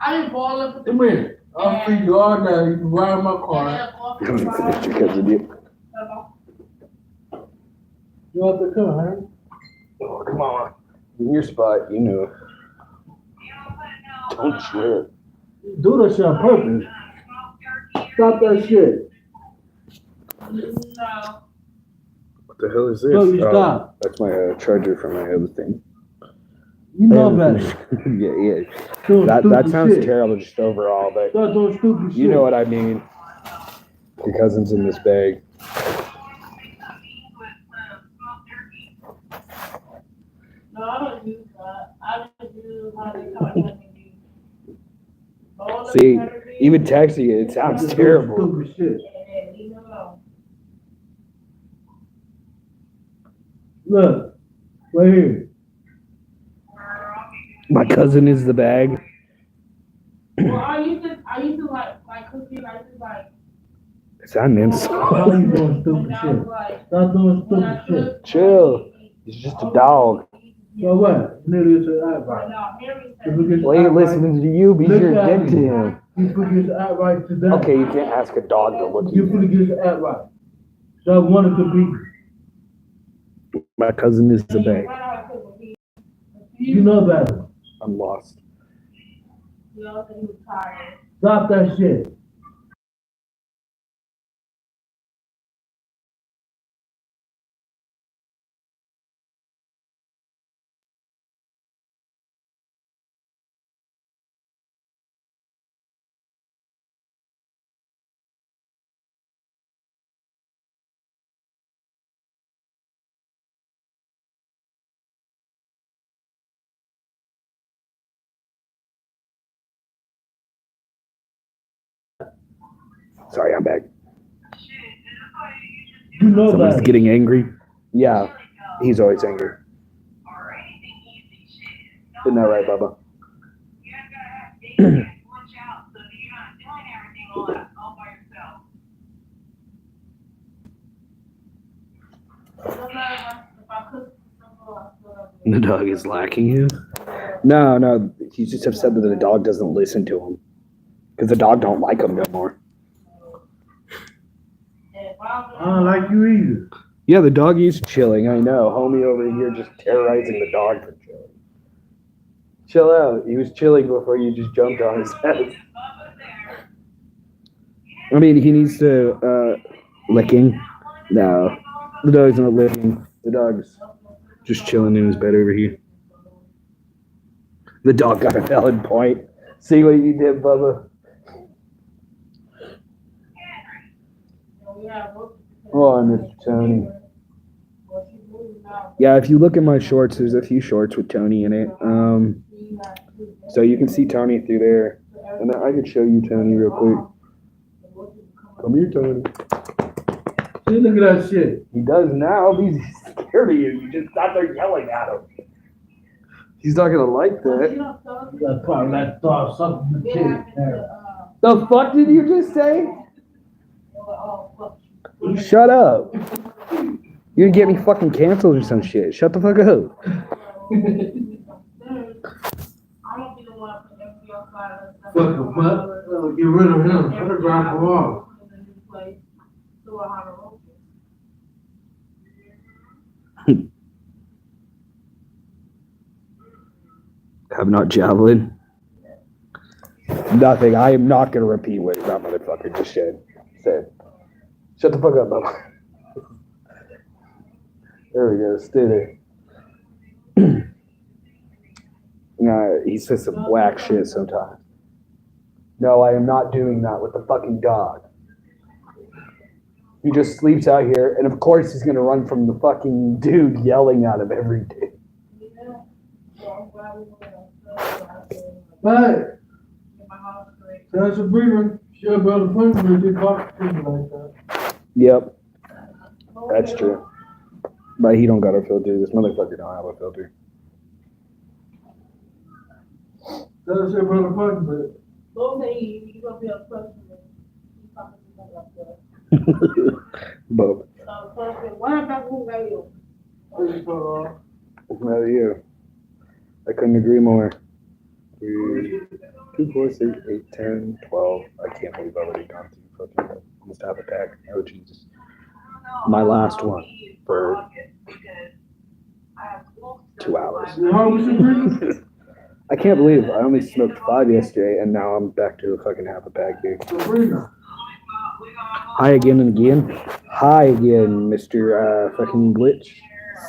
I didn't boil it. Come here. I'll feed you all night. You can ride my car. I haven't finished your cousin yet. You want to come, Harry? Oh, come on. In your spot, you know. Don't trip. Do that shit on purpose. Stop that shit. No. What the hell is this? No, you stop. That's my charger for my other thing. You know better. Yeah. Doing That stupid sounds shit. terrible just overall, but Stop doing stupid shit. you know what I mean. Your cousin's in this bag. No, I don't use that. I just use how they call it. See, even texting it, it sounds Just doing terrible. Stupid shit. And then leave it alone. Look, right here. My cousin is the bag. Well, I used to like cooking. I used to like. Is that an Why insult? you doing And stupid I shit? was like, Stop doing when I stupid shit. cook. Chill. He's just a dog. So what? Nigga, it's an act But right. no, Harry If we said. get Well, he act right, listening to you because Look you're at dead to me. him. you put this act right to them. Okay, you can't ask a dog to look at You you. put this act right. Stop wanting to be. My cousin is the bag. You know better. I'm lost. You know, he was tired. Stop that shit. Sorry, I'm back. You know Someone's better. getting angry. Yeah, he's always angry. Isn't that right, Bubba? The dog is lacking you? No, he's just upset that the dog doesn't listen to him. Because the dog don't like him no more. I don't like you either. Yeah, the dog is chilling, I know. Homie over here just terrorizing the dog for chilling. Chill out. He was chilling before you just jumped on his head. I mean, he needs to, licking. No, the dog's not licking. The dog's just chilling in his bed over here. The dog got a valid point. See what you did, Bubba? Oh, Mr. Tony. Yeah, if you look at my shorts, there's a few shorts with Tony in it. So you can see Tony through there. And I could show you Tony real quick. Come here, Tony. See, look at that shit. He does now, but he's scared of you. You just sat there yelling at him. He's not gonna like that. That probably that dog something to take. The fuck did you just say? Shut up. You're gonna get me fucking canceled or some shit. Shut the fuck up. Fuck a butt. Oh to get rid of him. I'm gonna drop him off. In the new place. So I'll have a road. Have not javelin. Nothing. I am not gonna repeat what that motherfucker just said. Shut the fuck up, Bubba. There we go. Stay there. He says some whack shit sometimes. No, I am not doing that with the fucking dog. He just sleeps out here, and of course he's gonna run from the fucking dude yelling at him every day. Hey, tell Sabrina, she'll be able to put me if you talk to me like that. Yep, that's true. But he don't got a filter. This motherfucker don't have a filter. Tell her she'll be able to put me. Don't say you gonna be a person. You talking to me like that. Bob. Person, what about who are you? I just put her off. How are you? I couldn't agree more. 3, 2, 4, 6, 8, 10, 12. I can't believe I've already gone through fucking almost half a pack. Oh, Jesus. My last one for 2 hours. You hungry, Sabrina? I can't believe I only smoked 5 yesterday, and now I'm back to a fucking half a pack here. Sabrina. Hi again and again. Hi again, Mr. Fucking Glitch.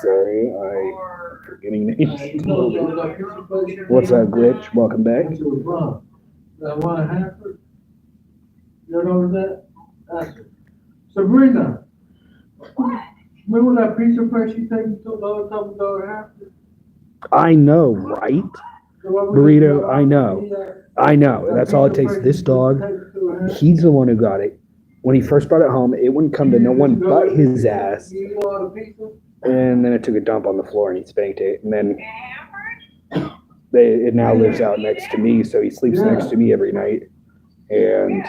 Sorry, I'm forgetting names. What's up, Glitch? Welcome back. That one in Hanford? You know that? That's it. Sabrina. Remember that pizza place you take me to the other time we go to Hanford? I know, right? Burrito, I know. I know. That's all it takes. This dog, he's the one who got it. When he first brought it home, it wouldn't come to no one but his ass. And then it took a dump on the floor and he spanked it. And then it now lives out next to me, so he sleeps next to me every night. And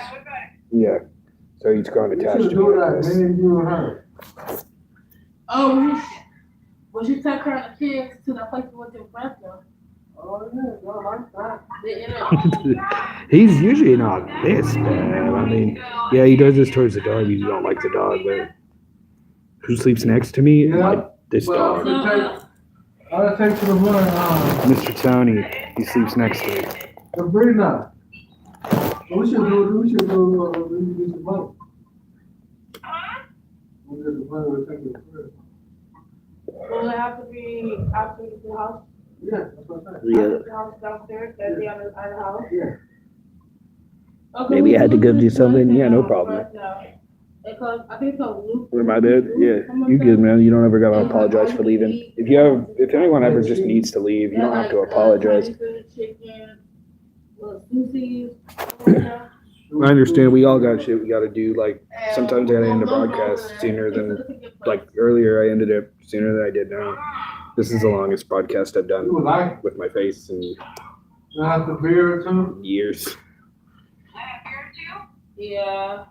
yeah, so he's gone attached to me like this. Oh, well, she took her and the kids to the place we went to Fresno. He's usually not this bad. I mean, yeah, he does this towards the dog. You don't like the dog, but who sleeps next to me? This dog. I'll take to the one. Mr. Tony, he sleeps next to me. Sabrina. We should do get some money. We'll get the money, we'll take it first. Will it have to be after the house? Yeah, that's what I'm saying. Yeah. After the house downstairs, that'd be on the house? Yeah. Okay, Maybe I had to go do something. Yeah, no problem. Because I think so. Luke. Where my bed? Yeah, you good, man. You don't ever gotta apologize for leaving. If anyone ever just needs to leave, you don't have to apologize. Chicken, sushi. I understand. We all got shit we gotta do. Like sometimes I gotta end a broadcast sooner than earlier. I ended it sooner than I did now. This is the longest broadcast I've done You would like, with my face in you have the beer too? years. Yeah.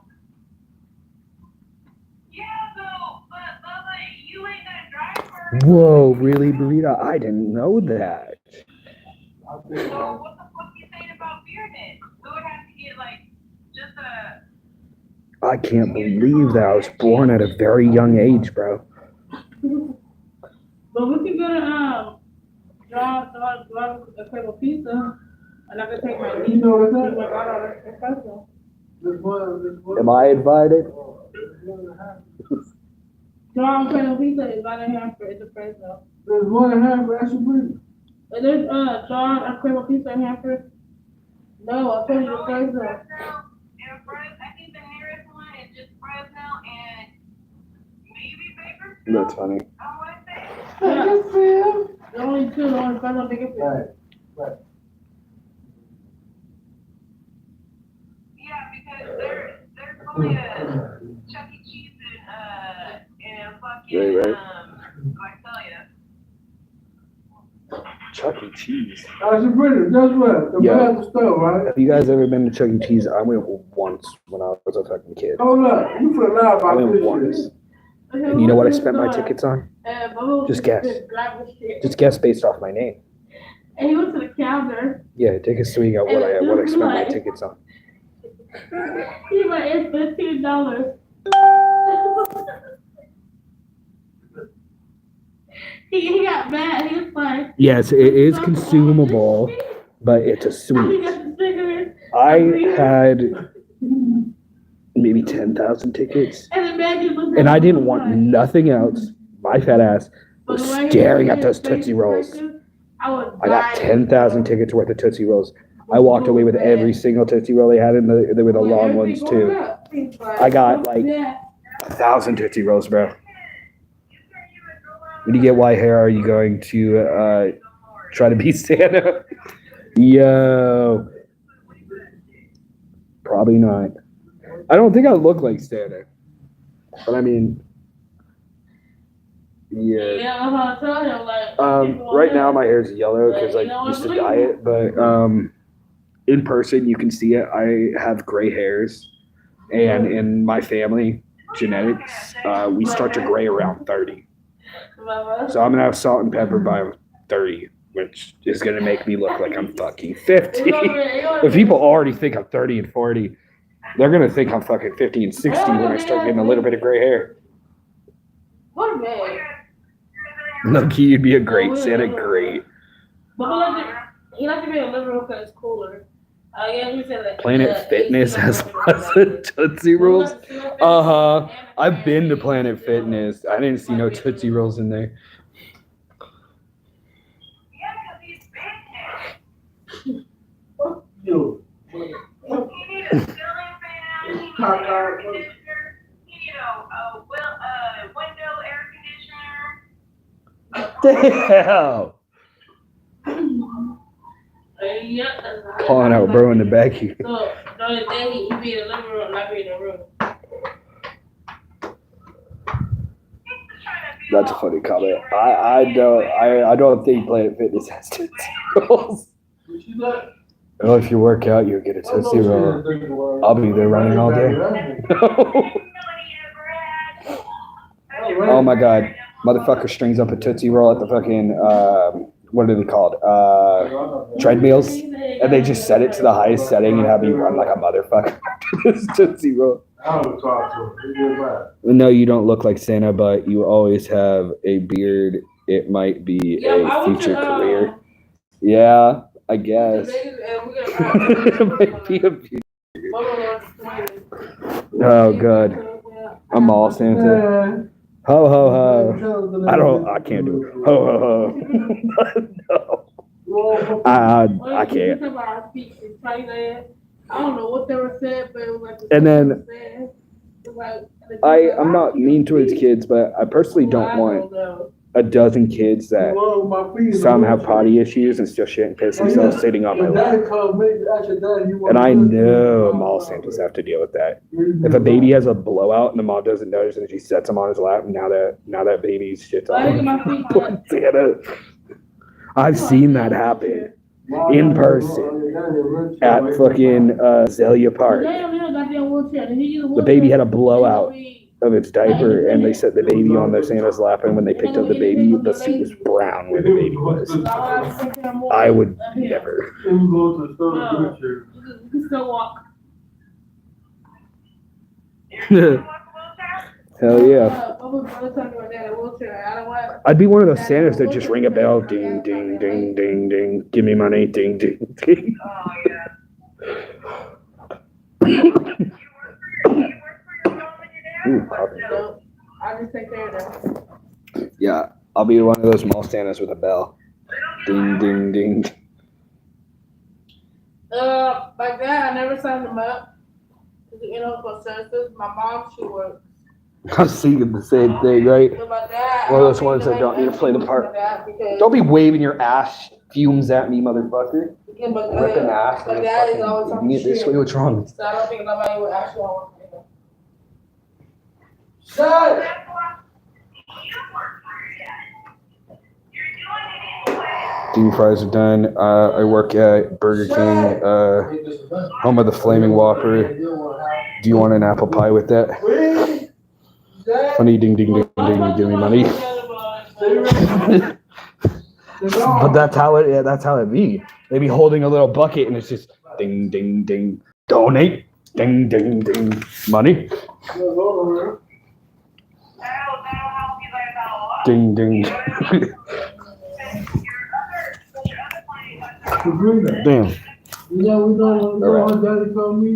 Whoa, really, Burrito? I didn't know that. I'll take So it. what the fuck you saying about beer then? We would have to get like just a. I can't believe that I was born at a very young age, bro. But we can go to drive a crib of pizza, and I can take my niece. You know what's and that? my daughter to Fresno. This one. Am I invited? John Crib Pizza is not in Hanford, it's a Fresno. There's one and a half for Sabrina. And there's John a Crib Pizza in Hanford. No, I told you the Fresno. I think the nearest one is just Fresno and maybe Bakersfield. That's funny. I want to say. Yeah. The only two, the only Fresno Bakersfield. Right. Yeah, because there's only a Chuck E. Cheese and fucking Right. Visalia. Chuck E. Cheese. Sabrina, guess what? The Yeah. man at the store, right? Have you guys ever been to Chuck E. Cheese? I went once when I was a fucking kid. Hold up, you feel loud I about went this once. shit. And you know what I spent my tickets on? Just guess. Just guess based off my name. And he went to the counter. Yeah, take us through what I spent my tickets on. He like, it's $15. He got mad. He was like, Yes, it is consumable, but it's a I sweet. got the cigarettes. I had maybe 10,000 tickets, And the man just looked at and I him didn't and want was nothing else. My fat ass like, was "But the way he staring looked at those his face Tootsie Rolls. expression, I was I got dying. 10,000 tickets worth of Tootsie Rolls. I walked away with every single Tootsie Roll they had, and they were the With long everything ones going too. up, he's like, I got, like, yeah. 1,000 Tootsie Rolls, bro. When you get white hair, are you going to try to be Santa? Yo. Probably not. I don't think I look like Santa. But I mean, yeah. Yeah, I'm gonna tell him, like, Right now my hair's yellow because I used to dye it, but in person you can see it. I have gray hairs, and in my family genetics, we start to gray around 30. So I'm gonna have salt and pepper by 30, which is gonna make me look like I'm fucking 50. If people already think I'm 30 and 40, they're gonna think I'm fucking 50 and 60 when I start getting a little bit of gray hair. What a man. Low key, you'd be a great Santa, great. But he likes to be in the living room because it's cooler. Yeah, we said that. Planet Fitness has lots of Tootsie Rolls. I've been to Planet Fitness. I didn't see no Tootsie Rolls in there. Yo. He need a ceiling fan, he need an air conditioner, he need a window air conditioner. What the hell? Calling out bro in the back here. So, the only thing he be in the living room, not be in the room. That's a funny comment. I don't think Planet Fitness has Tootsie Rolls. What you got? Well, if you work out, you'll get a Tootsie Roll. I'll be there running all day. Oh my god. Motherfucker strings up a Tootsie Roll at the fucking, what are they called? Treadmills. And they just set it to the highest setting and have me run like a motherfucker after this Tootsie Roll. I would talk to him. He did right. No, you don't look like Santa, but you always have a beard. It might be a future career. Yeah, I guess. It might be a future. Oh, God. I'm all Santa. Ho, ho, ho. I can't do it. Ho, ho, ho. No. I can't. I don't know what they were saying, but it was like. And then I'm not mean towards kids, but I personally don't want a dozen kids that some have potty issues and still shit and piss themselves sitting on my lap. And I know mall Santas have to deal with that. If a baby has a blowout and the mom doesn't notice and she sets him on his lap, now that baby's shit's on Santa. I've seen that happen in person at fucking Azalea Park. The baby had a blowout of its diaper, and they set the baby on their Santa's lap, and when they picked up the baby, the seat was brown where the baby was. I would never. You can still walk. Hell yeah. I'd be one of those Santas that just ring a bell, ding, ding, ding, ding, ding, give me money, ding, ding, ding. Oh, yeah. You work for your mom and your dad? Ooh, or coffee. no? I just take care of them. Yeah, I'll be one of those mall Santas with a bell. Ding, ding, ding. My dad, I never signed him up. For services. My mom, she works. I'm seeing the same thing, right? So my dad. One of those ones that don't need to play the part. Don't be waving your ass fumes at me, motherfucker. Yeah, but Ripping ass. my dad is always Fucking get this way, what's wrong? So I don't think nobody would actually want to do Shut. That's why you work for your dad. You're doing it anyway. Dean fries are done. I work at Burger King, home of the Flaming Whopper. Do you want an apple pie with that? Honey, ding, ding, ding, ding, give me money. But that's how it be. They be holding a little bucket and it's just ding, ding, ding. Donate. Ding, ding, ding. Money? Hold That'll help you guys out a lot. Ding, ding. Your other client, Sabrina, Damn. you know what Alright. daddy told me?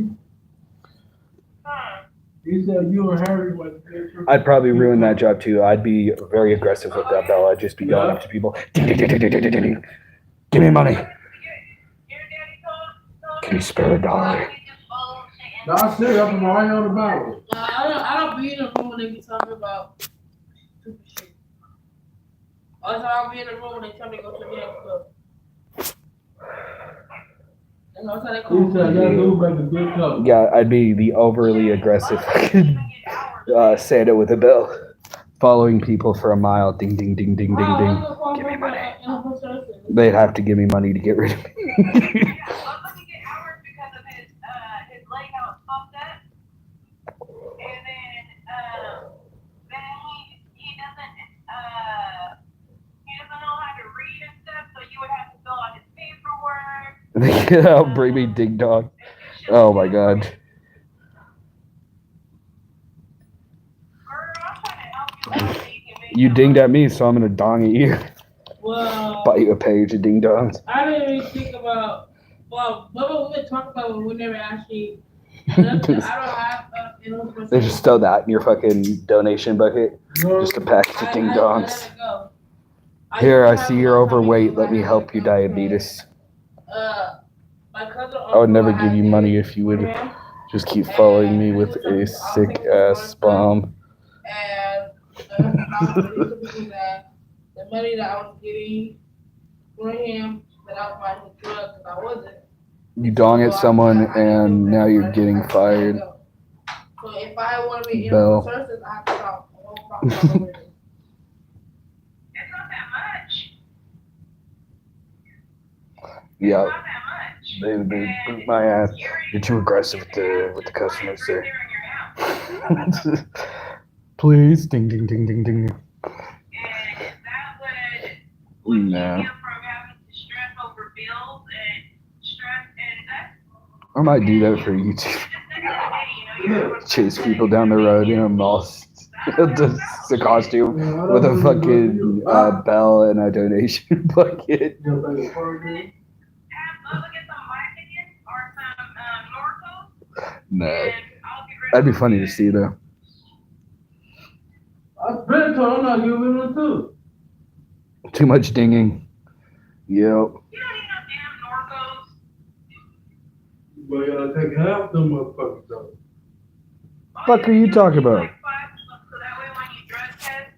huh? He said you and Harry went to I'd probably ruin that job too. I'd be very aggressive with that bell. I'd just be going up to people. Ding, ding, ding, ding, ding, ding, ding, ding. Give me money. Your daddy told Can you spare a dollar? That's it, I'm right on the Bible. I don't be in the room when they be talking about stupid shit. Also, I'll be in the room when they tell me to go to the dance club. And that's how they call He said me. that dude make a good cover. Yeah, I'd be the overly aggressive Santa with a bell, following people for a mile. Ding, ding, ding, ding, ding, ding. Give me money. They'd have to give me money to get rid of me. Yeah, well, let me get hours because of his leg how it's fucked up. And then he doesn't know how to read and stuff, so you would have to fill out his paperwork. They help bring me ding dong. Oh my god. Girl, I'm trying to help you out so you can make You some dinged money. at me, so I'm gonna dong at you. Well, Buy you a page of ding dongs. I didn't even think about. Well, what we talked about, but we never actually. I don't have They just throw that in your fucking donation bucket. No, Just a package of ding I dongs. let it go. Here, I used to see have you're my family overweight. do Let me that. help you, diabetes. My cousin. I would never uncle give you had money it if you would for him, just keep following me with a sick ass bomb. And I was telling people that the money that I was getting for him, that I was buying his drugs, because I wasn't. You dong at someone and now you're getting fired. So if I want to be Bell. in services, I have to stop. I won't stop talking with it. It's not that much. Yeah, It's not that much. they boot my ass. You're too aggressive with the customers, sir. Please, ding, ding, ding, ding, ding. And that would keep Nah. you from having to stress over bills and stress, and that's I might do that for you too. just the end of the day, you know. Chase people down the road in a mall. Just a costume with a fucking bell and a donation bucket. you know, like, for me. Look at some Vicodin or some Norco, No, and I'll get rid that'd be of funny to see though. I've been told I'm not giving them too. Too much dinging. Yep. You don't need no damn Norcos. But you gotta take half them motherfuckers though. Fuck are you talking about? Like 5 bucks, so that way when you drug test,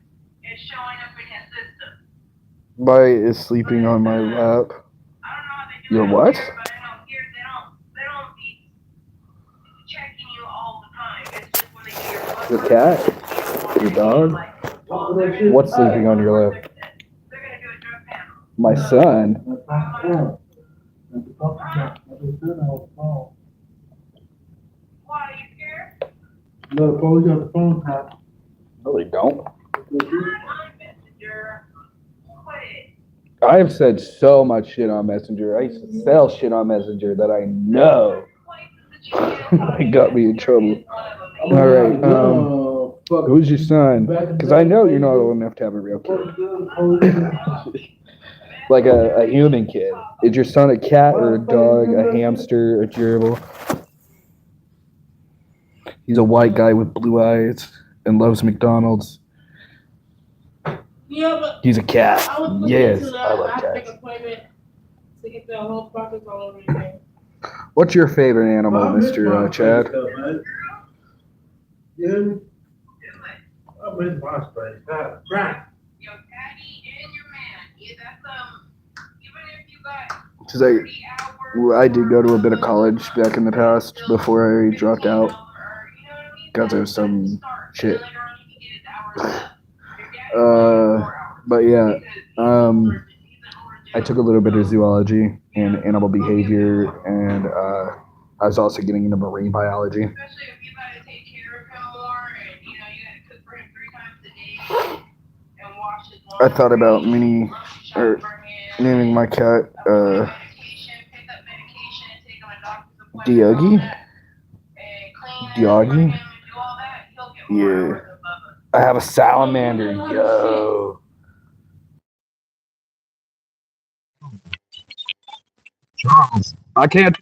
it's showing up in your system. Bye is sleeping on my lap. I don't know how they do Your it what? here, but I know here they don't be checking you all the time. It's just when they do your blood The work, cat? Your dog? like, well, they're gonna What's do sleeping on your lap? They're gonna do a drug panel. My son. That's not fair. That's the fucking guy. I just said I was wrong. Why, are you scared? No, the police got the phone tapped. No, they don't. I'm on Messenger. Quit it. I have said so much shit on Messenger. I used to sell shit on Messenger that I know. It got me in trouble. All right, Who's your son? Because I know you're not old enough to have a real kid. Like a human kid. Is your son a cat or a dog, a hamster, a gerbil? He's a white guy with blue eyes and loves McDonald's. Yeah, but He's a cat. I was looking Yes, into that. I love I have to make cats. an appointment to get the whole process all over again. What's your favorite animal, Mr. Chad? Yeah, I miss my space. Right. Your daddy and your man. Yeah, that's even if you got Because I 30 hours. I did go to a bit of college back in the past before I dropped out. Got there some shit. But yeah, I took a little bit of zoology and animal behavior, and I was also getting into marine biology. Especially if you gotta take care of him more and you gotta cook for him 3 times a day and wash his I thought about naming my cat Diogi. Doggy? Do all that, he'll get Yeah. more above us. I have a salamander. Yo. Charles, I can't. You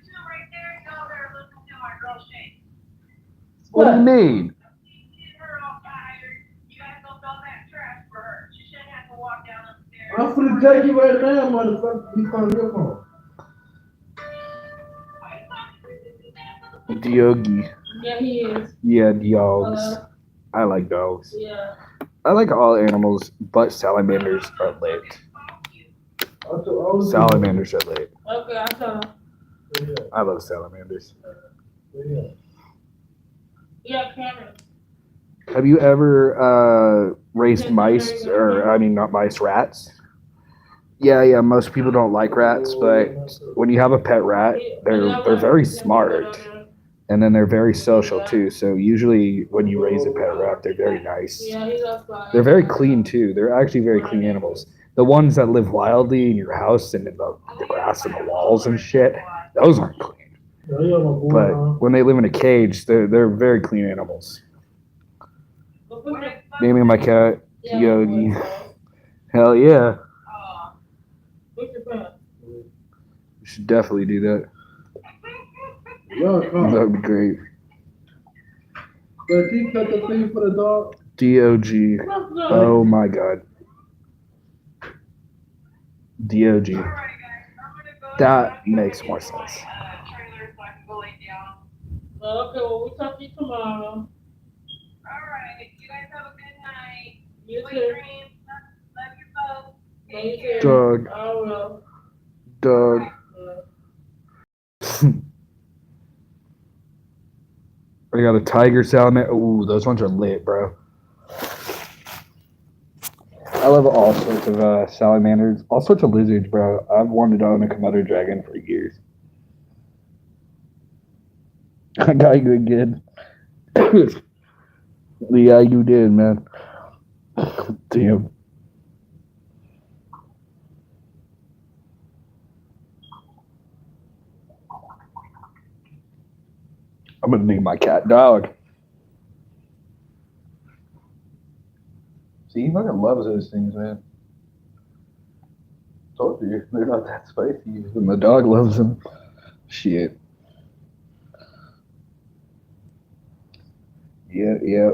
two right there, y'all better listen to my girl Shane. What do you mean? Get her all tired. You guys don't fill that trash for her. She shouldn't have to walk down upstairs. I'm finna take you right now, motherfucker. You on your phone. Diogi. Yeah, he is. Yeah, dogs. I like dogs. Yeah. I like all animals, but salamanders are lit. Salamanders are lit. Okay, I saw. I love salamanders. Yeah, cameras. Have you ever raised mice, or I mean, not mice, rats? Yeah. Most people don't like rats, but when you have a pet rat, they're very smart, and then they're very social too. So usually, when you raise a pet rat, they're very nice. Yeah, he's outside. They're very clean too. They're actually very clean animals. The ones that live wildly in your house and in the grass and the walls and shit, those aren't clean. But when they live in a cage, they're very clean animals. Naming my cat Yogi. Hell yeah. You should definitely do that. That would be great. But he cut the thing for the dog. DOG. Oh my god. DOG. Alright, guys, I'm gonna go. That makes more sense. Trailer so I can go lay down. Okay, well, we'll talk to you tomorrow. Alright, you guys have a good night. You Sweet too. dreams. Love you both. You too. Dog. I will. Dog. I got a tiger salamander. Ooh, those ones are lit, bro. I love all sorts of salamanders, all sorts of lizards, bro. I've wanted to own a Komodo dragon for years. I got you again. Yeah, you did, man. Damn. I'm gonna name my cat Dog. See, he fucking loves those things, man. Told you, they're not that spicy. And the dog loves them. Shit. Yeah.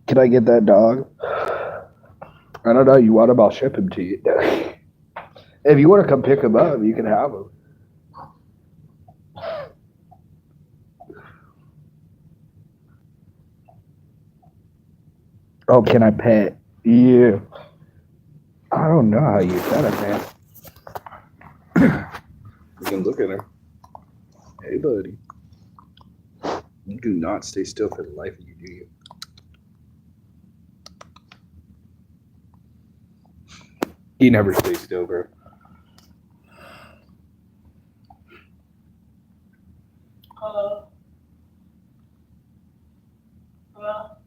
Can I get that dog? I don't know. You want him? I'll ship him to you. If you want to come pick him up, you can have him. Oh, can I pet? Yeah. I don't know how you pet him, man. You can look at him. Hey, buddy. You do not stay still for the life of you, do you? He never stays still, bro. Hello. Hello.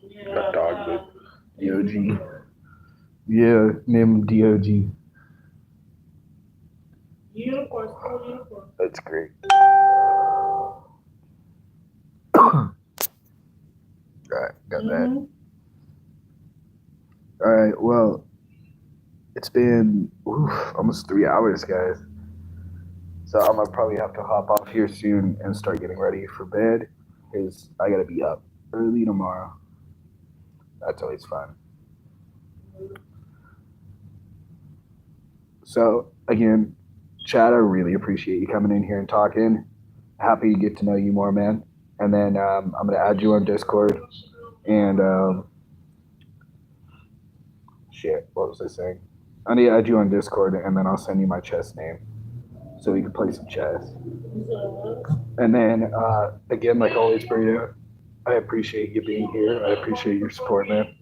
Yeah. Got dog with DOG. Yeah, name him DOG. Uniform, school uniform. That's great. Alright, got that. Alright, well, it's been almost 3 hours, guys. So I'm gonna probably have to hop off here soon and start getting ready for bed, because I gotta be up early tomorrow. That's always fun. So again, Chad, I really appreciate you coming in here and talking. Happy to get to know you more, man. And then I'm gonna add you on Discord. And shit, what was I saying? I need to add you on Discord, and then I'll send you my chess name, so we can play some chess. And then again, like always, Burrito, I appreciate you being here. I appreciate your support, man.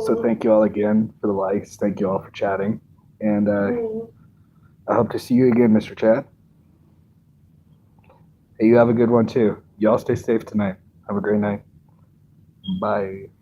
So thank you all again for the likes. Thank you all for chatting. And I hope to see you again, Mr. Chad. Hey, you have a good one too. Y'all stay safe tonight. Have a great night. Bye.